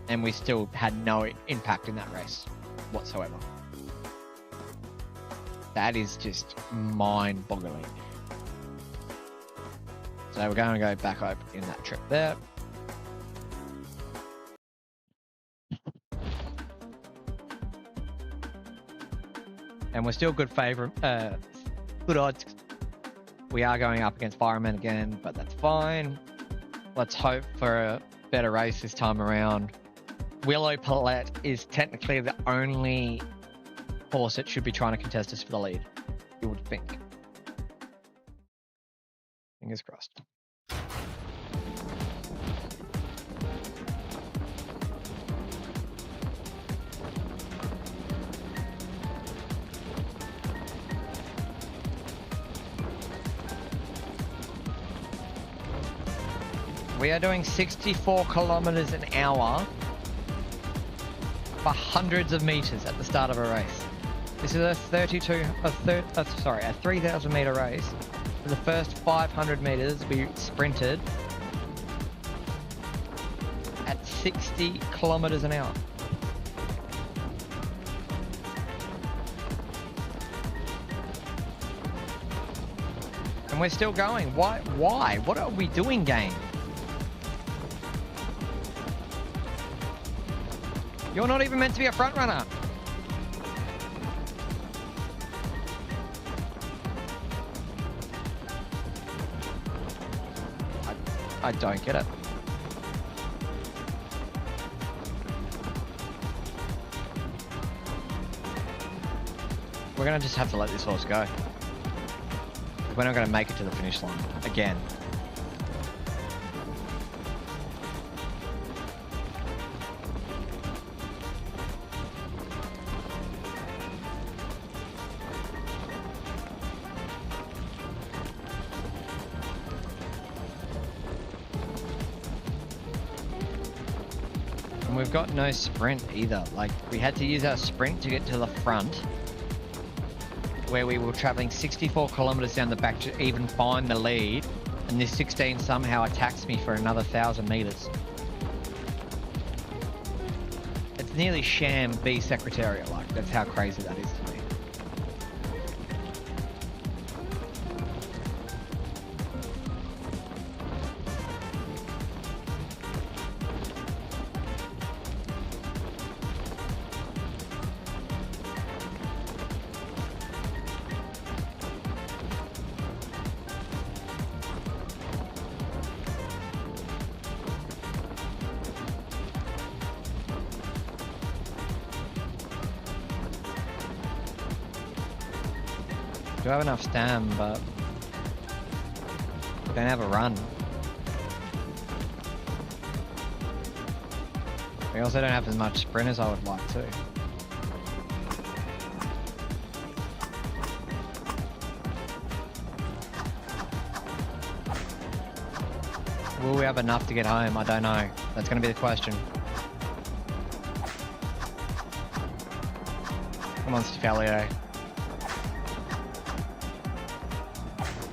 and we still had no impact in that race whatsoever. That is just mind-boggling. So we're going to go back up in that trip there. And we're still good favor, good odds. We are going up against Fireman again, but that's fine. Let's hope for a better race this time around. Willow Paulette is technically the only horse that should be trying to contest us for the lead, you would think. Fingers crossed. We are doing 64 kilometers an hour for hundreds of meters at the start of a race. This is a 3,000 meter race. For the first 500 meters, we sprinted at 60 kilometers an hour. And we're still going. Why? What are we doing, game? You're not even meant to be a front runner. I don't get it. We're gonna just have to let this horse go. We're not gonna make it to the finish line again. we've got no sprint either. Like, we had to use our sprint to get to the front, where we were traveling 64 kilometers down the back to even find the lead, and this 16 somehow attacks me for another 1,000 meters. It's nearly sham B Secretariat, like, that's how crazy that is to me. We have enough stam, but we don't have a run. We also don't have as much sprint as I would like to. Will we have enough to get home? I don't know. That's going to be the question. Come on, Stifalio.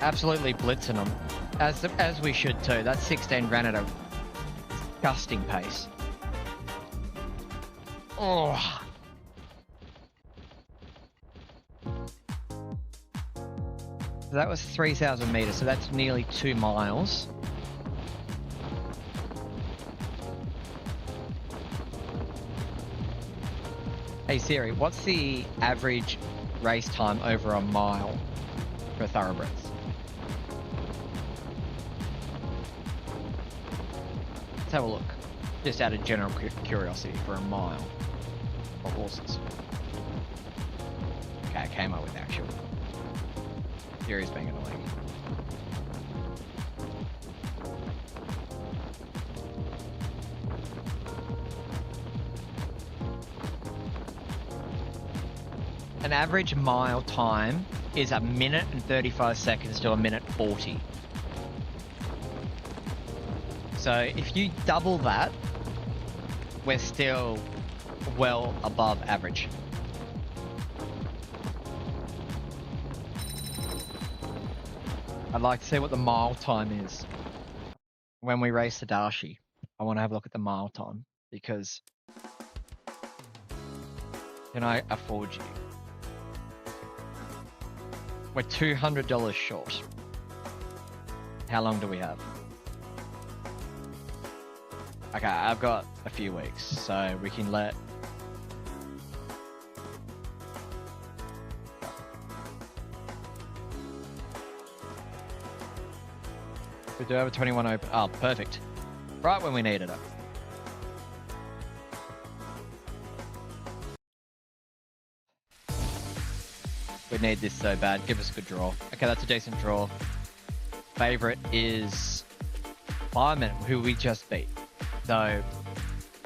Absolutely blitzing them, as we should too. That 16 ran at a disgusting pace. Oh. So that was 3,000 meters, so that's nearly 2 miles. Hey Siri, what's the average race time over a mile for thoroughbreds? Let's have a look. Just out of general curiosity for a mile for horses. Okay, I came up with actual. Siri's being annoying. An average mile time is 1 minute and 35 seconds to 1 minute 40. So if you double that, we're still well above average. I'd like to see what the mile time is when we race the Darshi. I want to have a look at the mile time because can I afford you? We're $200 short. How long do we have? Okay, I've got a few weeks, so we can let... We do have a 21 open. Oh, perfect. Right when we needed it. We need this so bad. Give us a good draw. Okay, that's a decent draw. Favorite is Fireman, who we just beat. So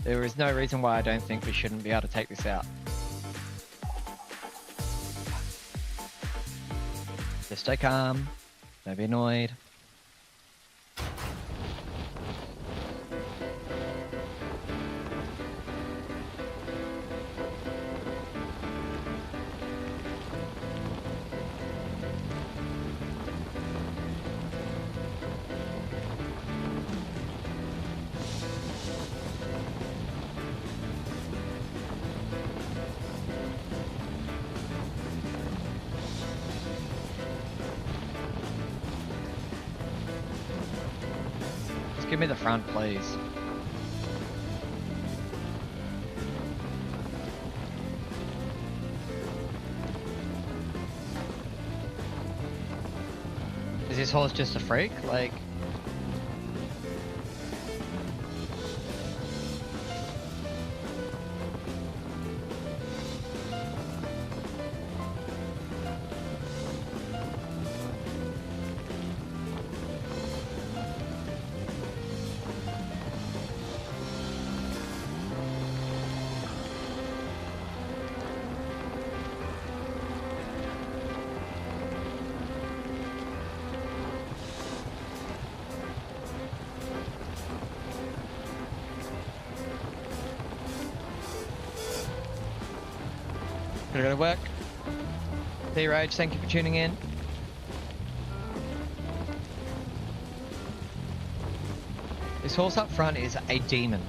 there is no reason why I don't think we shouldn't be able to take this out. Just stay calm. Don't be annoyed. Give me the front, please. Is this horse just a freak? Like... Gotta go to work. T-Rage, thank you for tuning in. This horse up front is a demon.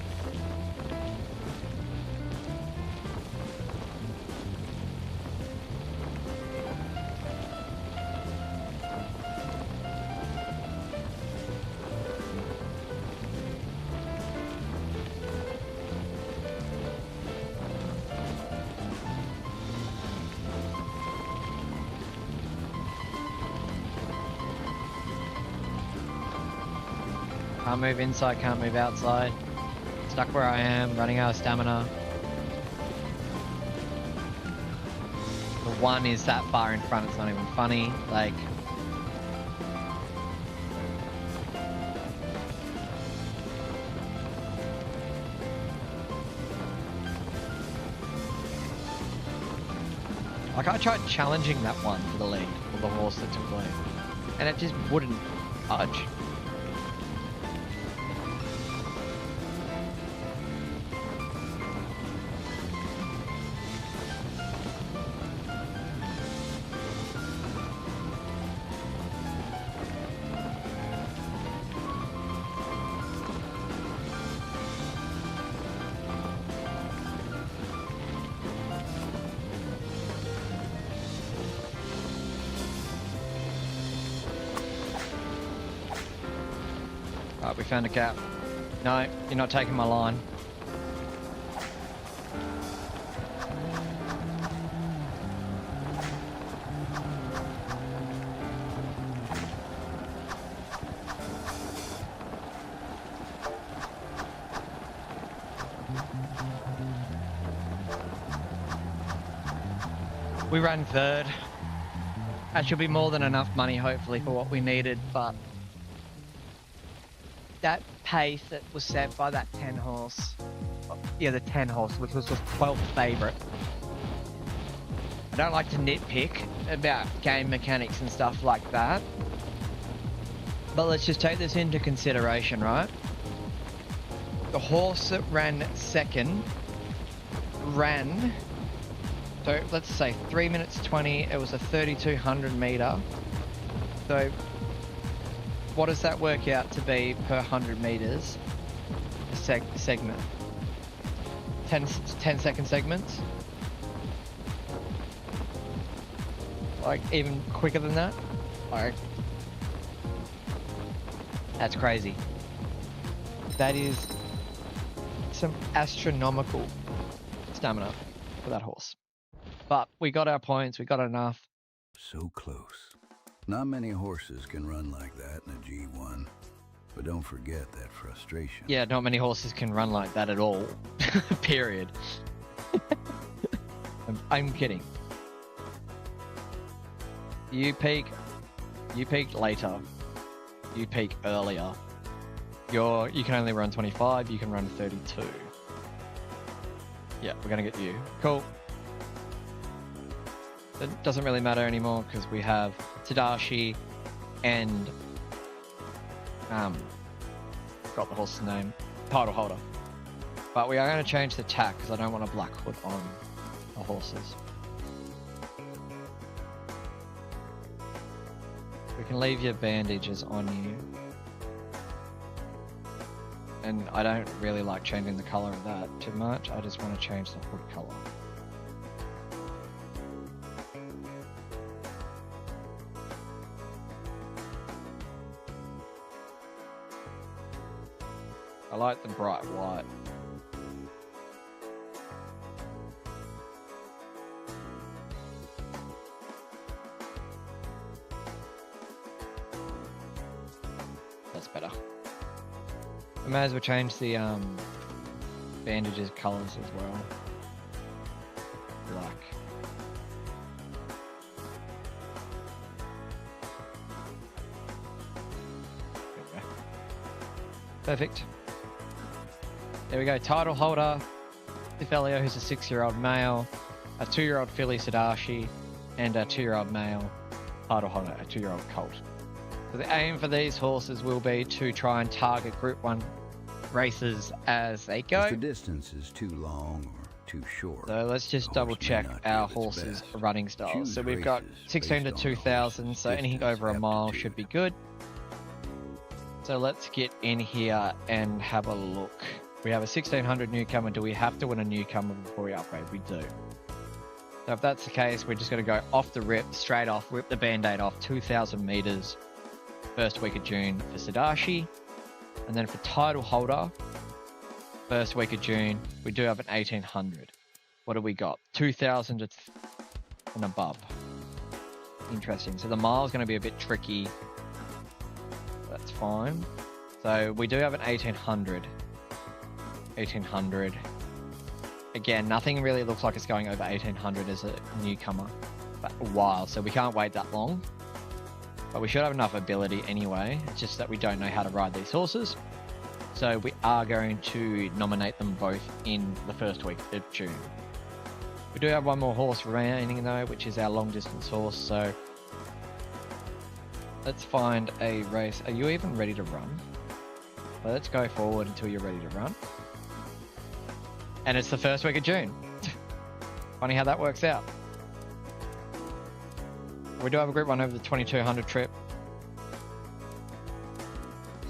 Can't move inside, can't move outside. Stuck where I am, running out of stamina. The one is that far in front, it's not even funny. Like, I tried challenging that one for the lead, or the horse that took lead, and it just wouldn't budge. Right, we found a gap. No, you're not taking my line. We ran third. That should be more than enough money, hopefully, for what we needed, but that pace that was set by that 10 horse, yeah, the 10 horse, which was the 12th favourite. I don't like to nitpick about game mechanics and stuff like that, but let's just take this into consideration, right? The horse that ran second ran, so let's say 3 minutes 20, it was a 3200 metre. So what does that work out to be per 100 meters? A segment. 10-second segments? Like, even quicker than that? Like, that's crazy. That is some astronomical stamina for that horse. But we got our points, we got enough. So close. Not many horses can run like that in a G1, but don't forget that frustration. Yeah, not many horses can run like that at all. Period. I'm kidding. You peaked later. You peak earlier. You can only run 25, you can run 32. Yeah, we're gonna get you. Cool. It doesn't really matter anymore because we have Tadashi and got the horse's name, Title Holder. But we are going to change the tack because I don't want a black hood on the horses. We can leave your bandages on you. And I don't really like changing the color of that too much. I just want to change the hood color. I like the bright white. That's better. I may as well change the bandages colors as well. Black. There we go. Perfect. There we go, title holder, Tifelio, who's a 6-year-old male, a 2-year-old filly Tadashi, and a 2-year-old male title holder, a 2-year-old colt. So the aim for these horses will be to try and target Group 1 races as they go. If the distance is too long or too short. So let's just The double horse may check not be our at its horses' best. running styles. Choose So we've got races 16 to based on the 2000, horse's so anything distance, over a mile aptitude. should be good. So let's get in here and have a look. We have a 1600 newcomer. Do we have to win a newcomer before we upgrade? We do. So if that's the case, we're just going to go off the rip, straight off, rip the band-aid off, 2000 meters, first week of June for Sadashi. And then for title holder, first week of June, we do have an 1800. What do we got? 2000 and above. Interesting. So the mile is going to be a bit tricky. That's fine. So we do have an 1800. 1800. Again, nothing really looks like it's going over 1800 as a newcomer. But a while, so we can't wait that long. But we should have enough ability anyway. It's just that we don't know how to ride these horses. So we are going to nominate them both in the first week of June. We do have one more horse remaining though, which is our long distance horse. So let's find a race. Are you even ready to run? Well, let's go forward until you're ready to run. And it's the first week of June. Funny how that works out. We do have a group one over the 2200 trip.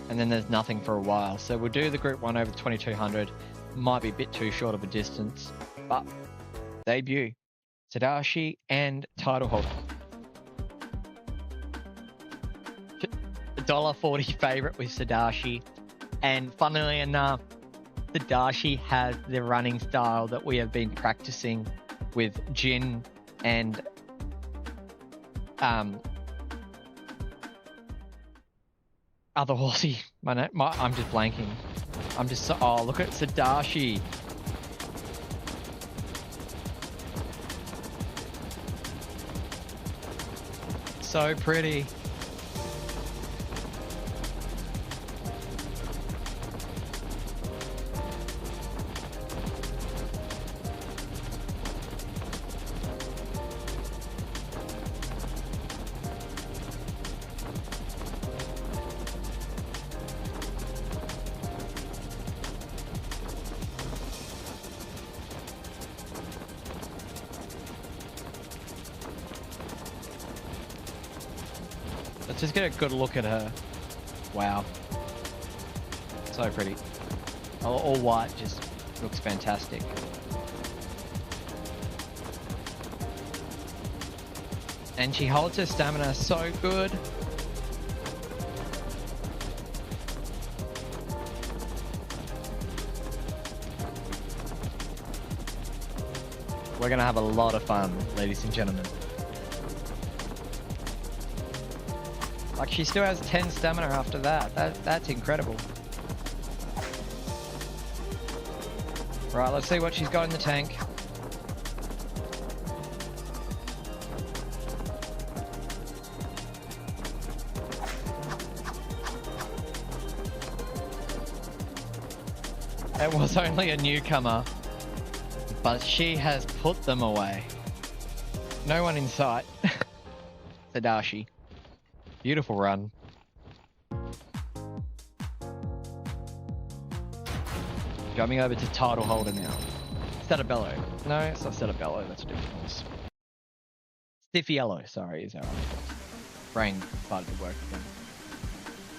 And then there's nothing for a while. So we'll do the group one over the 2200. Might be a bit too short of a distance, but debut. Sadashi and title holder. $1.40 favorite with Sadashi. And funnily enough, Sadashi has the running style that we have been practicing with Jin and other horsey. I'm just blanking. I'm just so, oh, look at Sadashi. So pretty. Let's just get a good look at her. Wow. So pretty. All white just looks fantastic. And she holds her stamina so good. We're gonna have a lot of fun, ladies and gentlemen. Like, she still has 10 stamina after that. That's incredible. Right, let's see what she's got in the tank. It was only a newcomer, but she has put them away. No one in sight. Sadashi. Beautiful run. Jumping over to title holder now. Cetabello. No, it's not Cetabello, that's a different horse. Stiffiello, sorry, is our other horse. Brain started to work again.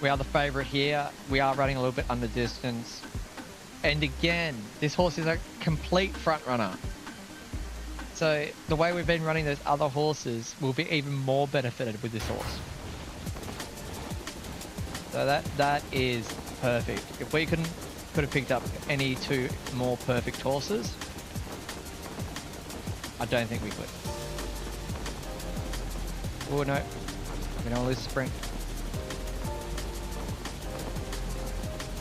We are the favourite here. We are running a little bit under distance. And again, this horse is a complete front runner. So the way we've been running those other horses will be even more benefited with this horse. So that is perfect. If we could have picked up any two more perfect horses, I don't think we could. Oh no, we're gonna lose the sprint.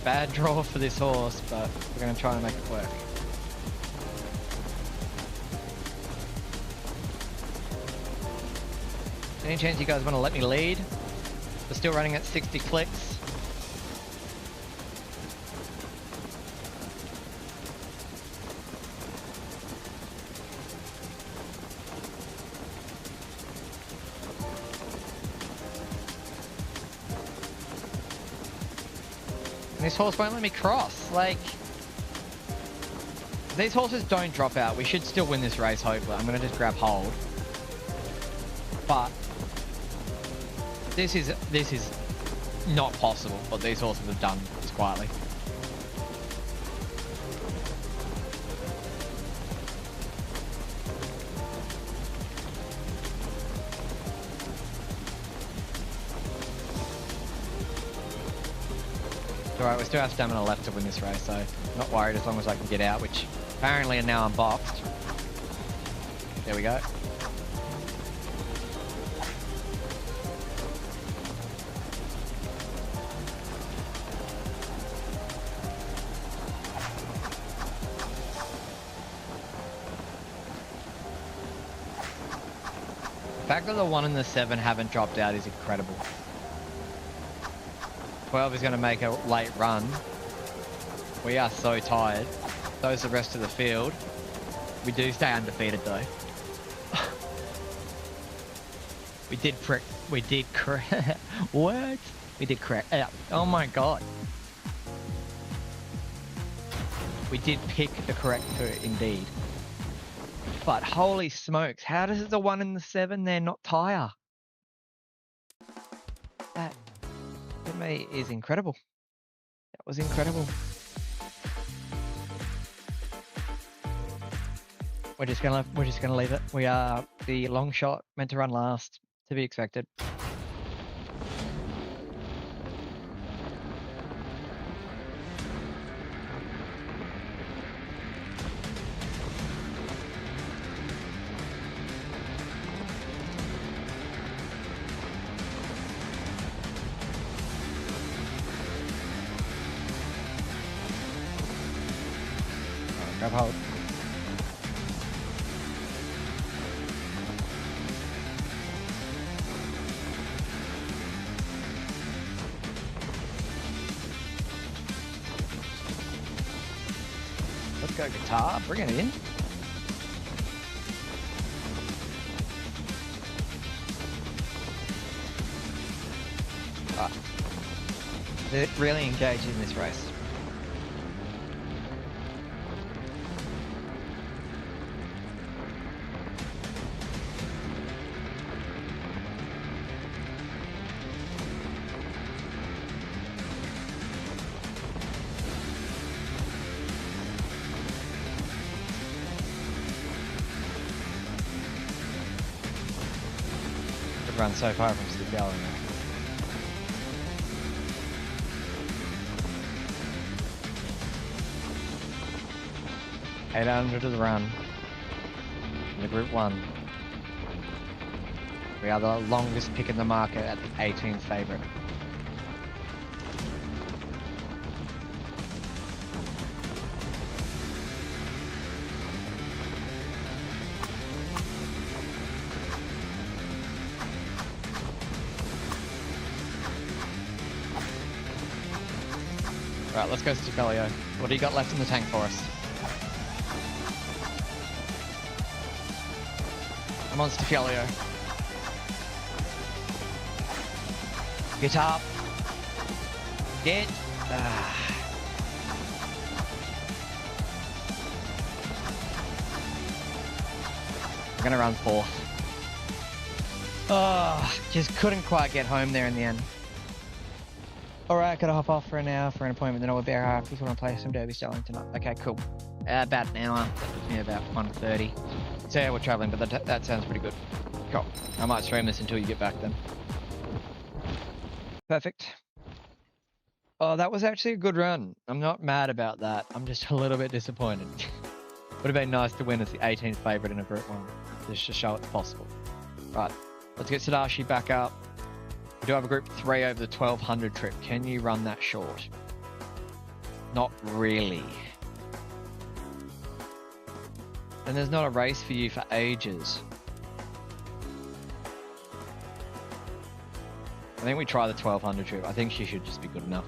Bad draw for this horse, but we're gonna try and make it work. Any chance you guys want to let me lead? We're still running at 60 clicks. And this horse won't let me cross. Like, These horses don't drop out. We should still win this race, hopefully. I'm going to just grab hold. But this is not possible what these horses have done just quietly. Alright, we still have stamina left to win this race, so not worried as long as I can get out, which apparently are now unboxed. There we go. The fact that the 1 and the 7 haven't dropped out is incredible. 12 is going to make a late run. We are so tired. So is the rest of the field. We do stay undefeated though. We did correct. What? We did correct. Oh my god. We did pick the correct two indeed. But holy smokes, how does the 1 and the 7 there not tire? That to me is incredible. That was incredible. We're just gonna leave it. We are the long shot, meant to run last, to be expected. Grab hold. Let's go guitar, bring it in. They're really engaged in this race. Run so far from Steve Gallo now. $800 to the run in the Group 1. We are the longest pick in the market at the 18th favourite. Right, let's go Stifellio. What do you got left in the tank for us? I'm on Stifellio. Get up. Get. I'm gonna run 4th. Oh, just couldn't quite get home there in the end. Alright, gotta hop off for an hour for an appointment, then I'll be back if you want to play some Derby Styling tonight. Okay, cool. About an hour. That puts me about 1:30. So yeah, we're travelling, but that sounds pretty good. Cool. I might stream this until you get back then. Perfect. Oh, that was actually a good run. I'm not mad about that. I'm just a little bit disappointed. Would have been nice to win as the 18th favourite in a Group 1. Just to show it's possible. Right, let's get Sadashi back up. We do have a Group 3 over the 1200 trip. Can you run that short? Not really. And there's not a race for you for ages. I think we try the 1200 trip. I think she should just be good enough.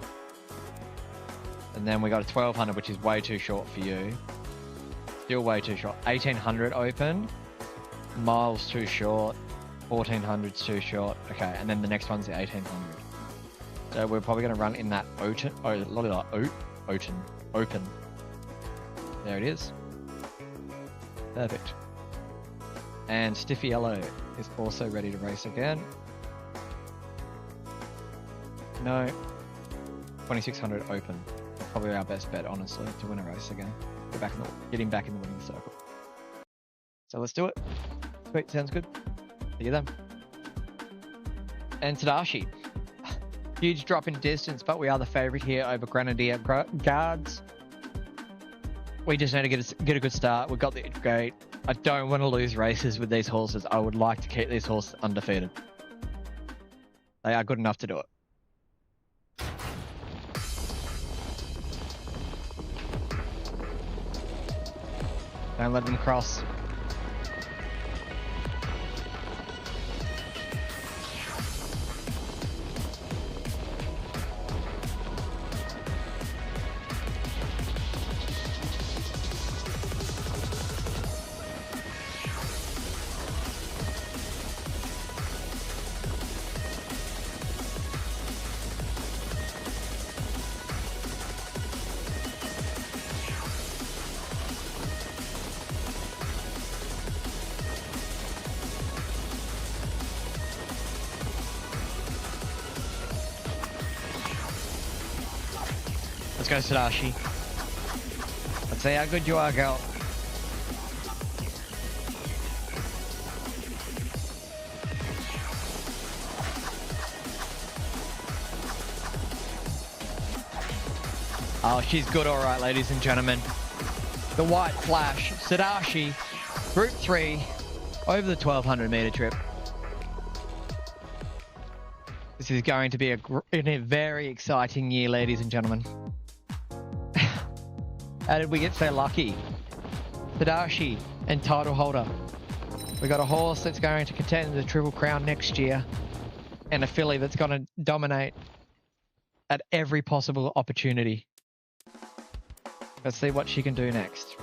And then we got a 1200, which is way too short for you. Still way too short. 1800 open. Miles too short. 1400's too short. Okay, and then the next one's the 1800. So we're probably going to run in that open. There it is. Perfect. And Stiffy Yellow is also ready to race again. No. 2600 open. Probably our best bet, honestly, to win a race again. Get him back in the winning circle. So let's do it. Sweet, sounds good. See you then. And Tadashi. Huge drop in distance, but we are the favourite here over Grenadier Guards. We just need to get a good start. We've got the gate. I don't want to lose races with these horses. I would like to keep these horses undefeated. They are good enough to do it. Don't let them cross. Let's go, Tadashi. Let's see how good you are, girl. Oh, she's good, all right, ladies and gentlemen. The White Flash, Tadashi, Group 3, over the 1200 meter trip. This is going to be a very exciting year, ladies and gentlemen. How did we get so lucky? Tadashi and title holder. We got a horse that's going to contend the Triple Crown next year, and a filly that's going to dominate at every possible opportunity. Let's see what she can do next.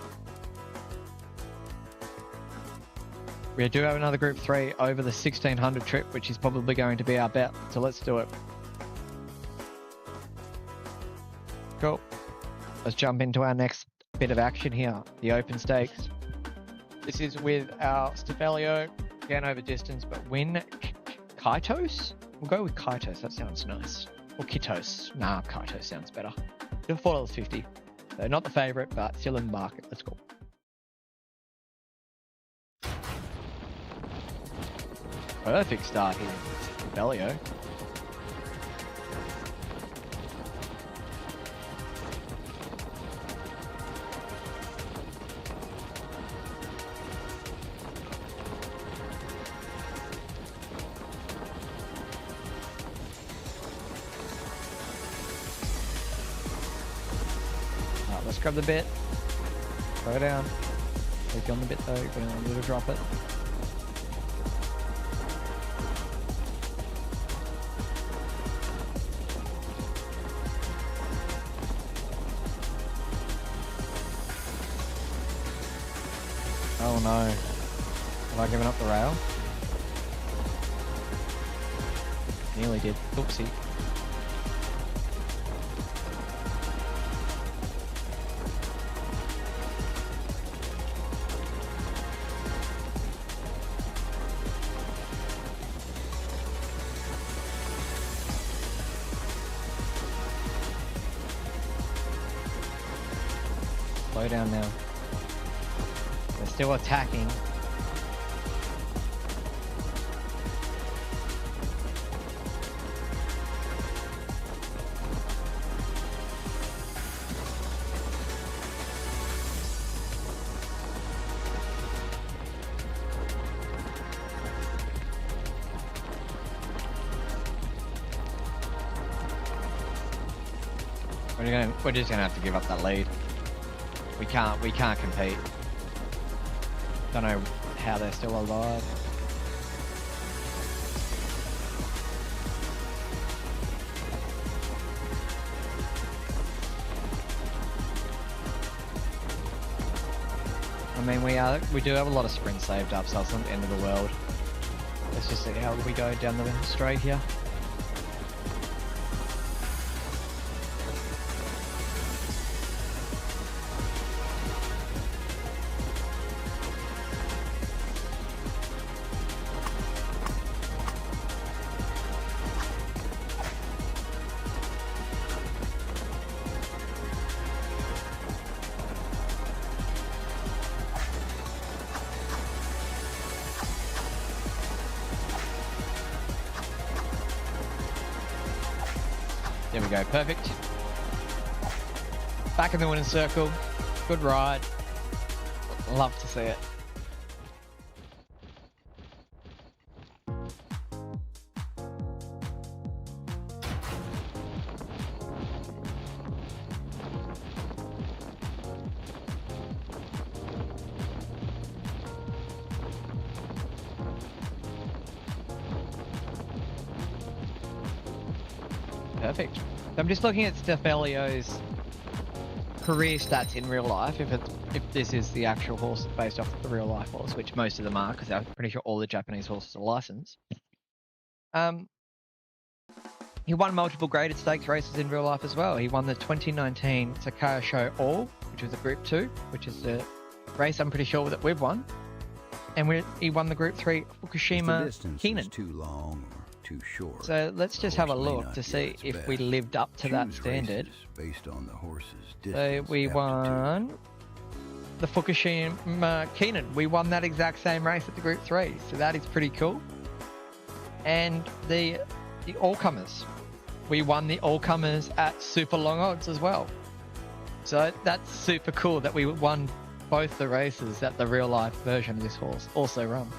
We do have another Group 3 over the 1600 trip, which is probably going to be our bet. So let's do it. Cool. Let's jump into our next bit of action here. The Open Stakes. This is with our Staffelio. Again over distance, but win Kaitos? We'll go with Kaitos. That sounds nice. Or Kitos. Nah, Kaitos sounds better. Still $4.50. So not the favourite, but still in the market. Let's go. Perfect start here. Staffelio. Let's grab the bit. Throw it down. Take on the bit though. We're going to drop it. Oh no. Have I given up the rail? Nearly did. Oopsie. Slow down now. They're still attacking. We're just gonna have to give up that lead. We can't compete. Don't know how they're still alive. I mean, we do have a lot of sprints saved up, so it's not the end of the world. Let's just see how we go down the straight here. go. Perfect. Back in the winning circle. Good ride. Love to see it. Perfect. So I'm just looking at Stefelio's career stats in real life. If this is the actual horse based off the real life horse, which most of them are, because I'm pretty sure all the Japanese horses are licensed. He won multiple graded stakes races in real life as well. He won the 2019 Sakaya Show All, which was a Group 2, which is the race I'm pretty sure that we've won. And he won the Group 3 Fukushima Keenan. Too long or too short. So let's just have a look to see if we lived up to that standard. Based on the horse's So we won the Fukushima Keenan. We won that exact same race at the Group 3. So that is pretty cool. And the all-comers. We won the all-comers at super long odds as well. So that's super cool that we won both the races that the real-life version of this horse also run.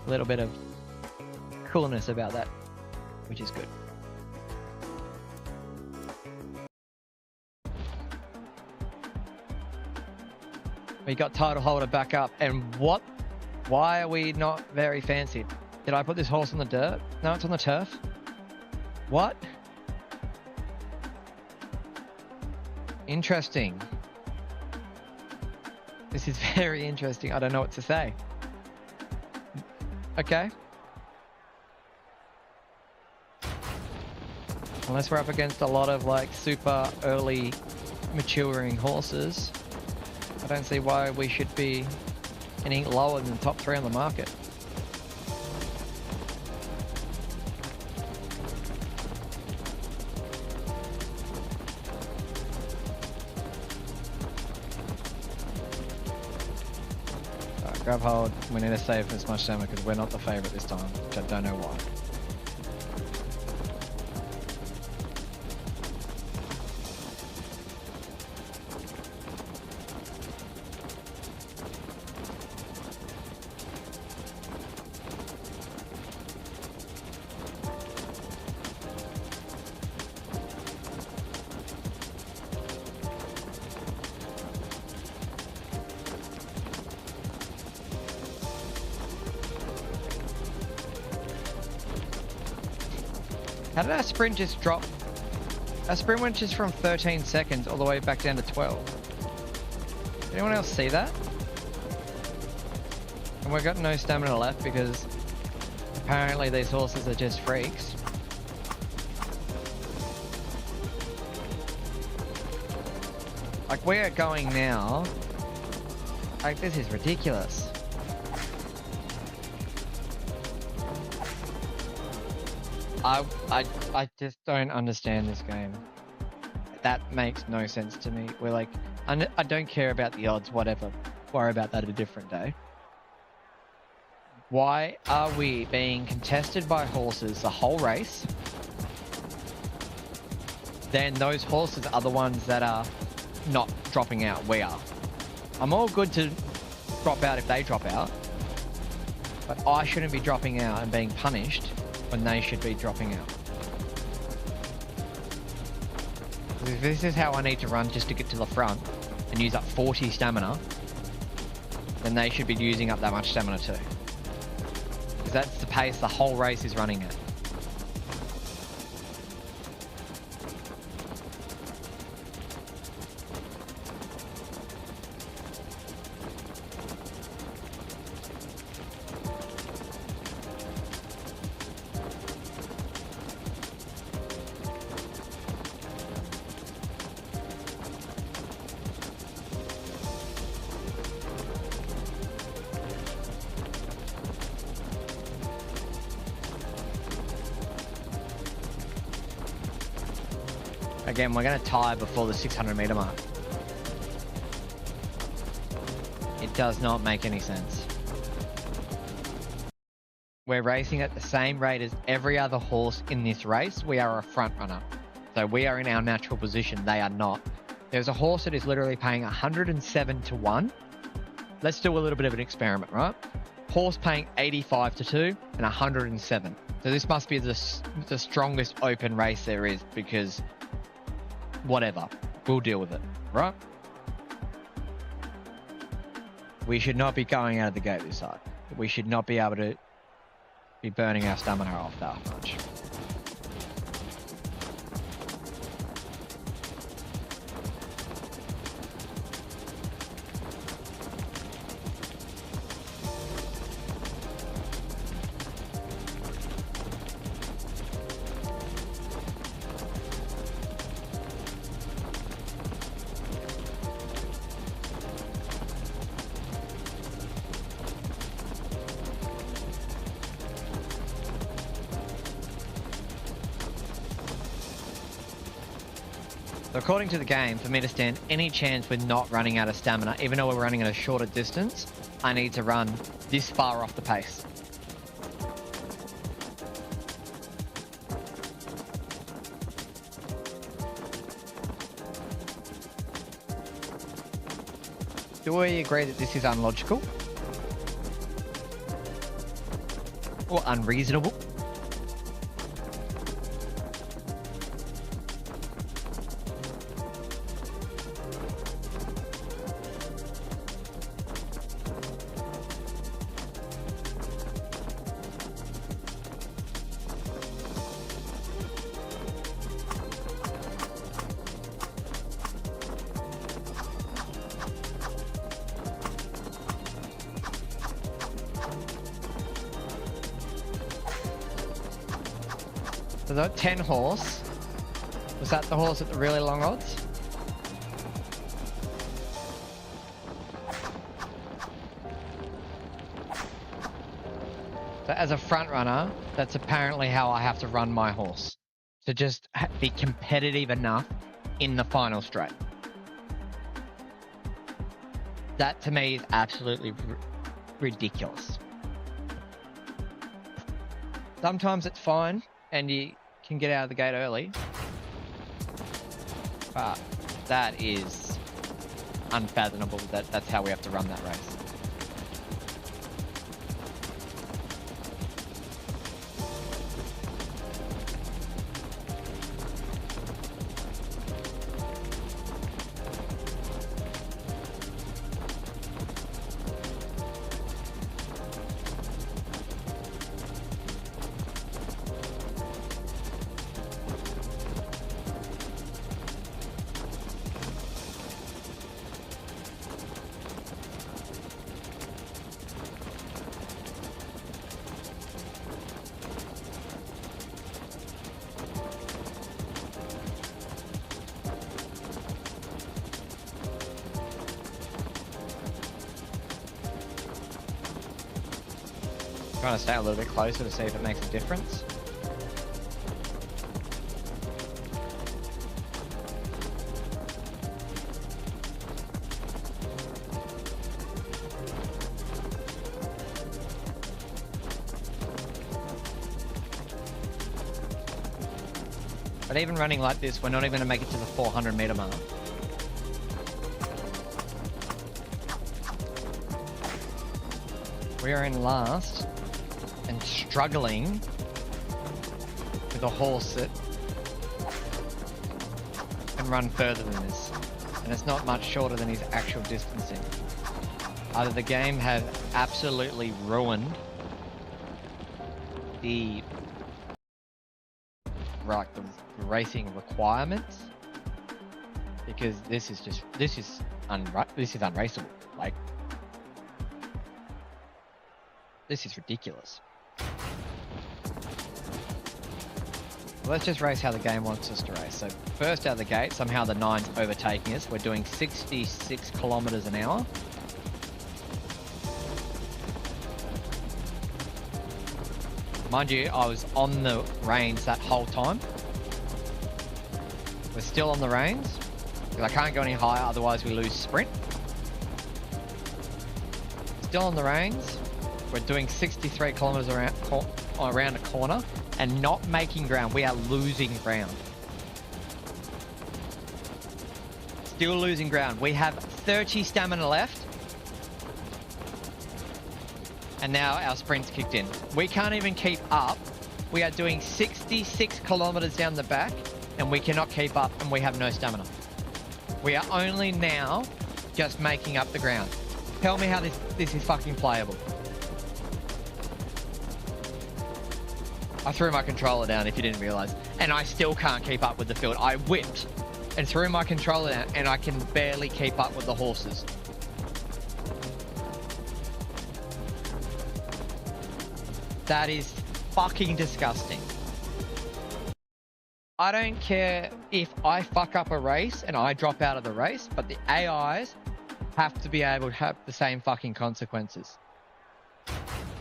A little bit of coolness about that, which is good. We got title holder back up, and what? Why are we not very fancied? Did I put this horse on the dirt? No, it's on the turf. What? Interesting. This is very interesting. I don't know what to say. Okay. Unless we're up against a lot of like super early maturing horses, I don't see why we should be any lower than the top 3 on the market. Alright, grab hold. We need to save as much stamina because we're not the favourite this time, which I don't know why. How did our sprint just drop? Our sprint went just from 13 seconds all the way back down to 12. Did anyone else see that? And we've got no stamina left because apparently these horses are just freaks. Like we're going now. Like this is ridiculous. I just don't understand this game. That makes no sense to me. We're like, I don't care about the odds, whatever. Worry about that at a different day. Why are we being contested by horses the whole race? Then those horses are the ones that are not dropping out. We are. I'm all good to drop out if they drop out. But I shouldn't be dropping out and being punished when they should be dropping out. If this is how I need to run just to get to the front and use up 40 stamina, then they should be using up that much stamina too. Because that's the pace the whole race is running at. Again, we're going to tie before the 600 meter mark. It does not make any sense. We're racing at the same rate as every other horse in this race. We are a front runner. So we are in our natural position. They are not. There's a horse that is literally paying 107 to 1. Let's do a little bit of an experiment, right? Horse paying 85 to 2 and 107. So this must be the strongest open race there is, because whatever, we'll deal with it, right? We should not be going out of the gate this hard. We should not be able to be burning our stamina off that much. According to the game, for me to stand any chance with not running out of stamina, even though we're running at a shorter distance, I need to run this far off the pace. Do we agree that this is unlogical? Or unreasonable? So that 10 horse, was that the horse at the really long odds? So as a front runner, that's apparently how I have to run my horse, to just be competitive enough in the final straight. That to me is absolutely ridiculous. Sometimes it's fine and you can get out of the gate early, but that is unfathomable that that's how we have to run that race. Trying to stay a little bit closer to see if it makes a difference. But even running like this, we're not even going to make it to the 400 meter mark. We are in last and struggling with a horse that can run further than this. And it's not much shorter than his actual distancing. Either the game have absolutely ruined the racing requirements, because this is unraceable. Like, this is ridiculous. Let's just race how the game wants us to race. So first out of the gate, somehow the 9's overtaking us. We're doing 66 kilometers an hour. Mind you, I was on the reins that whole time. We're still on the reins, because I can't go any higher, otherwise we lose sprint. Still on the reins. We're doing 63 kilometers around a corner and not making ground. We are losing ground. Still losing ground. We have 30 stamina left. And now our sprint's kicked in. We can't even keep up. We are doing 66 kilometers down the back, and we cannot keep up, and we have no stamina. We are only now just making up the ground. Tell me how this is fucking playable. I threw my controller down, if you didn't realize, and I still can't keep up with the field. I whipped and threw my controller down, and I can barely keep up with the horses. That is fucking disgusting. I don't care if I fuck up a race and I drop out of the race, but the AIs have to be able to have the same fucking consequences.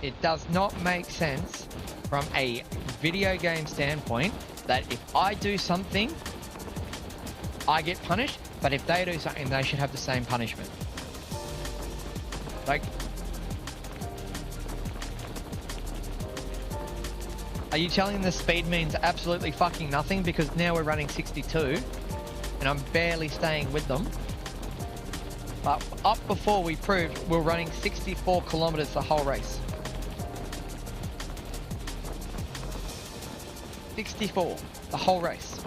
It does not make sense from a video game standpoint that if I do something, I get punished, but if they do something, they should have the same punishment. Like, are you telling the speed means absolutely fucking nothing because now we're running 62 and I'm barely staying with them? But up before we proved we're running 64 kilometers the whole race. 64 the whole race.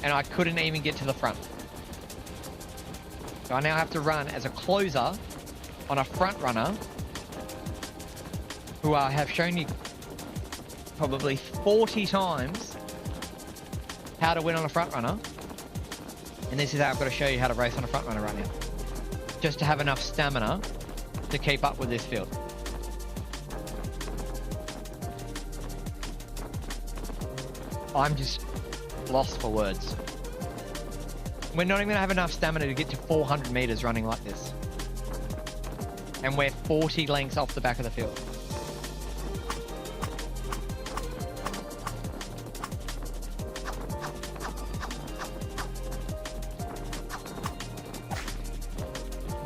And I couldn't even get to the front. So I now have to run as a closer on a front runner who I have shown you probably 40 times how to win on a front runner. And this is how I've got to show you how to race on a front runner right now. Just to have enough stamina to keep up with this field. I'm just lost for words. We're not even going to have enough stamina to get to 400 meters running like this. And we're 40 lengths off the back of the field.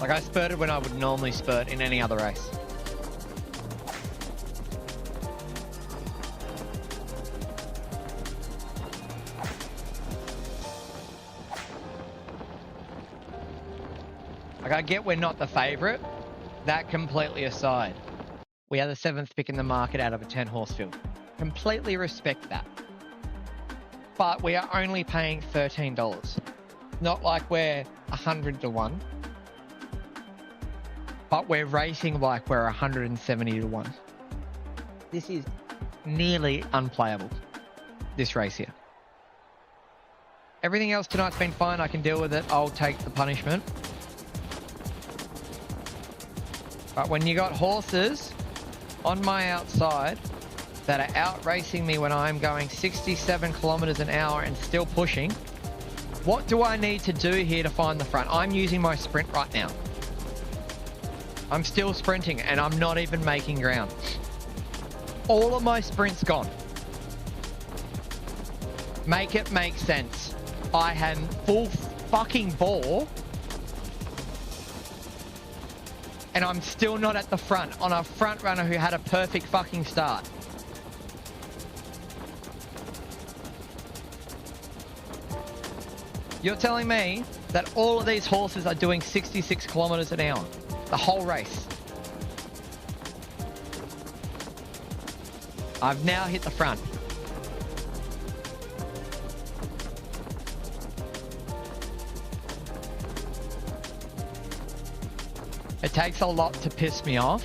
Like, I spurted when I would normally spurt in any other race. Like, I get we're not the favourite. That completely aside. We are the 7th pick in the market out of a 10-horse field. Completely respect that. But we are only paying $13. Not like we're 100 to 1. But we're racing like we're 170 to 1. This is nearly unplayable, this race here. Everything else tonight's been fine. I can deal with it. I'll take the punishment. But when you got horses on my outside that are out racing me when I'm going 67 kilometers an hour and still pushing, what do I need to do here to find the front? I'm using my sprint right now. I'm still sprinting and I'm not even making ground. All of my sprint's gone. Make it make sense. I had full fucking ball and I'm still not at the front on a front runner who had a perfect fucking start. You're telling me that all of these horses are doing 66 kilometers an hour the whole race. I've now hit the front. It takes a lot to piss me off,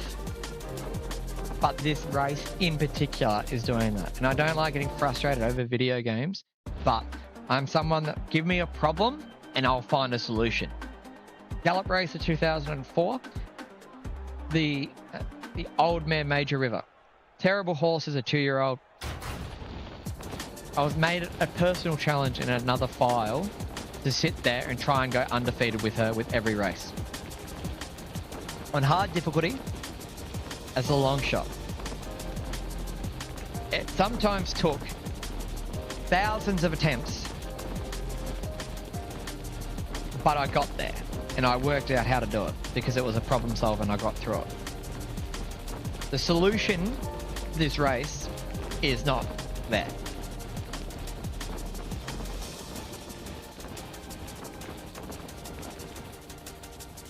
but this race in particular is doing that. And I don't like getting frustrated over video games, but I'm someone that give me a problem and I'll find a solution. Gallop Racer 2004, the Old Mare Major River. Terrible horse as a 2-year-old. I was made a personal challenge in another file to sit there and try and go undefeated with her with every race. On hard difficulty, as a long shot. It sometimes took thousands of attempts, but I got there and I worked out how to do it because it was a problem solver and I got through it. The solution to this race is not there.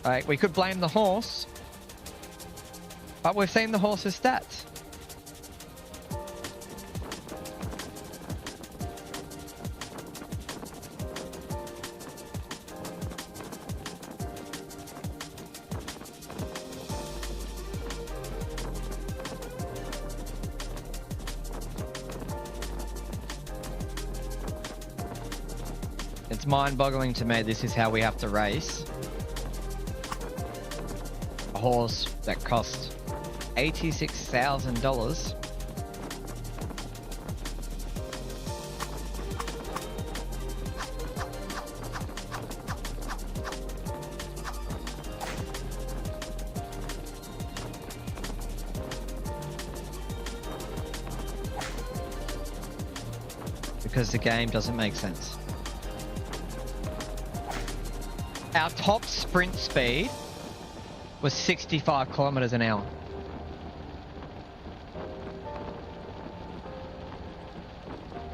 Like, we could blame the horse, but we've seen the horse's stats. It's mind-boggling to me this is how we have to race a horse that costs $86,000. Because the game doesn't make sense. Our top sprint speed was 65 kilometers an hour.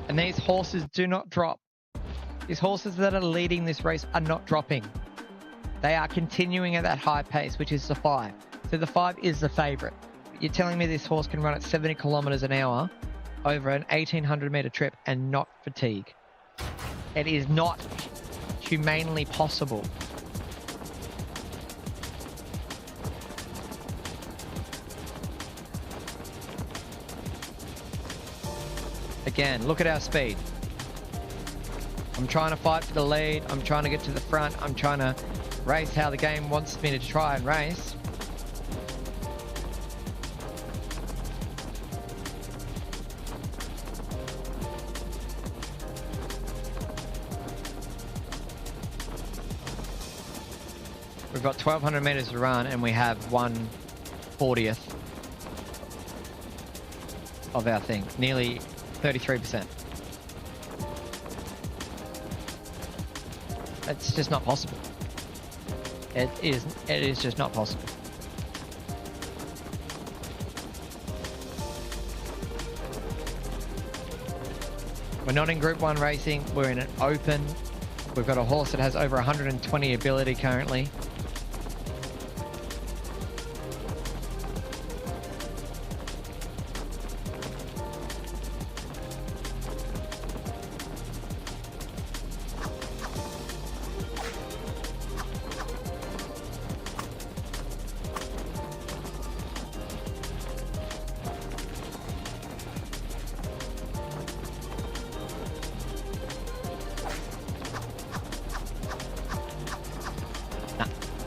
And these horses do not drop. These horses that are leading this race are not dropping. They are continuing at that high pace, which is the 5. So the 5 is the favorite. You're telling me this horse can run at 70 kilometers an hour over an 1800 meter trip and not fatigue? It is not humanly possible. Again, look at our speed. I'm trying to fight for the lead. I'm trying to get to the front. I'm trying to race how the game wants me to try and race. We've got 1,200 meters to run and we have 1/40th of our thing. Nearly 33%. It's just not possible. It is just not possible. We're not in Group 1 racing. We're in an open. We've got a horse that has over 120 ability currently.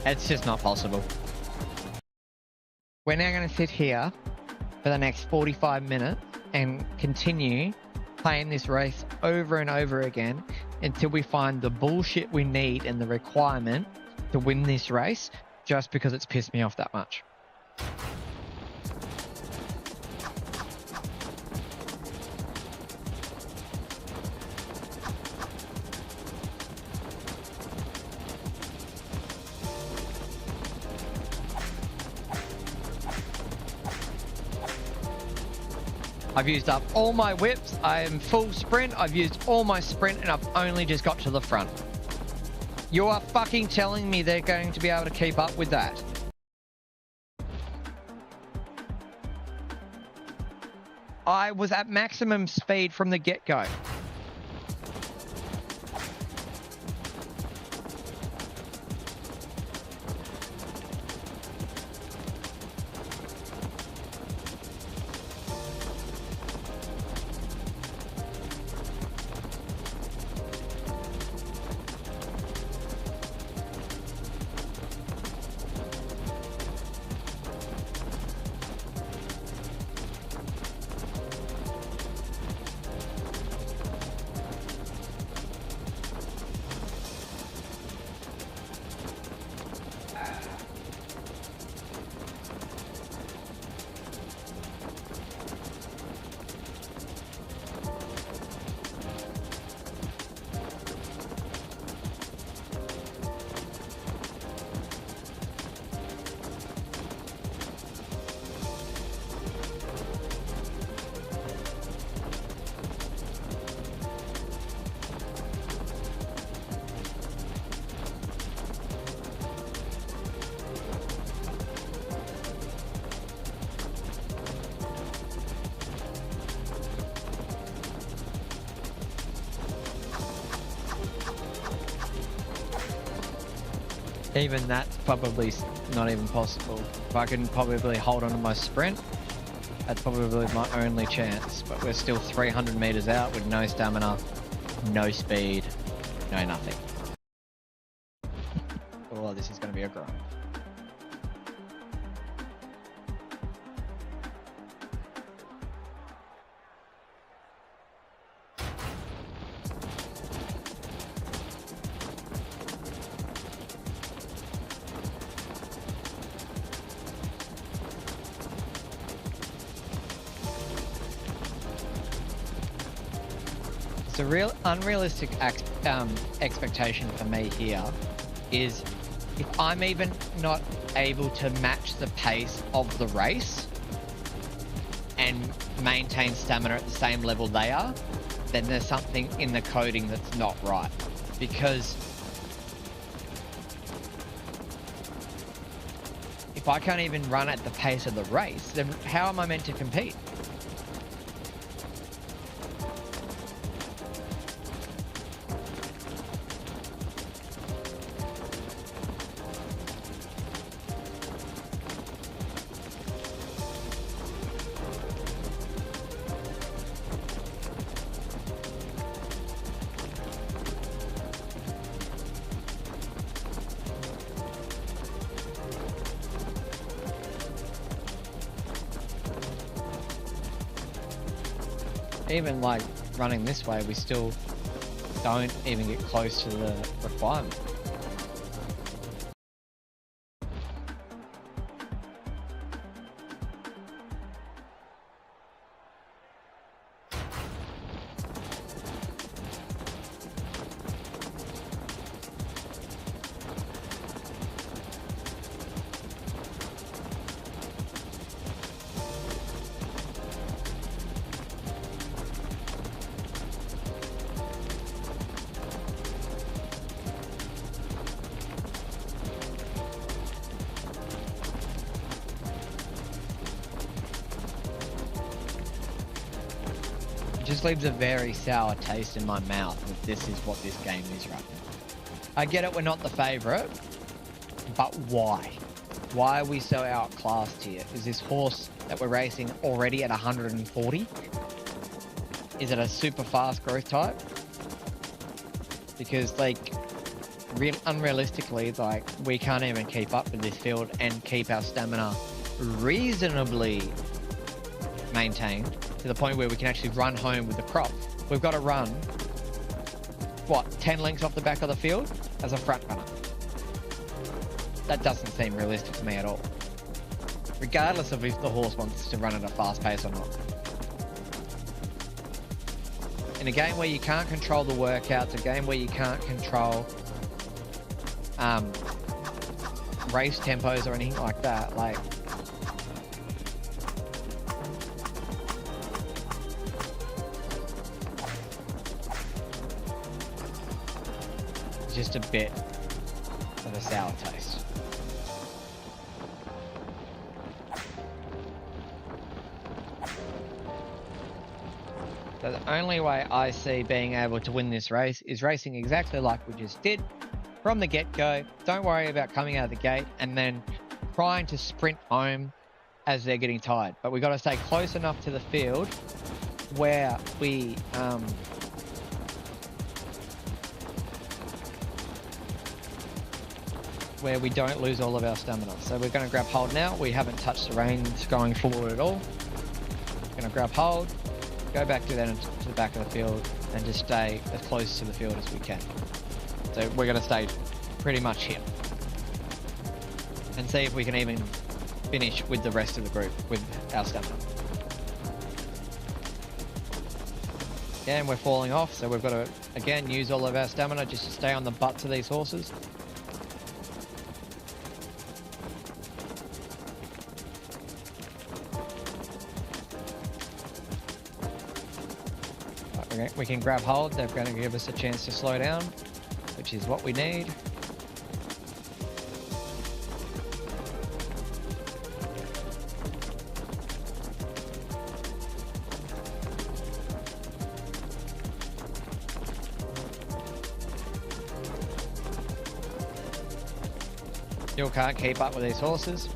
It's just not possible. We're now going to sit here for the next 45 minutes and continue playing this race over and over again until we find the bullshit we need and the requirement to win this race just because it's pissed me off that much. I've used up all my whips. I am full sprint. I've used all my sprint and I've only just got to the front. You are fucking telling me they're going to be able to keep up with that? I was at maximum speed from the get-go. Even that's probably not even possible. If I can probably hold on to my sprint, that's probably my only chance. But we're still 300 meters out with no stamina, no speed, no nothing. Oh, this is going to be a grind. The real unrealistic expectation for me here is if I'm even not able to match the pace of the race and maintain stamina at the same level they are, then there's something in the coding that's not right. Because if I can't even run at the pace of the race, then how am I meant to compete? Even like running this way, we still don't even get close to the requirement. Just leaves a very sour taste in my mouth that this is what this game is right now. I get it, we're not the favourite, but why? Why are we so outclassed here? Is this horse that we're racing already at 140? Is it a super fast growth type? Because like, unrealistically, like we can't even keep up with this field and keep our stamina reasonably maintained to the point where we can actually run home with the crop. We've got to run, what, 10 lengths off the back of the field as a front runner. That doesn't seem realistic to me at all. Regardless of if the horse wants to run at a fast pace or not. In a game where you can't control the workouts, a game where you can't control race tempos or anything like that, like, just a bit of a sour taste. So the only way I see being able to win this race is racing exactly like we just did from the get-go. Don't worry about coming out of the gate and then trying to sprint home as they're getting tired. But we've got to stay close enough to the field where we don't lose all of our stamina. So we're going to grab hold now. We haven't touched the reins going forward at all. Going to grab hold, go back to the back of the field and just stay as close to the field as we can. So we're going to stay pretty much here and see if we can even finish with the rest of the group with our stamina. Again, we're falling off, so we've got to again use all of our stamina just to stay on the butts of these horses. We can grab hold. They're going to give us a chance to slow down, which is what we need. Still can't keep up with these horses.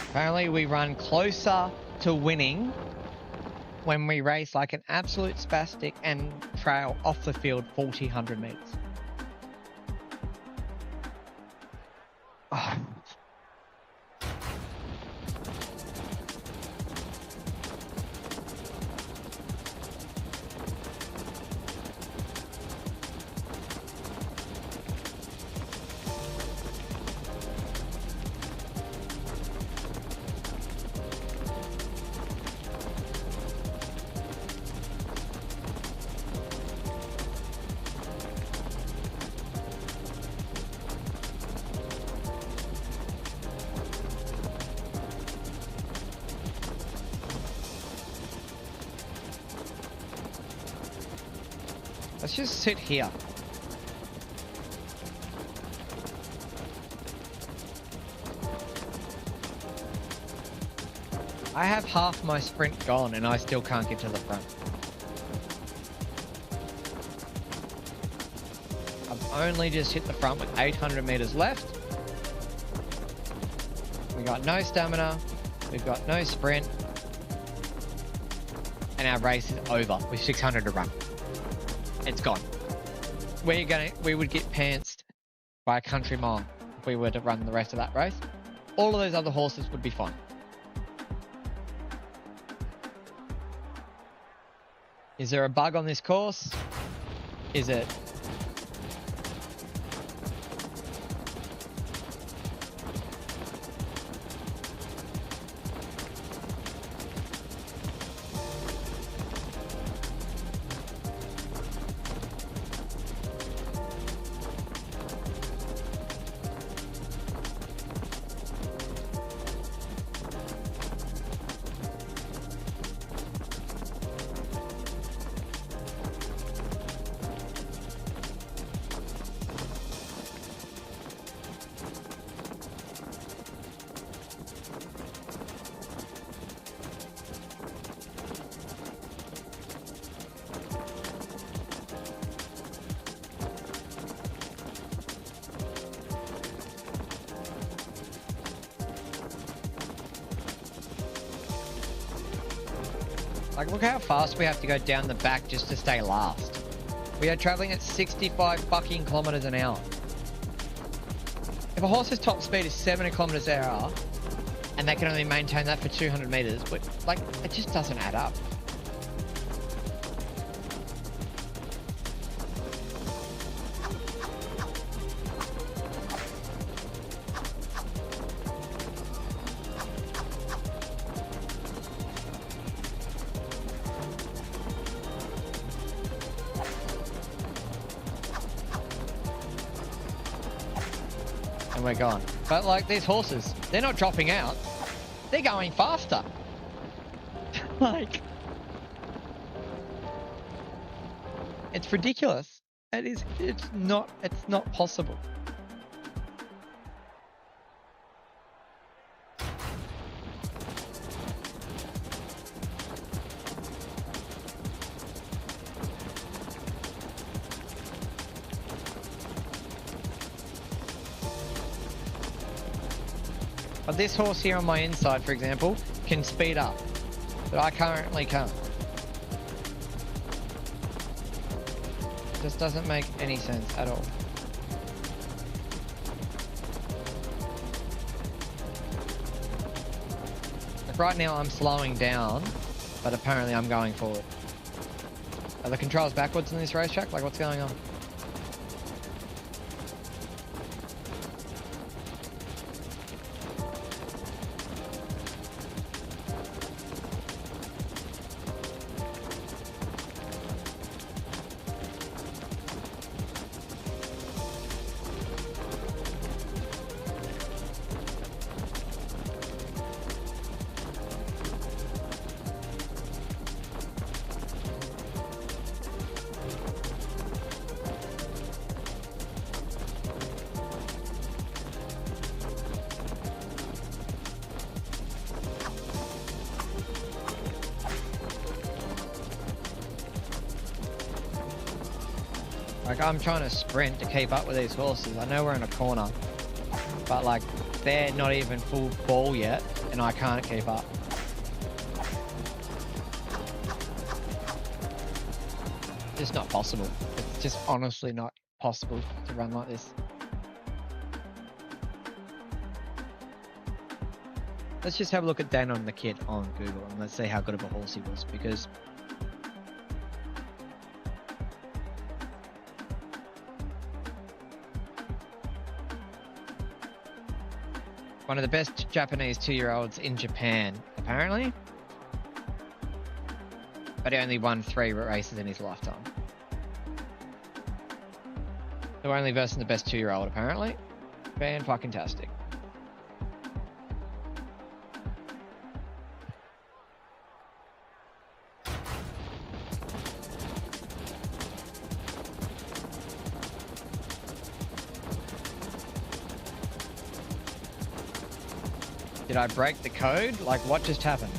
Apparently we run closer to winning when we race like an absolute spastic and trail off the field 100 meters. Oh. Let's just sit here. I have half my sprint gone and I still can't get to the front. I've only just hit the front with 800 meters left. We got no stamina. We've got no sprint. And our race is over with 600 to run. It's gone. We would get pantsed by a country mile if we were to run the rest of that race. All of those other horses would be fine. Is there a bug on this course? Is it? Like, look how fast we have to go down the back just to stay last. We are traveling at 65 fucking kilometers an hour. If a horse's top speed is 70 kilometers an hour, and they can only maintain that for 200 meters, but, like, it just doesn't add up. And we're gone. But like these horses, they're not dropping out. They're going faster. Like, it's ridiculous. It's not possible. But this horse here on my inside, for example, can speed up, but I currently can't. This doesn't make any sense at all. Like right now I'm slowing down, but apparently I'm going forward. Are the controls backwards in this racetrack? Like, what's going on? Like, I'm trying to sprint to keep up with these horses. I know we're in a corner, but like, they're not even full ball yet, and I can't keep up. It's just not possible. It's just honestly not possible to run like this. Let's just have a look at Danon the Kid on Google and let's see how good of a horse he was, because one of the best Japanese 2-year-olds in Japan, apparently. But he only won 3 races in his lifetime. So we're only versing the best 2-year-old, apparently. Fan-fucking-tastic. Did I break the code? Like, what just happened?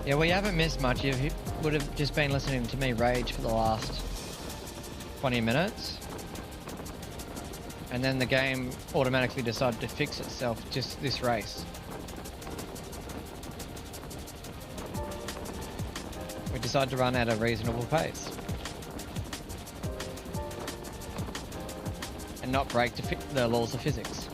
Yeah, well, you haven't missed much. You would have just been listening to me rage for the last 20 minutes. And then the game automatically decided to fix itself just this race. We decided to run at a reasonable pace. And not break the laws of physics.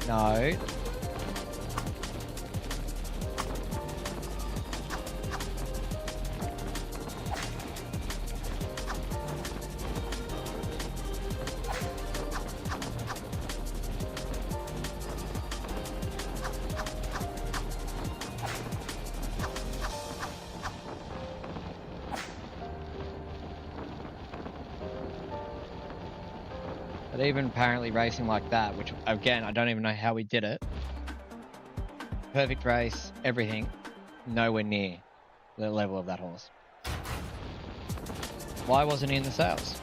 No. But even apparently racing like that, which again, I don't even know how we did it. Perfect race, everything, nowhere near the level of that horse. Why wasn't he in the sales?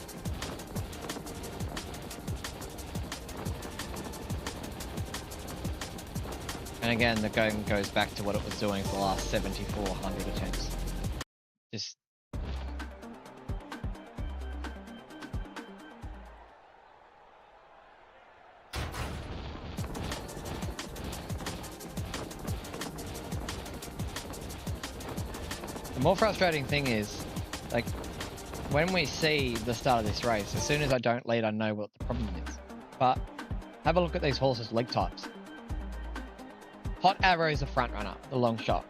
And again, the going goes back to what it was doing for the last 7,400 attempts. Just the more frustrating thing is, like, when we see the start of this race, as soon as I don't lead, I know what the problem is. But have a look at these horses' leg types. Hot Arrow is a front runner, the long shot.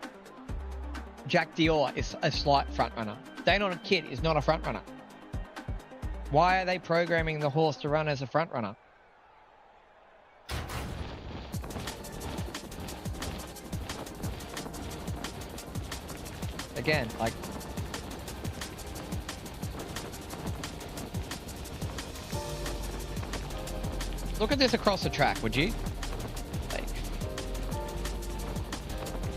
Jack Dior is a slight front runner. Danon Kid is not a front runner. Why are they programming the horse to run as a front runner? Again, like, look at this across the track, would you? Like,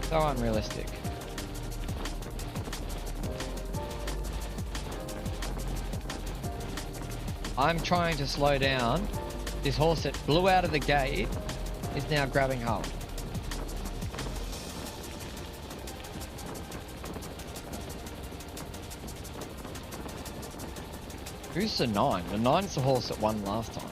so unrealistic. I'm trying to slow down. This horse that blew out of the gate is now grabbing hold. Who's the 9? The 9's the horse that won last time.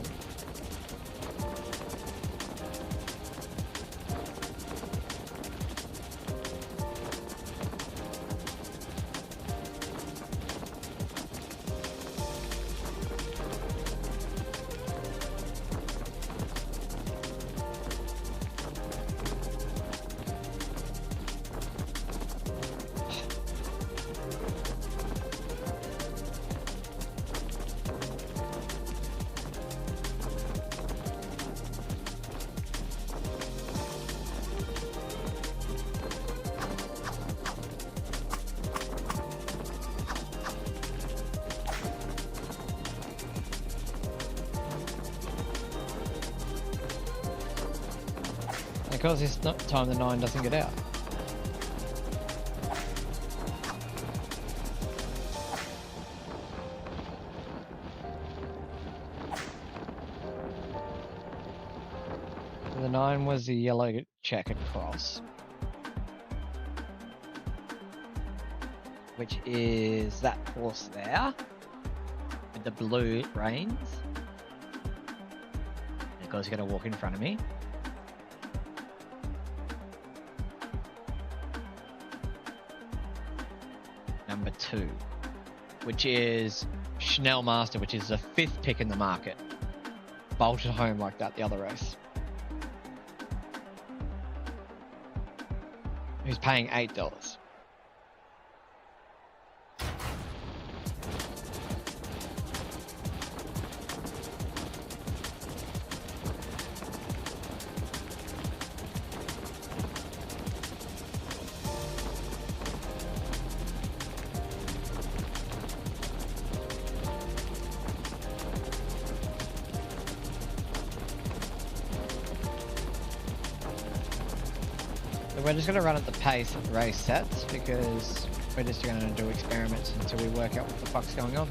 because this time the 9 doesn't get out. The 9 was the yellow checkered cross, which is that horse there with the blue reins. The guy's going to walk in front of me. Number 2, which is Schnell Master, which is the 5th pick in the market. Bolted home like that the other race. Who's paying $8. We're just going to run at the pace that the race sets, because we're just going to do experiments until we work out what the fuck's going on.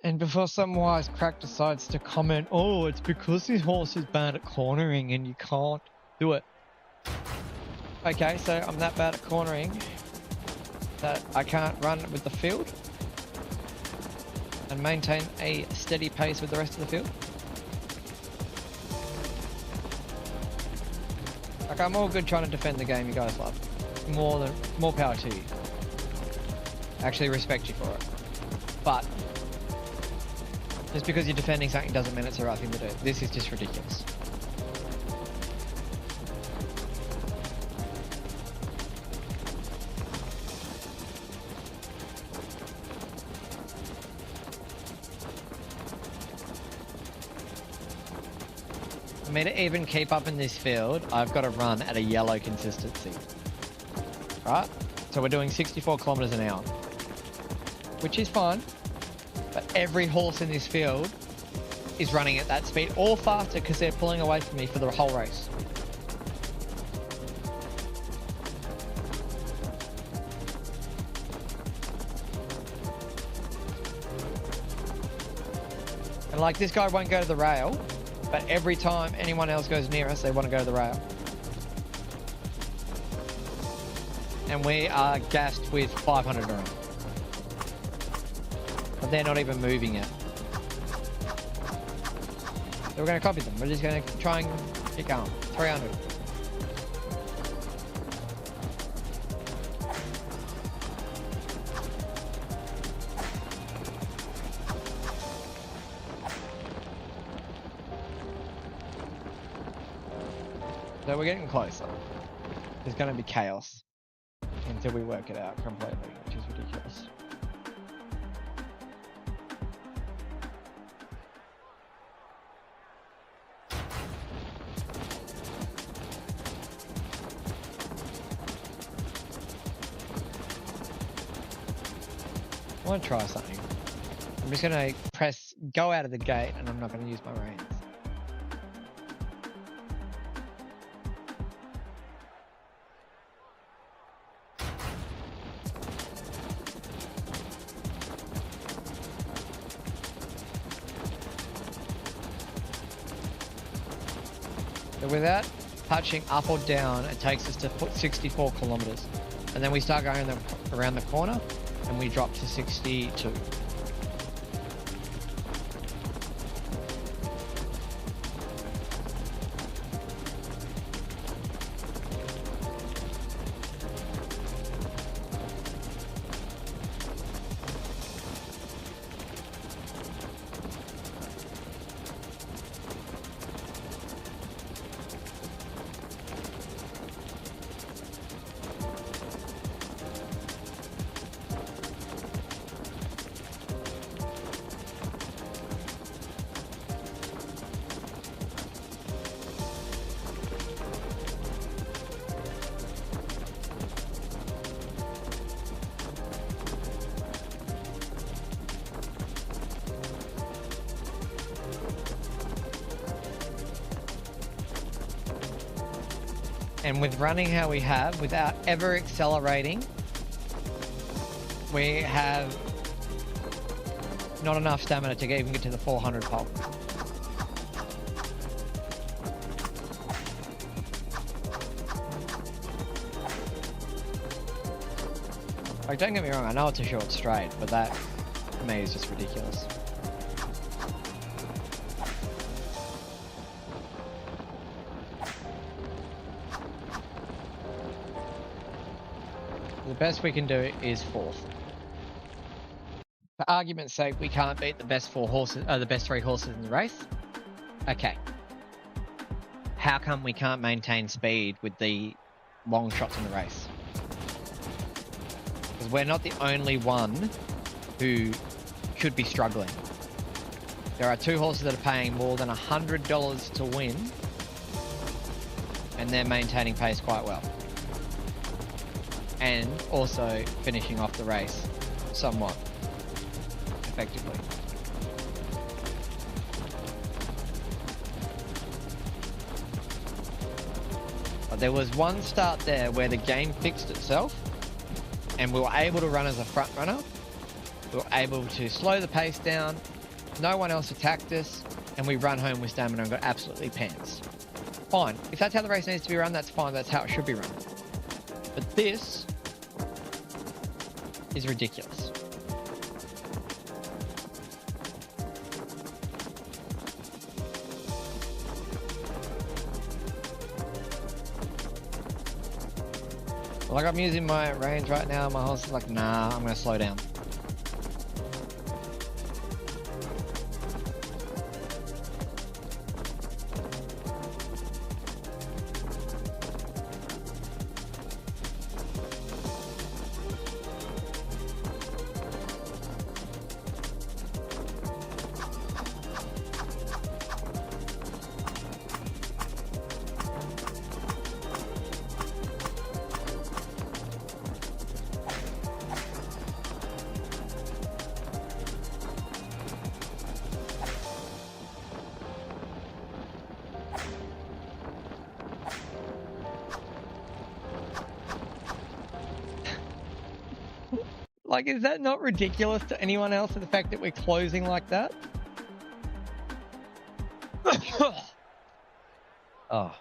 And before some wise crack decides to comment, oh, it's because this horse is bad at cornering and you can't do it. Okay, so I'm that bad at cornering that I can't run with the field and maintain a steady pace with the rest of the field. Like, I'm all good trying to defend the game you guys love. More power to you. I actually respect you for it. But just because you're defending something doesn't mean it's the right thing to do. This is just ridiculous. For me to even keep up in this field, I've got to run at a yellow consistency. Right? So we're doing 64 kilometers an hour, which is fine. But every horse in this field is running at that speed or faster because they're pulling away from me for the whole race. And like, this guy won't go to the rail, but every time anyone else goes near us, they want to go to the rail. And we are gassed with 500 around. But they're not even moving yet. So we're going to copy them. We're just going to try and keep going. 300. So we're getting closer. There's going to be chaos until we work it out completely, which is ridiculous. I want to try something. I'm just going to go out of the gate, and I'm not going to use my reins. So without touching up or down, it takes us to 64 kilometers. And then we start going around the corner and we drop to 62. And with running how we have, without ever accelerating, we have not enough stamina to even get to the 400 pole. Like, don't get me wrong, I know it's a short straight, but that, to me, is just ridiculous. The best we can do is fourth. For argument's sake, we can't beat the best three horses in the race. Okay. How come we can't maintain speed with the long shots in the race? Because we're not the only one who should be struggling. There are 2 horses that are paying more than $100 to win, and they're maintaining pace quite well. And also finishing off the race somewhat effectively. But there was one start there where the game fixed itself and we were able to run as a front runner. We were able to slow the pace down. No one else attacked us and we run home with stamina and got absolutely pants. Fine. If that's how the race needs to be run, that's fine. That's how it should be run. But this is ridiculous. Like, I'm using my range right now, my horse is like, nah, I'm gonna slow down. Like, is that not ridiculous to anyone else, the fact that we're closing like that? Oh.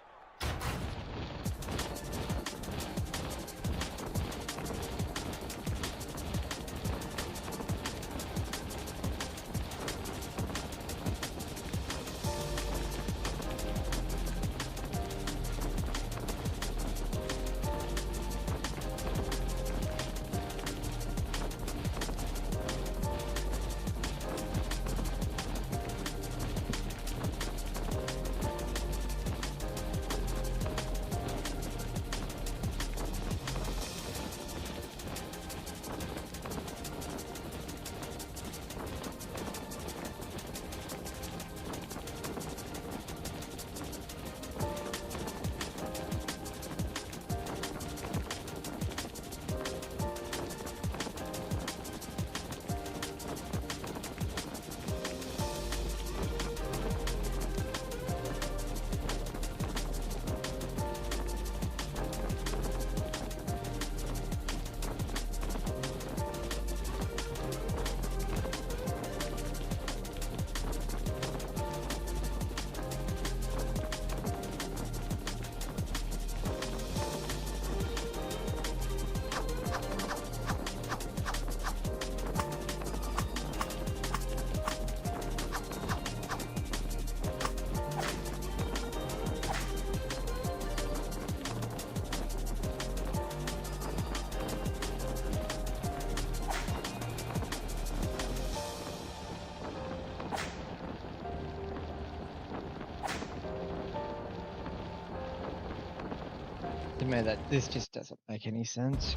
admit that this just doesn't make any sense.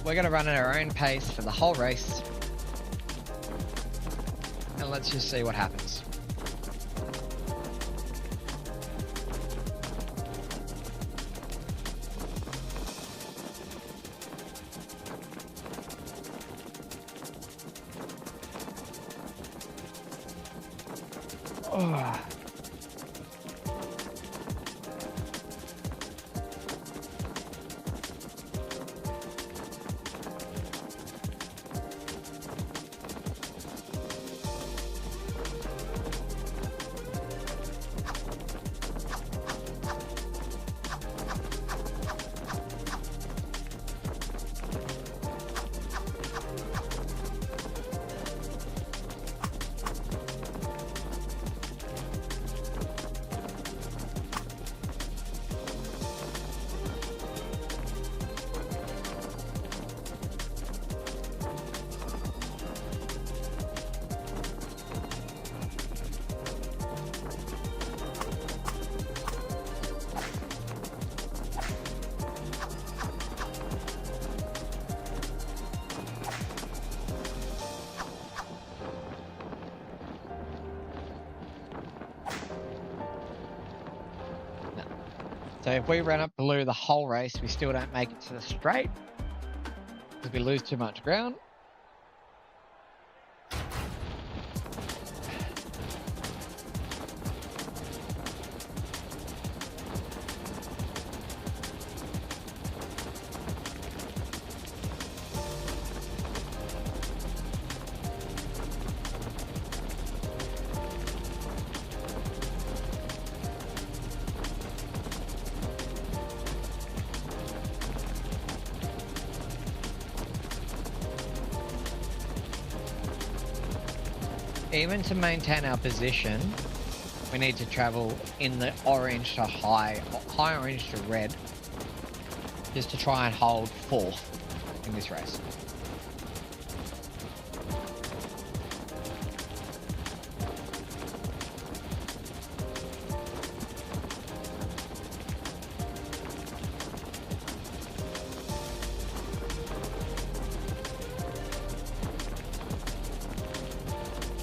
We're going to run at our own pace for the whole race. And let's just see what happens. Oh. So if we run up blue the whole race, we still don't make it to the straight because we lose too much ground. Even to maintain our position, we need to travel in the orange to high orange to red, just to try and hold fourth in this race.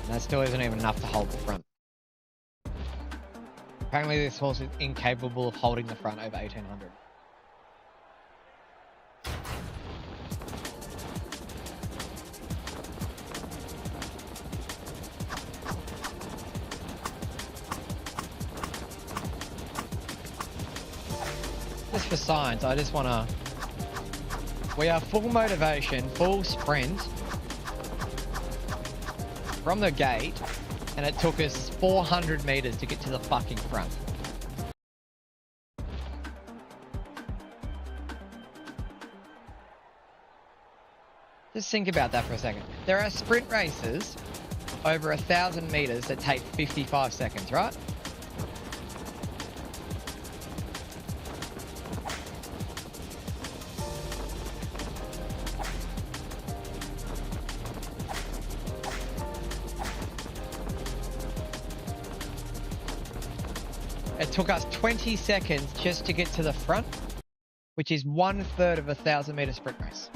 That still isn't even enough to hold the front. Apparently this horse is incapable of holding the front over 1800. Just for science, I just want to... We are full motivation, full sprint from the gate, and it took us 400 meters to get to the fucking front. Just think about that for a second. There are sprint races over 1,000 meters that take 55 seconds, right? It took us 20 seconds just to get to the front, which is 1/3 of a 1,000 meter sprint race.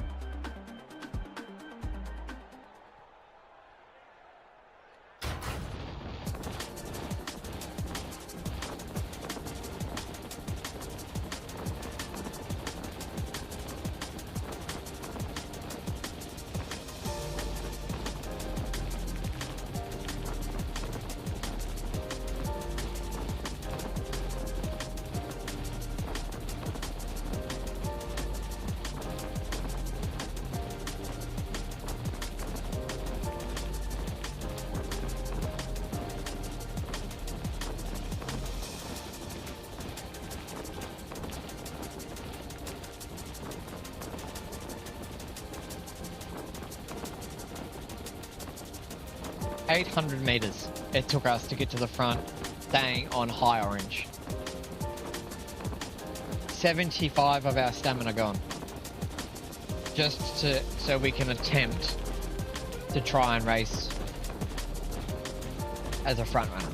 800 meters it took us to get to the front, staying on high orange. 75 of our stamina gone. Just so we can attempt to try and race as a front runner.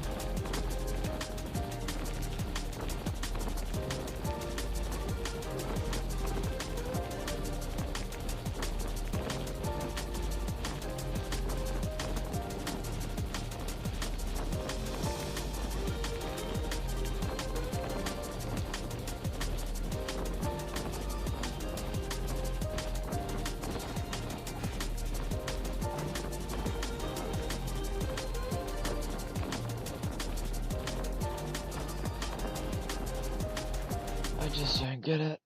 I just don't get it.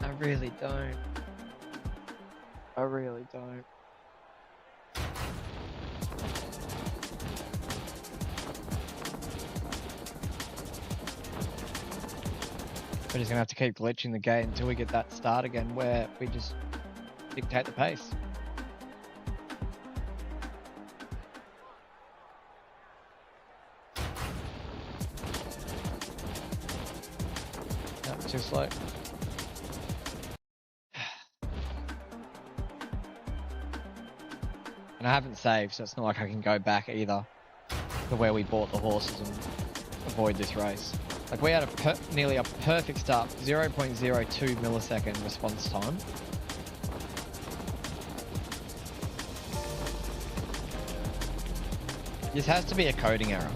I really don't. I really don't. We're just gonna have to keep glitching the gate until we get that start again where we just dictate the pace. No, too slow. And I haven't saved, so it's not like I can go back either to where we bought the horses and avoid this race. Like, we had nearly a perfect start, 0.02 millisecond response time. This has to be a coding error.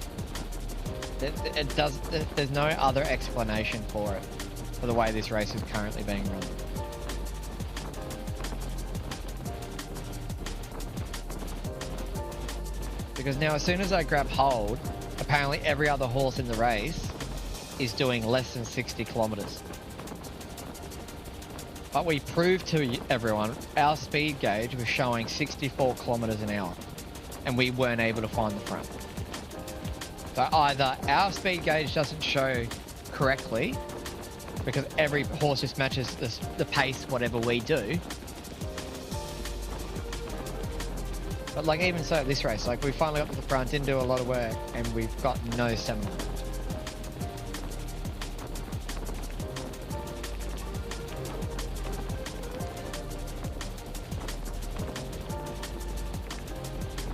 There's no other explanation for it, for the way this race is currently being run. Because now as soon as I grab hold, apparently every other horse in the race is doing less than 60 kilometers. But we proved to everyone our speed gauge was showing 64 kilometers an hour, and we weren't able to find the front. So either our speed gauge doesn't show correctly, because every horse just matches the pace whatever we do. But like, even so, this race, like, we finally got to the front, didn't do a lot of work, and we've got no stamina.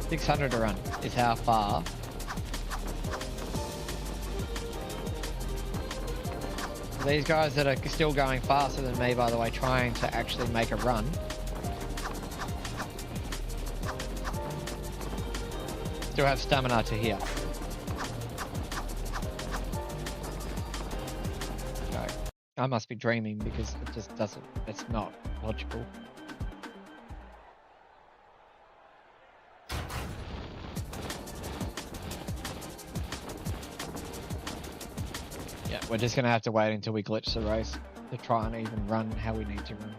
$600 to run is how far. These guys that are still going faster than me, by the way, trying to actually make a run. Still have stamina to here. No, I must be dreaming because it just doesn't, it's not logical. Yeah, we're just gonna have to wait until we glitch the race to try and even run how we need to run.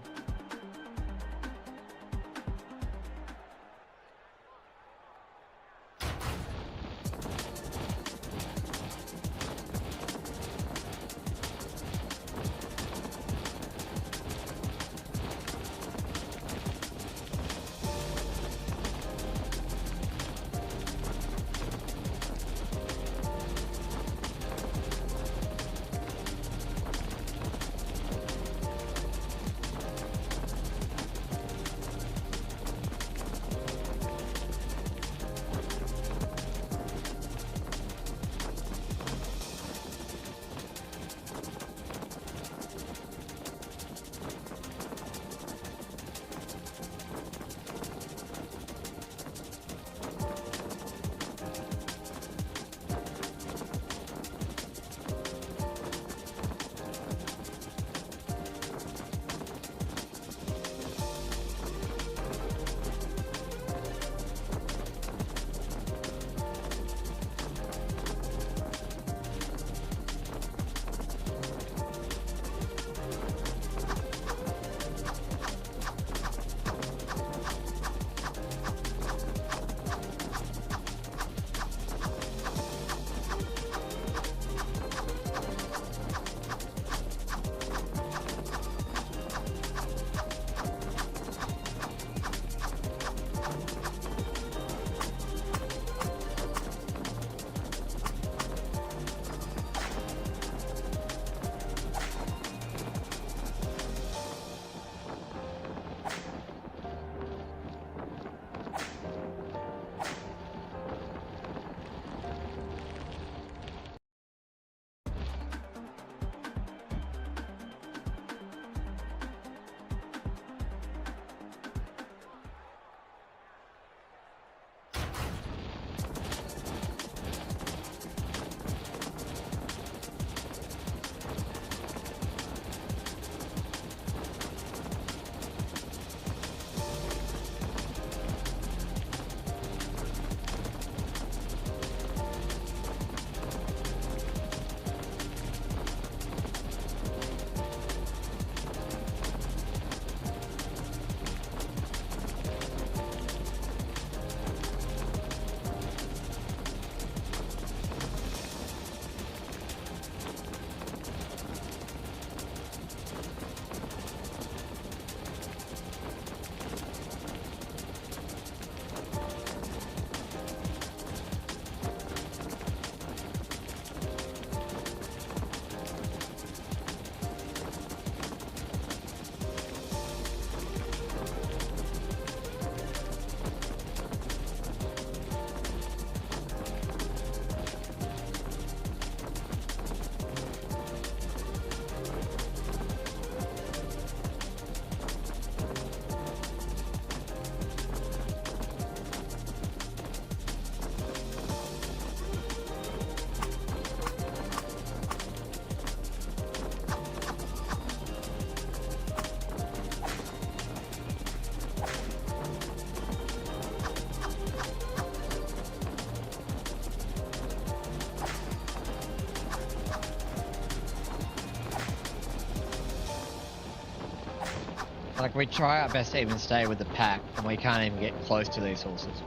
Like, we try our best to even stay with the pack, and we can't even get close to these horses.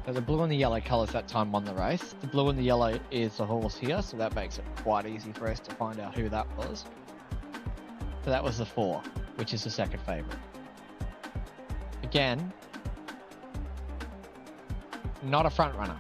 So the blue and the yellow colours that time won the race. The blue and the yellow is the horse here, so that makes it quite easy for us to find out who that was. So that was the 4, which is the second favourite. Again, not a front runner.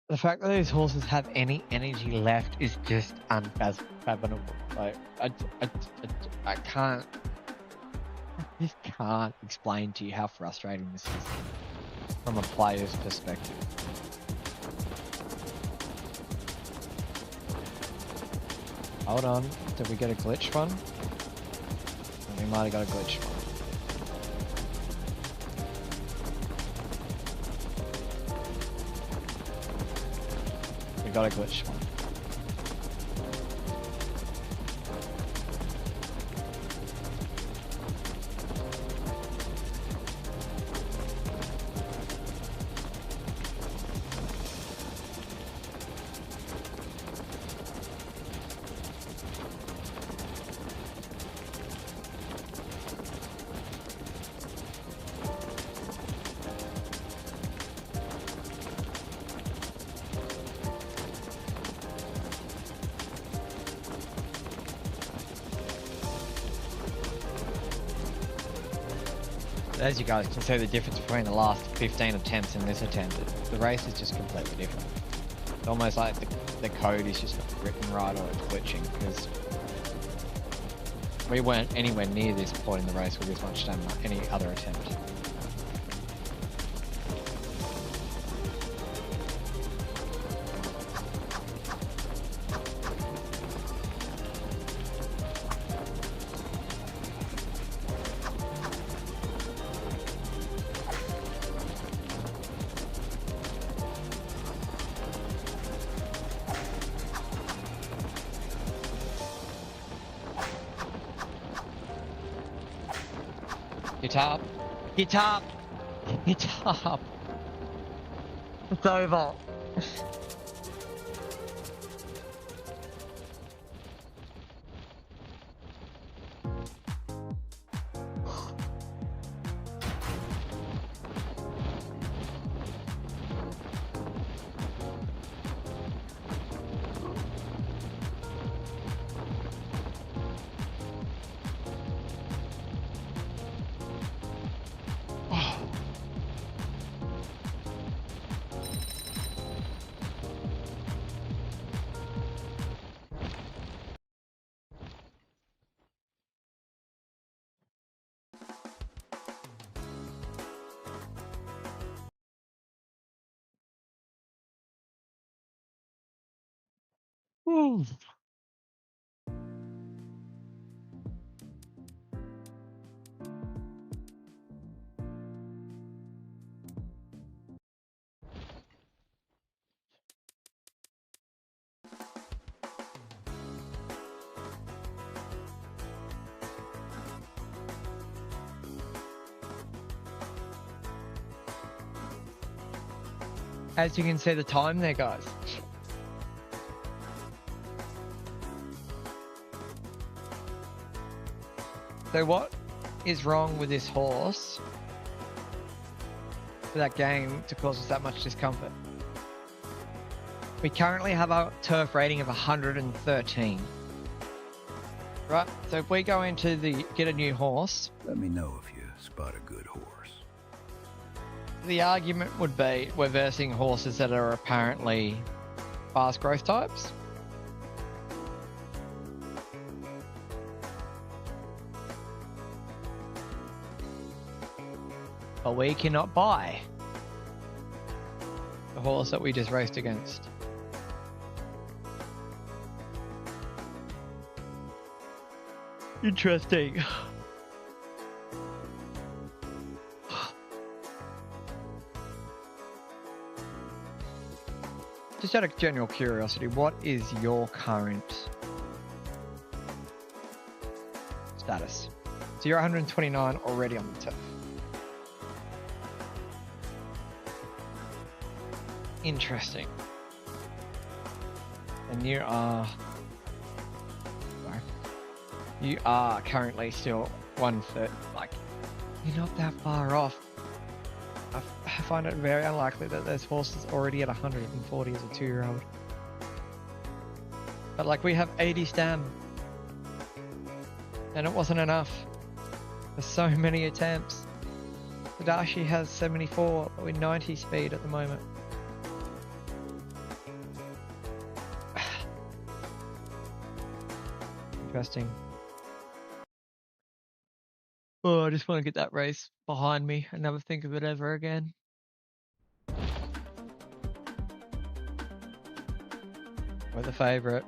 The fact that these horses have any energy left is just unfathomable. Like, I can't, I just can't explain to you how frustrating this is from a player's perspective. Hold on, did we get a glitch one? We might have got a glitch one. We got a glitch one. As you guys can see the difference between the last 15 attempts and this attempt, the race is just completely different. It's almost like the code is just not written right or it's glitching, because we weren't anywhere near this point in the race with this much stamina any other attempt. Get up! Get up! Get up! It's over! Ooh. As you can see the time there, guys. So what is wrong with this horse for that game to cause us that much discomfort? We currently have a turf rating of 113. Right, so if we go into the get a new horse, Let me know if you spot a good horse. the argument would be we're versing horses that are apparently fast growth types. But we cannot buy the horse that we just raced against. Interesting. Just out of general curiosity, what is your current status? So you're 129 already on the turf. Interesting. And you are... Sorry. You are currently still 1/3. Like, you're not that far off. I find it very unlikely that there's horses already at 140 as a 2-year-old. But like, we have 80 stam. And it wasn't enough. There's so many attempts. Tadashi has 74, but with 90 speed at the moment. Interesting. Oh, I just want to get that race behind me and never think of it ever again. We're the favourite.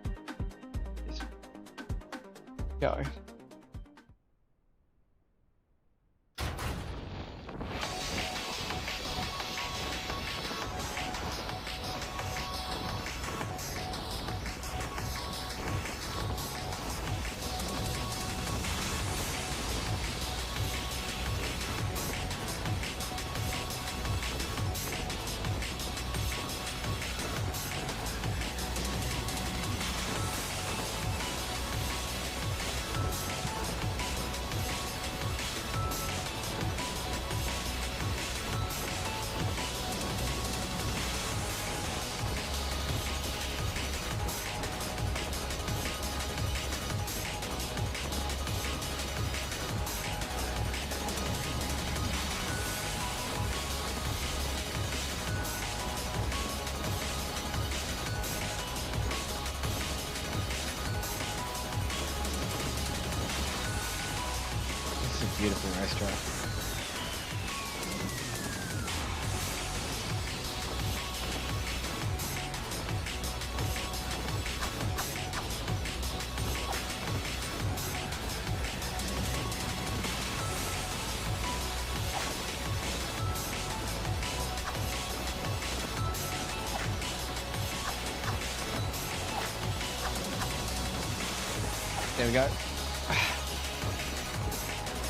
Just go. Beautiful racetrack. There we go.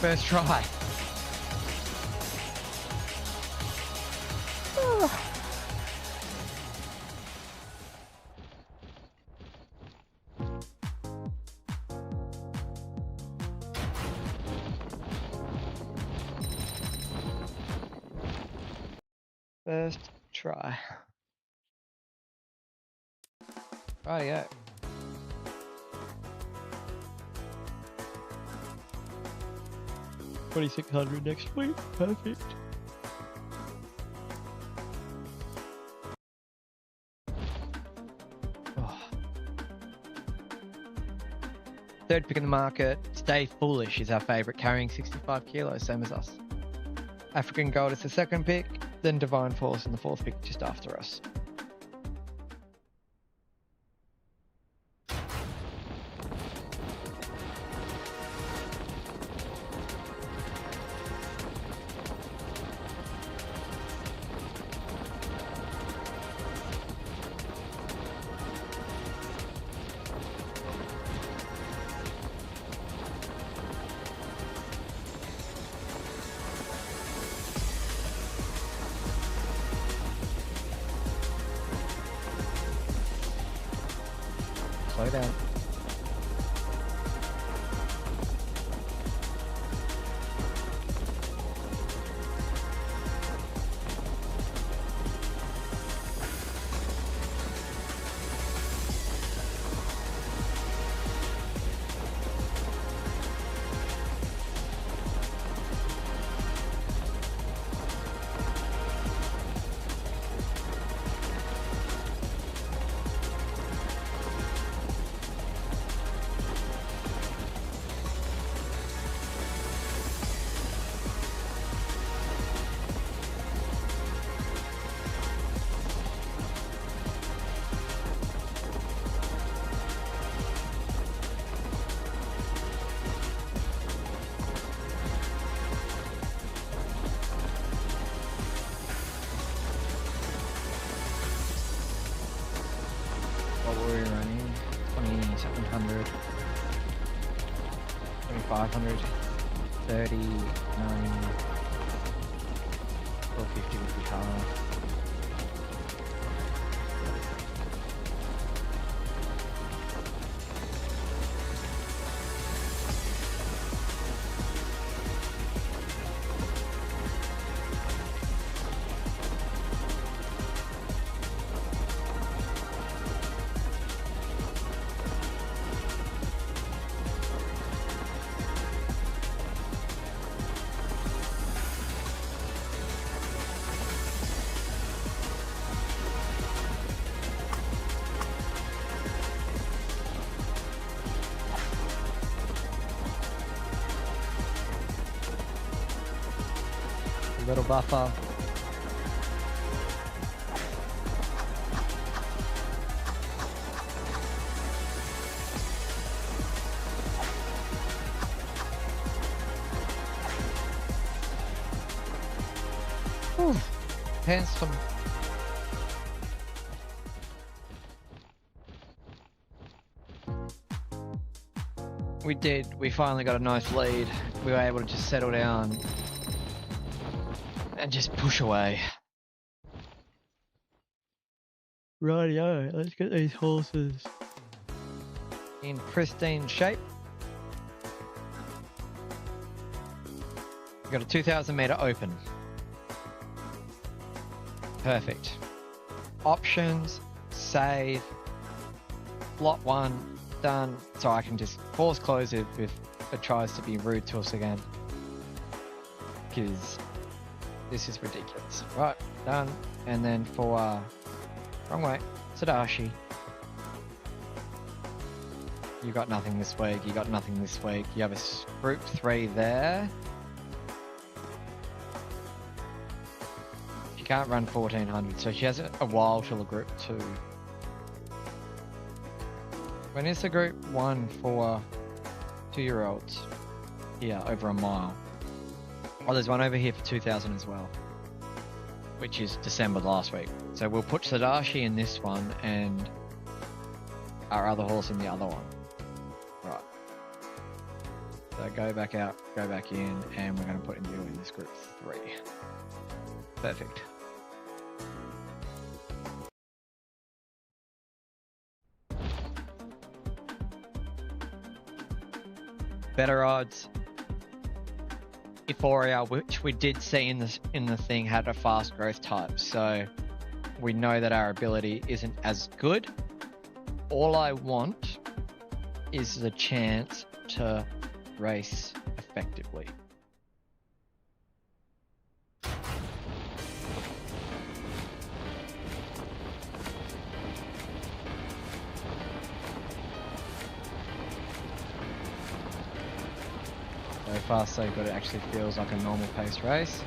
First try. First try. Rightio. $2,600 next week. Perfect. Oh. Third pick in the market, Stay Foolish is our favourite, carrying 65 kilos, same as us. African Gold is the second pick, then Divine Force in the fourth pick just after us. slow down. What were we running? 2700, 2500, 30, 90, 450 would be hard. A little buffer. Whew. Handsome. We did. We finally got a nice lead. We were able to just settle down and just push away. Rightio, let's get these horses in pristine shape. We've got a 2,000 meter open. Perfect. Options, save, slot 1, done. So I can just force close it if it tries to be rude to us again. Because this is ridiculous. Right, done. And then for, wrong way, Tadashi. You got nothing this week, you got nothing this week. You have a group 3 there. She can't run 1400, so she has a while till a group 2. When is the group 1 for 2-year-olds? Yeah, over a mile. Oh, there's one over here for 2,000 as well, which is December last week. So we'll put Tadashi in this one and our other horse in the other one. Right. So go back out, go back in, and we're going to put you in this group 3. Perfect. Better odds. Euphoria, which we did see in the thing, had a fast growth type, so we know that our ability isn't as good. All I want is the chance to race effectively. So far so good, it actually feels like a normal pace race.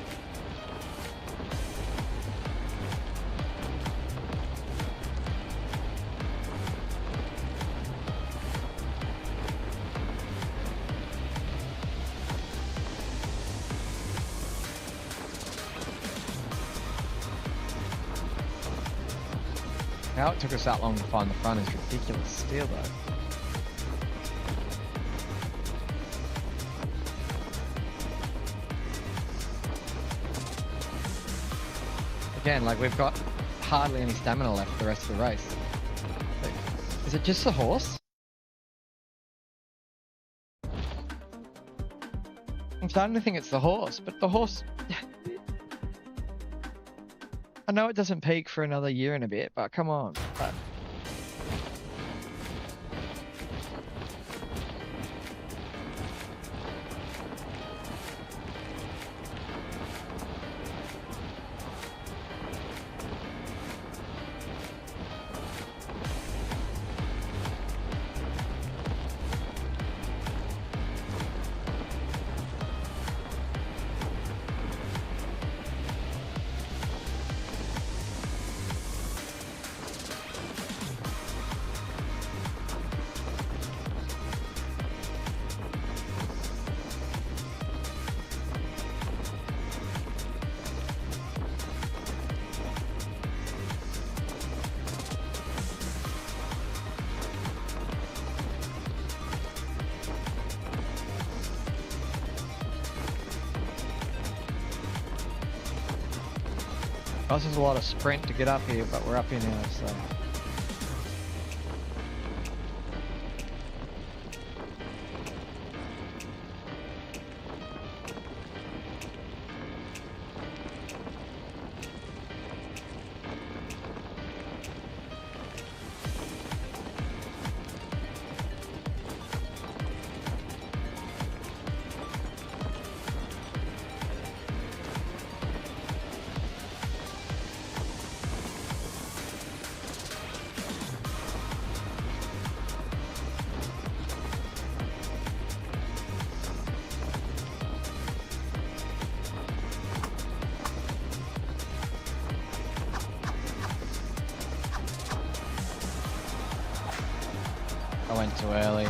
How it took us that long to find the front is ridiculous still though. Again, like we've got hardly any stamina left for the rest of the race. Is it just the horse? I'm starting to think it's the horse, but the horse. I know it doesn't peak for another year and a bit, but come on. This is a lot of sprint to get up here, but we're up here now, so. I went too early.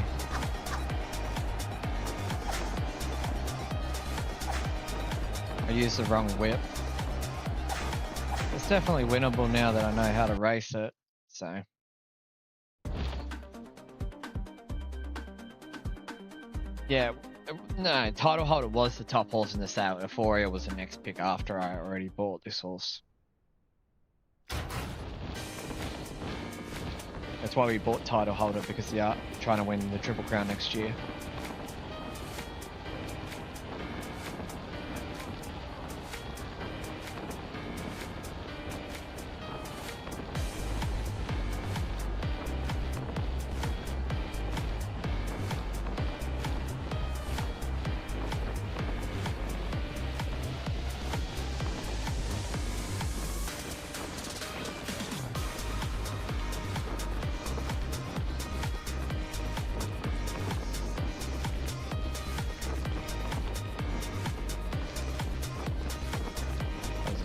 I used the wrong whip. It's definitely winnable now that I know how to race it, so. Yeah, no, Title Holder was the top horse in the sale. Euphoria was the next pick after I already bought this horse. That's why we bought Title Holder, because they are trying to win the Triple Crown next year.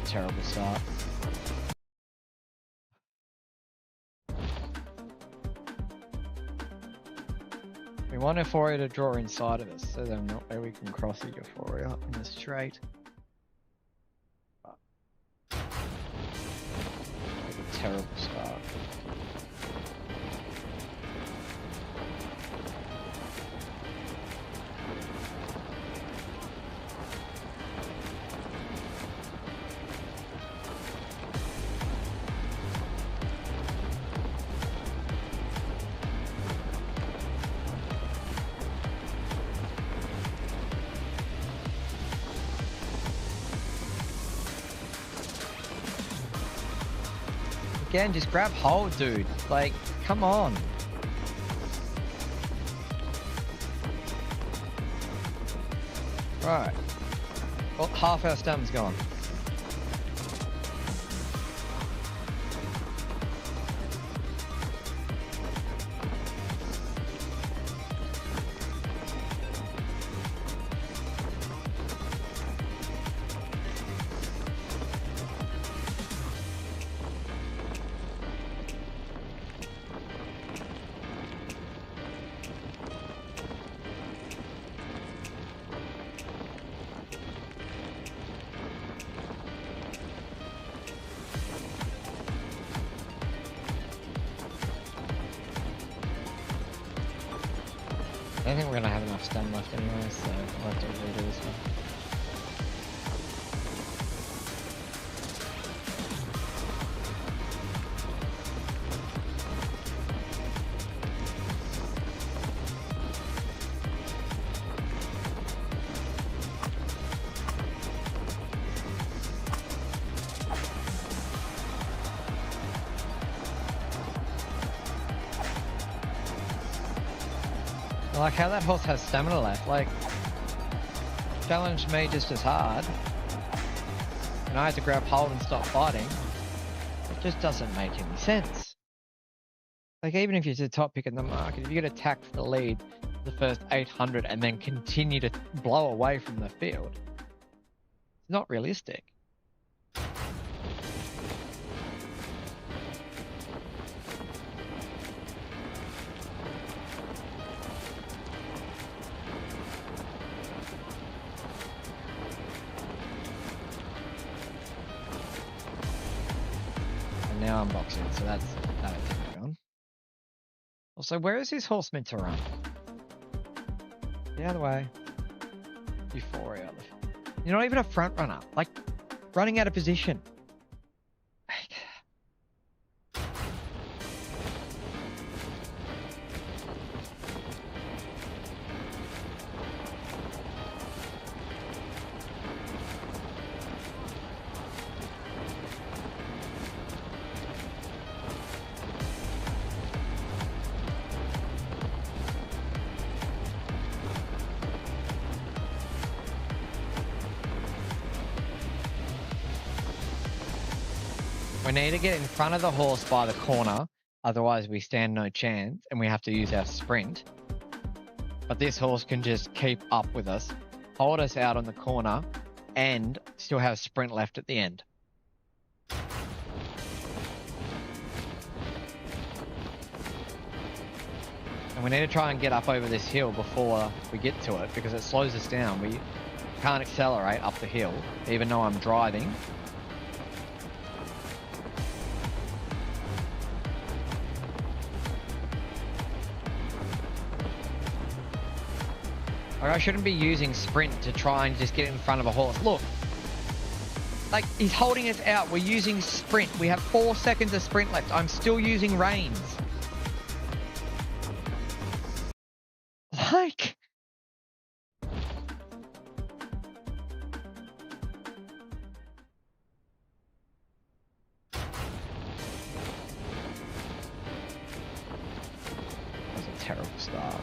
Terrible start. We want Euphoria to draw inside of us, so then not where we can cross the Euphoria in the straight. A terrible start. Again, just grab hold, dude. Like, come on. Right. Well, half our stam's gone. I don't think we're gonna have enough stun left anyway, so I'll have to redo this one. I like how that horse has stamina left. Like, challenged me just as hard. And I had to grab hold and stop fighting. It just doesn't make any sense. Like, even if you're the top pick in the market, if you get attacked for the lead the first 800 and then continue to blow away from the field, it's not realistic. And now I'm boxing, so that's that activity gone. Also, where is his horse meant to run? The other way. Euphoria. You're not even a front runner. Like, running out of position. We need to get in front of the horse by the corner, otherwise we stand no chance and we have to use our sprint. But this horse can just keep up with us, hold us out on the corner, and still have sprint left at the end. And we need to try and get up over this hill before we get to it, because it slows us down. We can't accelerate up the hill, even though I'm driving. Like, I shouldn't be using sprint to try and just get in front of a horse. Look, like, he's holding us out. We're using sprint. We have 4 seconds of sprint left. I'm still using reins. Like, that was a terrible start.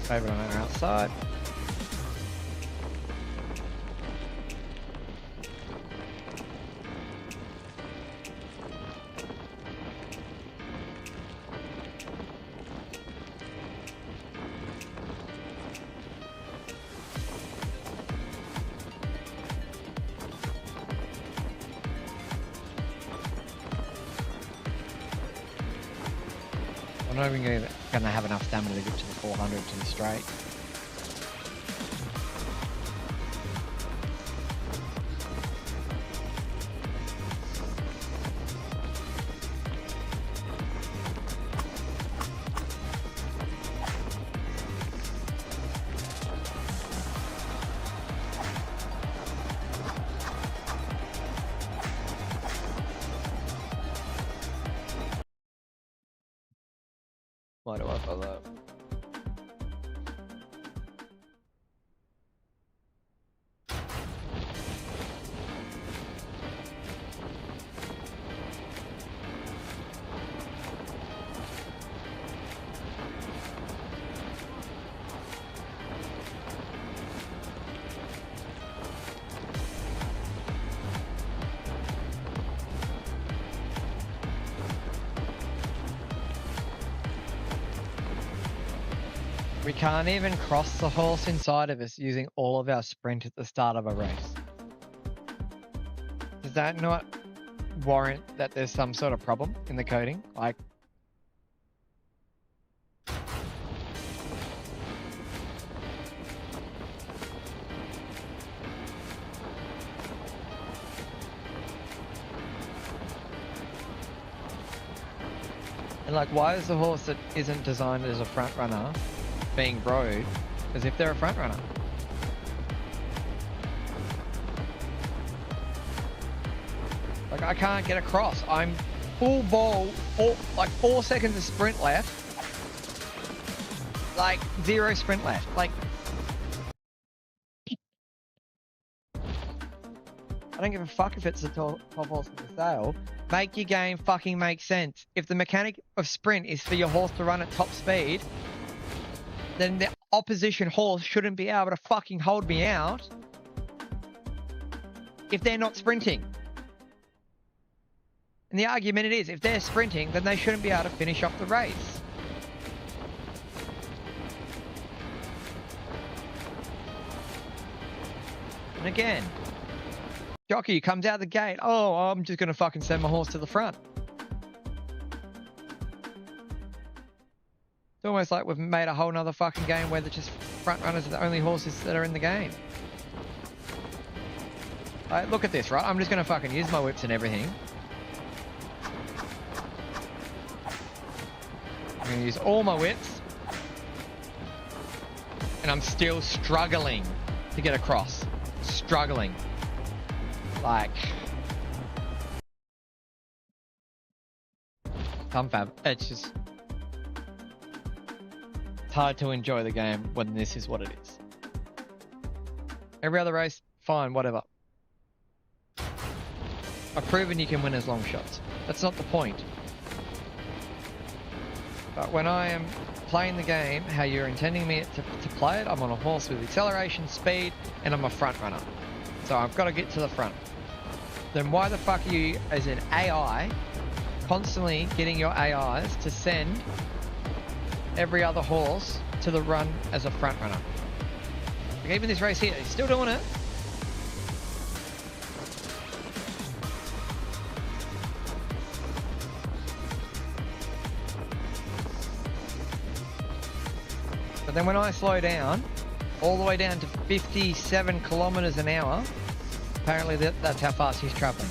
Favorite on our outside. I'm not even going to have enough stamina to get to the 400 to the straight. Why do I follow? We can't even cross the horse inside of us using all of our sprint at the start of a race. Does that not warrant that there's some sort of problem in the coding. Like, and like, why is the horse that isn't designed as a front runner being rode as if they're a front runner? Like, I can't get across. I'm full ball, like 4 seconds of sprint left. Like 0 sprint left. Like, I don't give a fuck if it's a top horse in the sale. Make your game fucking make sense. If the mechanic of sprint is for your horse to run at top speed, then the opposition horse shouldn't be able to fucking hold me out if they're not sprinting. And the argument is, if they're sprinting, then they shouldn't be able to finish off the race. And again, jockey comes out the gate, oh, I'm just going to fucking send my horse to the front. It's almost like we've made a whole nother fucking game where they're just front runners are the only horses that are in the game. Like, look at this, right? I'm just going to fucking use my whips and everything. I'm going to use all my whips. And I'm still struggling to get across. Struggling. Like, confab. It's just, it's hard to enjoy the game when this is what it is. Every other race, fine, whatever. I've proven you can win as long shots. That's not the point. But when I am playing the game how you're intending me to play it, I'm on a horse with acceleration, speed, and I'm a front runner. So I've got to get to the front. Then why the fuck are you, as an AI, constantly getting your AIs to send every other horse to the run as a front runner? Like, even this race here, he's still doing it. But then when I slow down, all the way down to 57 kilometers an hour, apparently that's how fast he's traveling.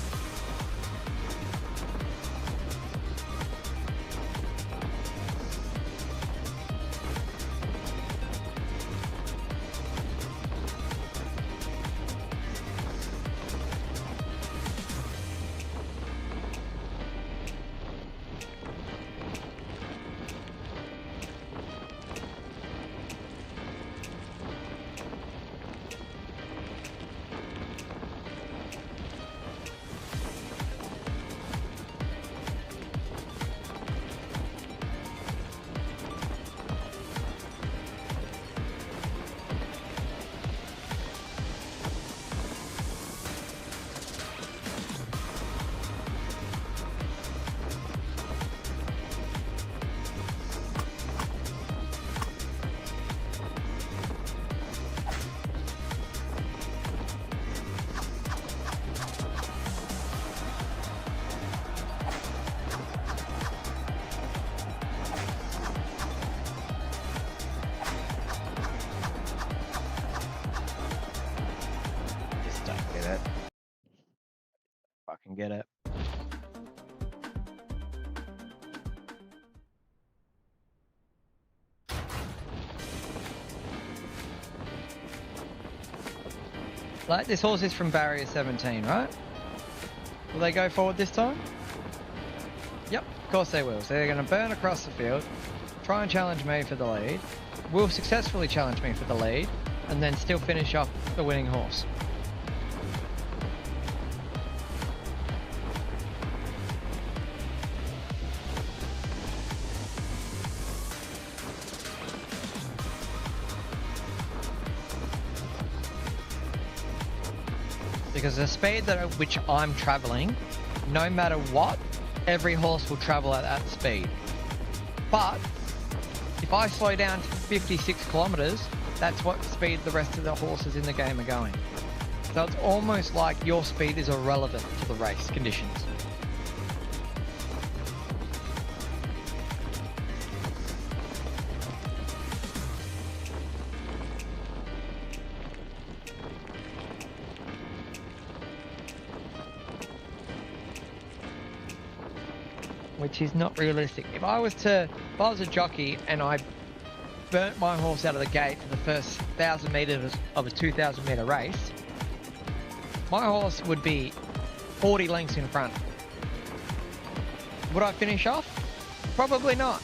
Fucking get it. Like, this horse is from barrier 17, right? Will they go forward this time? Yep, of course they will. So they're going to burn across the field, try and challenge me for the lead, will successfully challenge me for the lead, and then still finish off the winning horse. Because the speed at which I'm traveling, no matter what, every horse will travel at that speed. But if I slow down to 56 kilometers, that's what speed the rest of the horses in the game are going. So it's almost like your speed is irrelevant to the race conditions. which is not realistic. If I was a jockey and I burnt my horse out of the gate for the first 1,000 meters of a 2,000 meter race, my horse would be 40 lengths in front. Would I finish off? Probably not.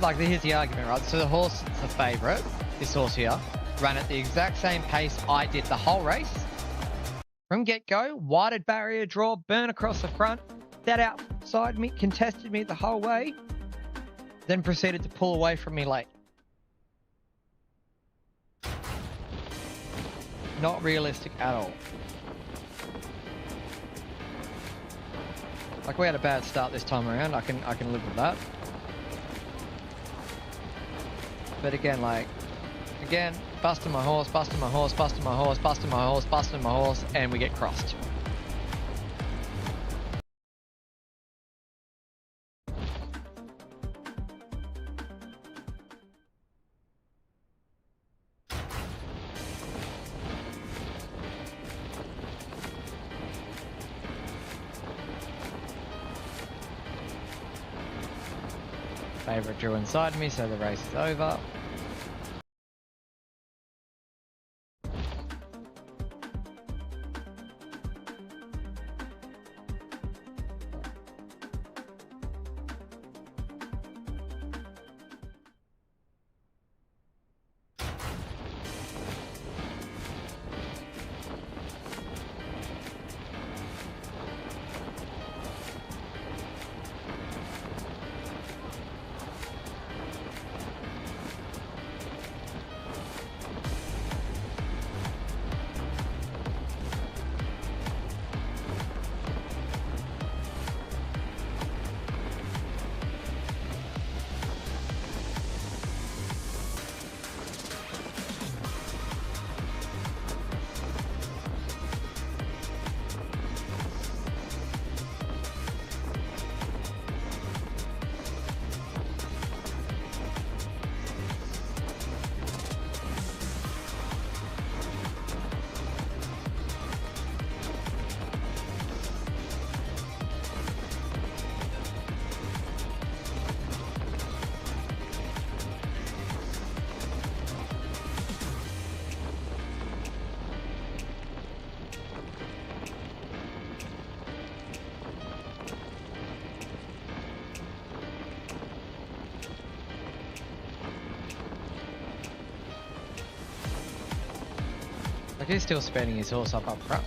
Like, here's the argument, right? So the horse is the favourite, this horse here, ran at the exact same pace I did the whole race. From get-go, widened barrier draw, burn across the front, that outside me, contested me the whole way, then proceeded to pull away from me late. Not realistic at all. Like, we had a bad start this time around, I can live with that. But again, busting my horse, and we get crossed. Favourite drew inside me, so the race is over. Like, he's still speeding his horse up front.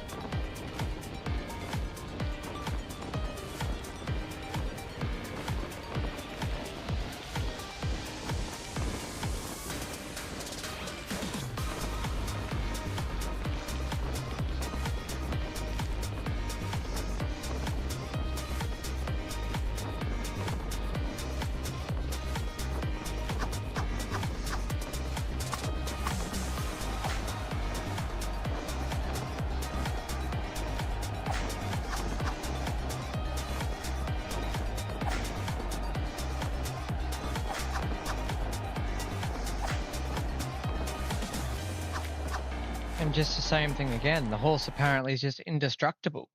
And just the same thing again, the horse apparently is just indestructible.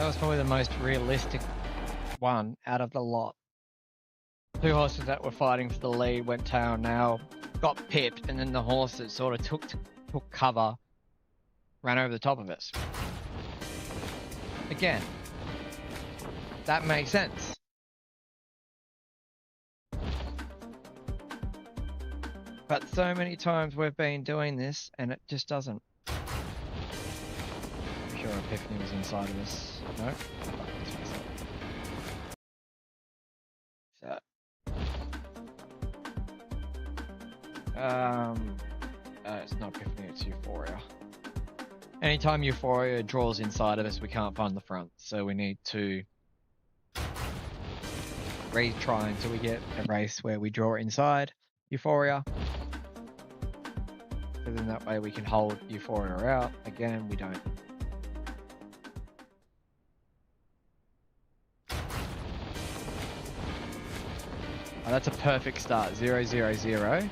That was probably the most realistic one out of the lot. Two horses that were fighting for the lead went tail now, got pipped, and then the horse that sort of took cover ran over the top of us. Again, that makes sense. But so many times we've been doing this and it just doesn't. I'm sure Epiphany was inside of us. No? So. It's not Epiphany, it's Euphoria. Anytime Euphoria draws inside of us, we can't find the front. So we need to retry until we get a race where we draw inside Euphoria. So then that way we can hold Euphoria out. Again, we don't. Oh, that's a perfect start. 0, 0, 0.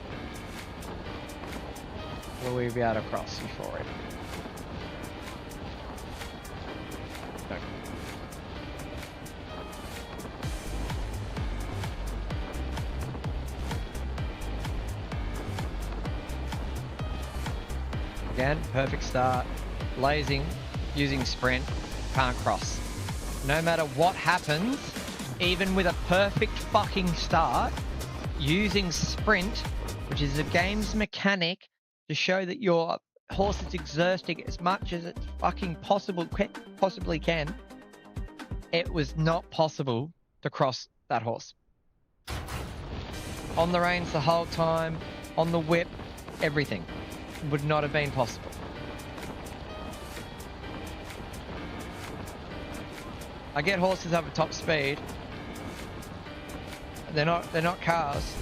Will we be able to cross Euphoria? No. Again, perfect start. Blazing, using sprint, can't cross. No matter what happens, even with a perfect fucking start, using sprint, which is a game's mechanic to show that your horse is exerting as much as it's fucking possibly can, it was not possible to cross that horse. On the reins the whole time, on the whip, everything. Would not have been possible. I get horses have a top speed. They're not cars.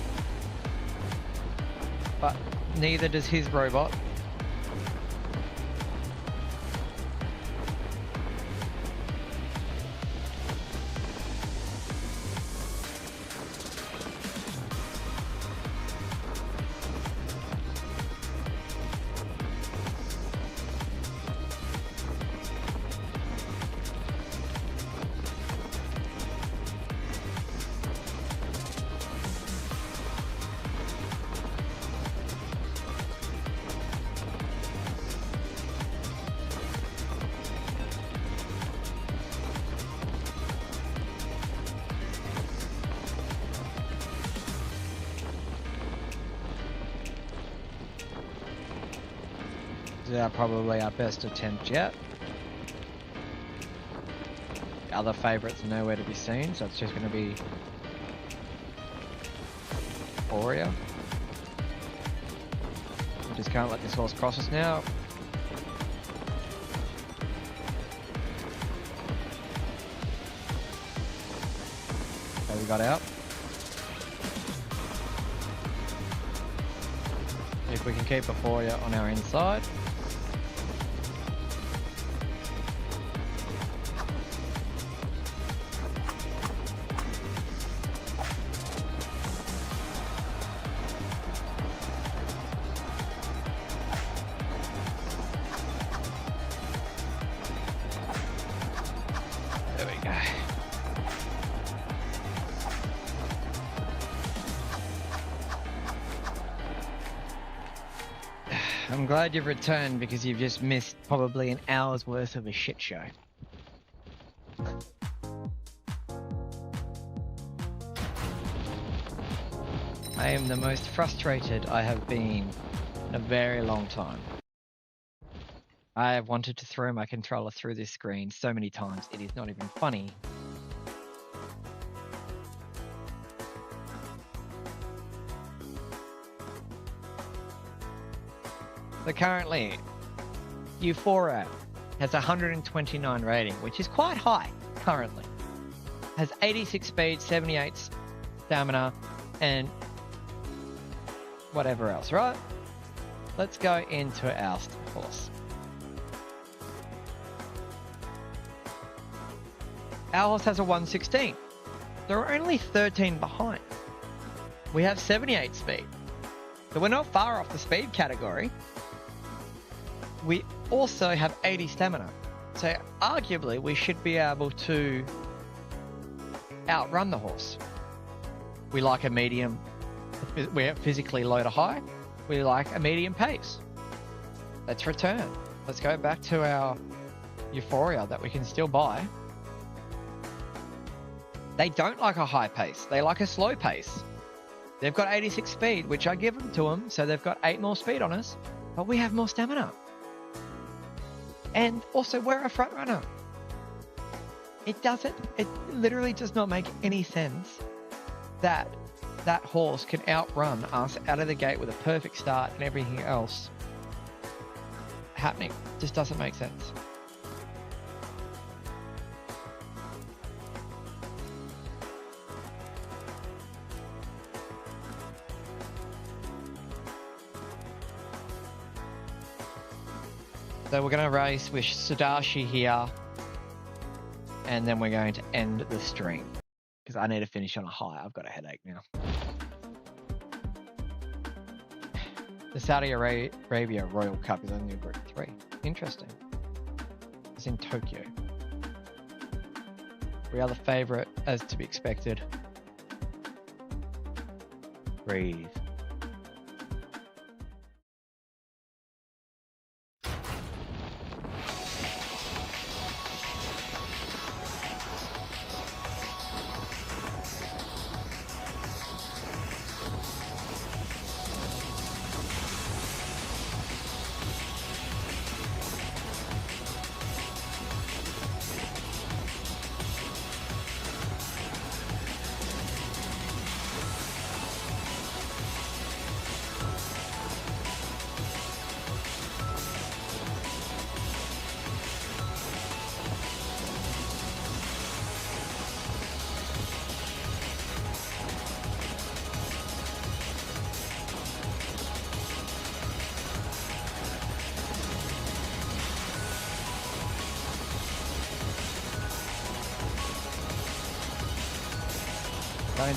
But neither does his robot. Probably our best attempt yet. The other favourites are nowhere to be seen, so it's just going to be Euphoria. We just can't let this horse cross us now. Okay, we got out. If we can keep Euphoria on our inside. I'm glad you've returned because you've just missed probably an hour's worth of a shit show. I am the most frustrated I have been in a very long time. I have wanted to throw my controller through this screen so many times, it is not even funny. So currently, Euphoria has 129 rating, which is quite high currently. Has 86 speed, 78 stamina, and whatever else, right? Let's go into our horse. Our horse has a 116. There are only 13 behind. We have 78 speed. So we're not far off the speed category. We also have 80 stamina. So arguably, we should be able to outrun the horse. We like a medium. We're physically low to high. We like a medium pace. Let's return. Let's go back to our Euphoria that we can still buy. They don't like a high pace. They like a slow pace. They've got 86 speed, which I give them to them, so they've got 8 more speed on us, but we have more stamina. And also, we're a front runner. It literally does not make any sense that that horse can outrun us out of the gate with a perfect start and everything else happening. Just doesn't make sense. So we're going to race with Sudashi here, and then we're going to end the stream because I need to finish on a high. I've got a headache now. The Saudi Arabia Royal Cup is only a Group 3. Interesting. It's in Tokyo. We are the favourite, as to be expected. Breathe. Don't.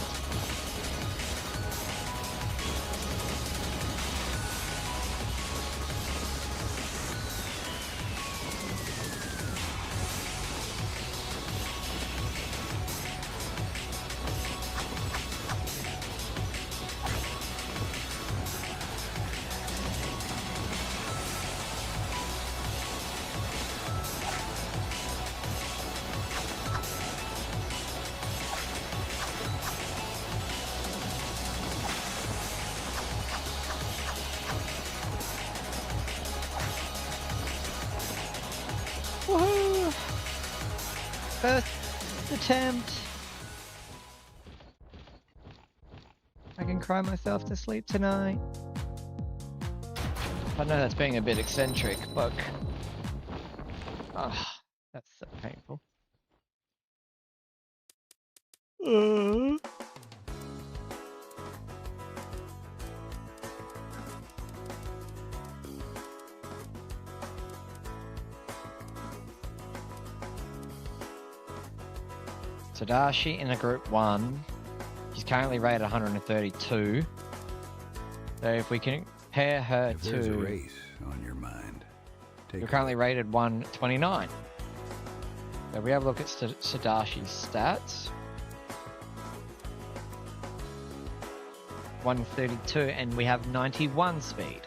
Woohoo! First attempt. I can cry myself to sleep tonight. I know that's being a bit eccentric, but that's so painful. Tadashi in a Group 1. She's currently rated 132. So if we can compare her If to... there's a race on your mind, You're currently rated 129. So we have a look at Sadashi's stats. 132, and we have 91 speed.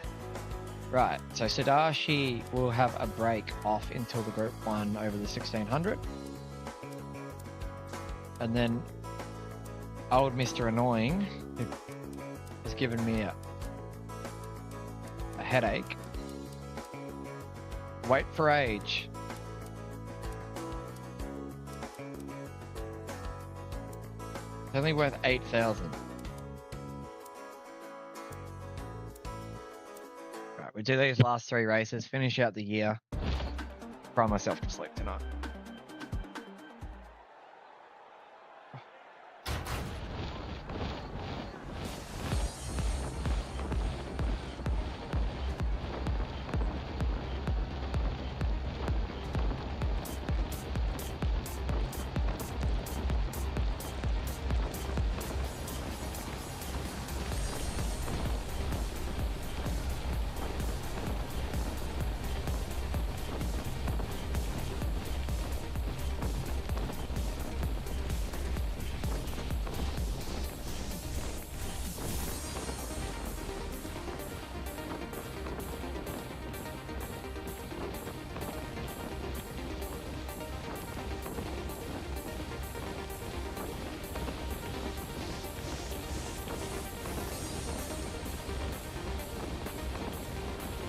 Right, so Sadashi will have a break off until the Group 1 over the 1600. And then old Mr. Annoying, who has given me a headache. Wait for age. It's only worth 8,000. Right, we do these last 3 races, finish out the year. Cry myself to sleep tonight.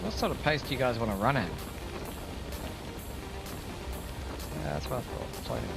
What sort of pace do you guys want to run at? Yeah, that's what I thought. Floating.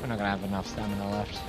We're not gonna have enough stamina left.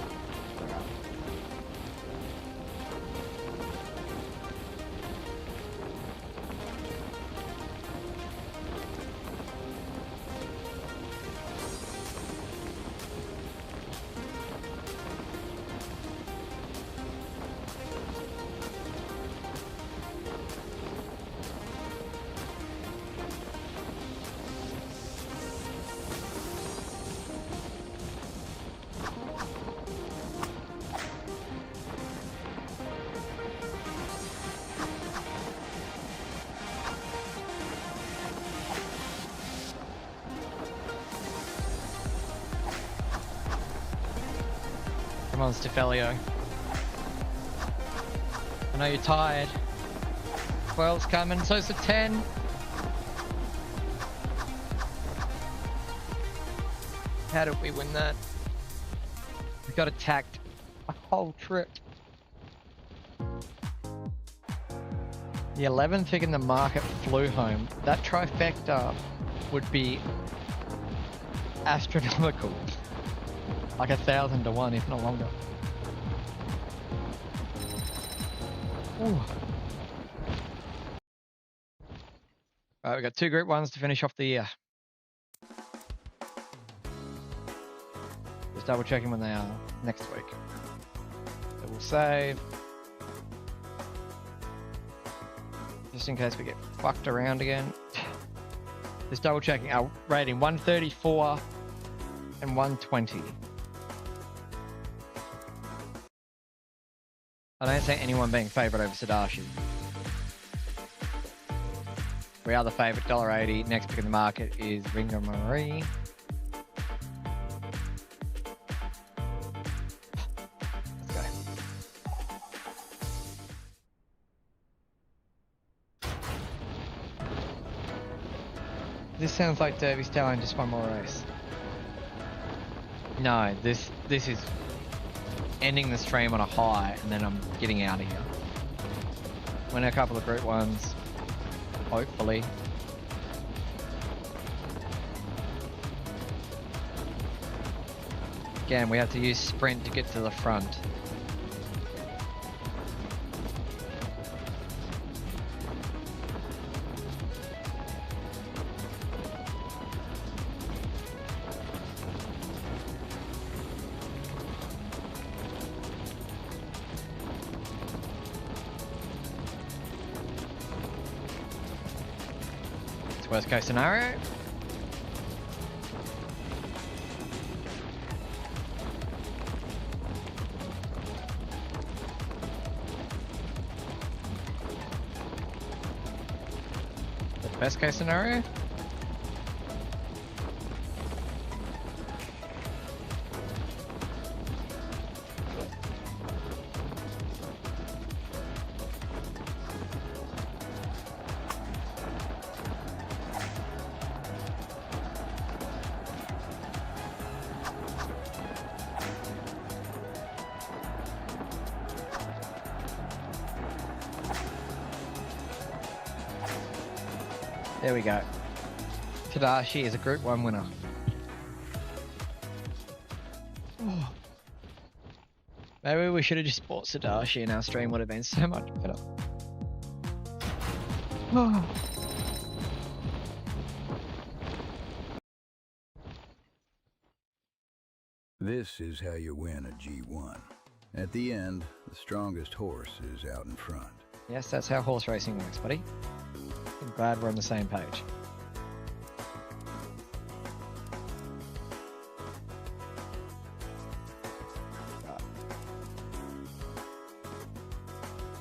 Come on, Stefelio. I know you're tired. 12's coming, so's the 10. How did we win that? We got attacked a whole trip. The 11th pick in the market flew home. That trifecta would be astronomical. Like 1,000 to 1, if not longer. Ooh. Alright, we got 2 group 1s to finish off the year. Just double checking when they are next week. So we'll save. Just in case we get fucked around again. Just double checking. Our rating 134 and 120. I don't see anyone being favourite over Sadashi. We are the favourite, $1.80. Next pick in the market is Ringo Marie. Let's go. This sounds like Derby Stallion, just one more race. No, this is ending the stream on a high, and then I'm getting out of here. Win a couple of group 1s, hopefully. Again, we have to use sprint to get to the front. Worst case scenario. The best case scenario. There we go. Tadashi is a Group 1 winner. Oh. Maybe we should have just bought Tadashi and our stream would have been so much better. Oh. This is how you win a G1. At the end, the strongest horse is out in front. Yes, that's how horse racing works, buddy. I'm glad we're on the same page.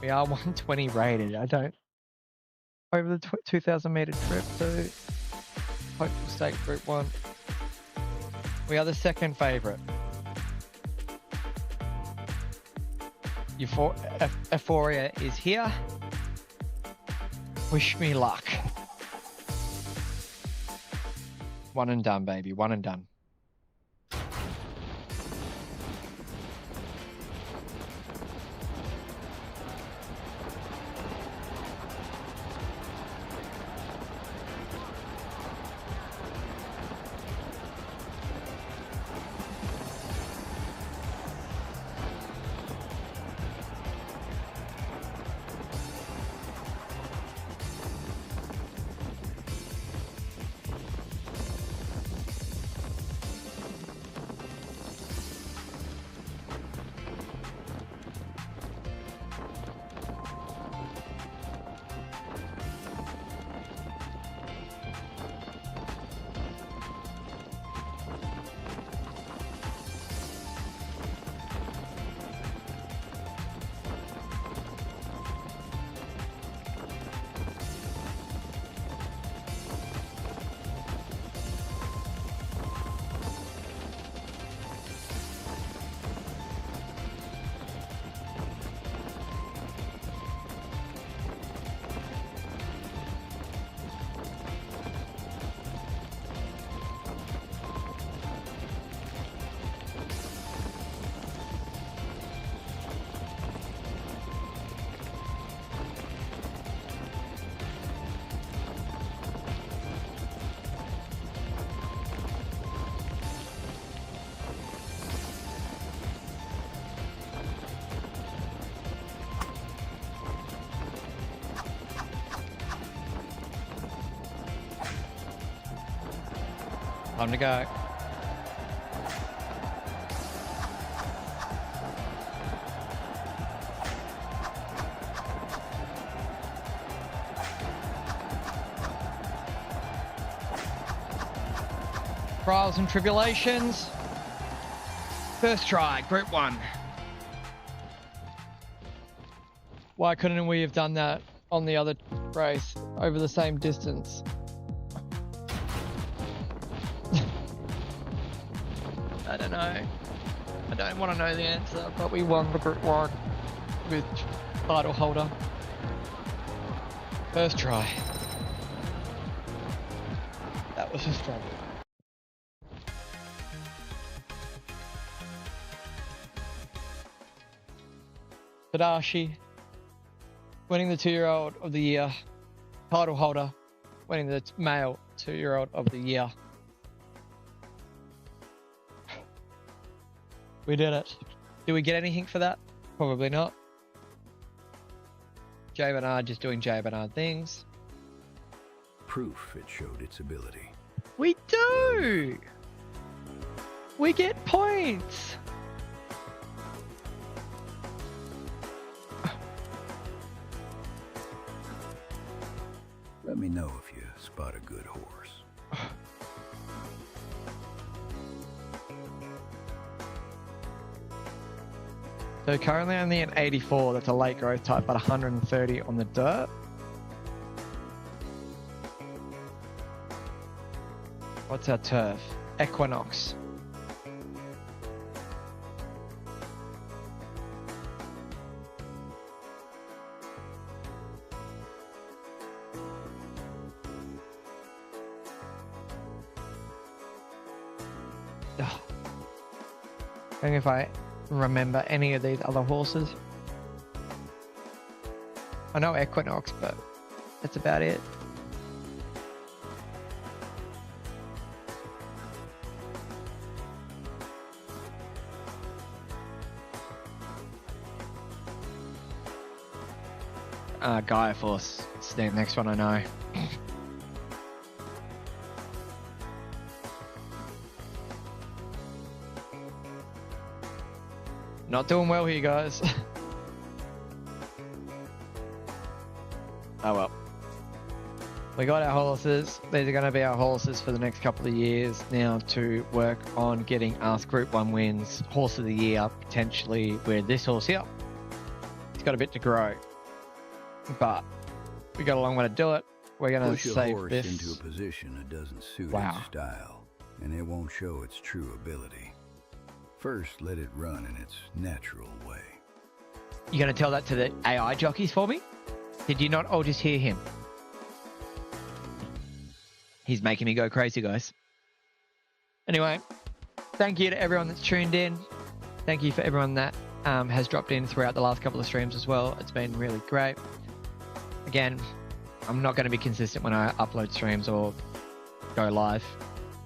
We are 120 rated. I don't. Over the 2,000 meter trip to Hopeful State Group 1. We are the second favourite. Euphoria is here. Wish me luck. One and done, baby. One and done. Time to go. Trials and tribulations. First try, Group 1. Why couldn't we have done that on the other race over the same distance? I don't know. I don't want to know the answer, but we won the Group 1 with title holder. First try. That was a struggle. Tadashi winning the 2-year-old of the year. Title holder winning the male 2-year-old of the year. We did it. Do we get anything for that? Probably not. Jay Bernard just doing Jay Bernard things. Proof it showed its ability. We do! We get points! Let me know if you spot a good horse. So currently only an 84, that's a late growth type, but 130 on the dirt. What's our turf? Equinox. Ugh. I think if I remember any of these other horses. I know Equinox, but that's about it. Gaia Force. It's the next one I know. Not doing well here, guys. Oh well. We got our horses. These are going to be our horses for the next couple of years now to work on getting us Group 1 wins, Horse of the Year, potentially with this horse here. It's got a bit to grow. but we got a long way to do it. We're going to Push a save horse this. into a position that doesn't suit Wow. its style, and it won't show its true ability. First, let it run in its natural way. You going to tell that to the AI jockeys for me? Did you not all just hear him? He's making me go crazy, guys. Anyway, thank you to everyone that's tuned in. Thank you for everyone that has dropped in throughout the last couple of streams as well. It's been really great. Again, I'm not going to be consistent when I upload streams or go live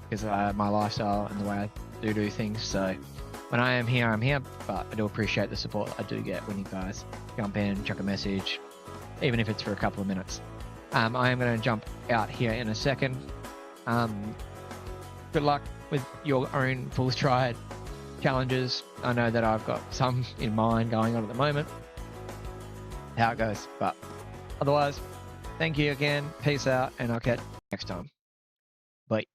because my lifestyle and the way I do things. So when I am here, I'm here. But I do appreciate the support I do get when you guys jump in, chuck a message, even if it's for a couple of minutes. I am going to jump out here in a second. Good luck with your own full stride challenges. I know that I've got some in mind going on at the moment. How it goes. But otherwise, thank you again. Peace out. And I'll catch you next time. Bye.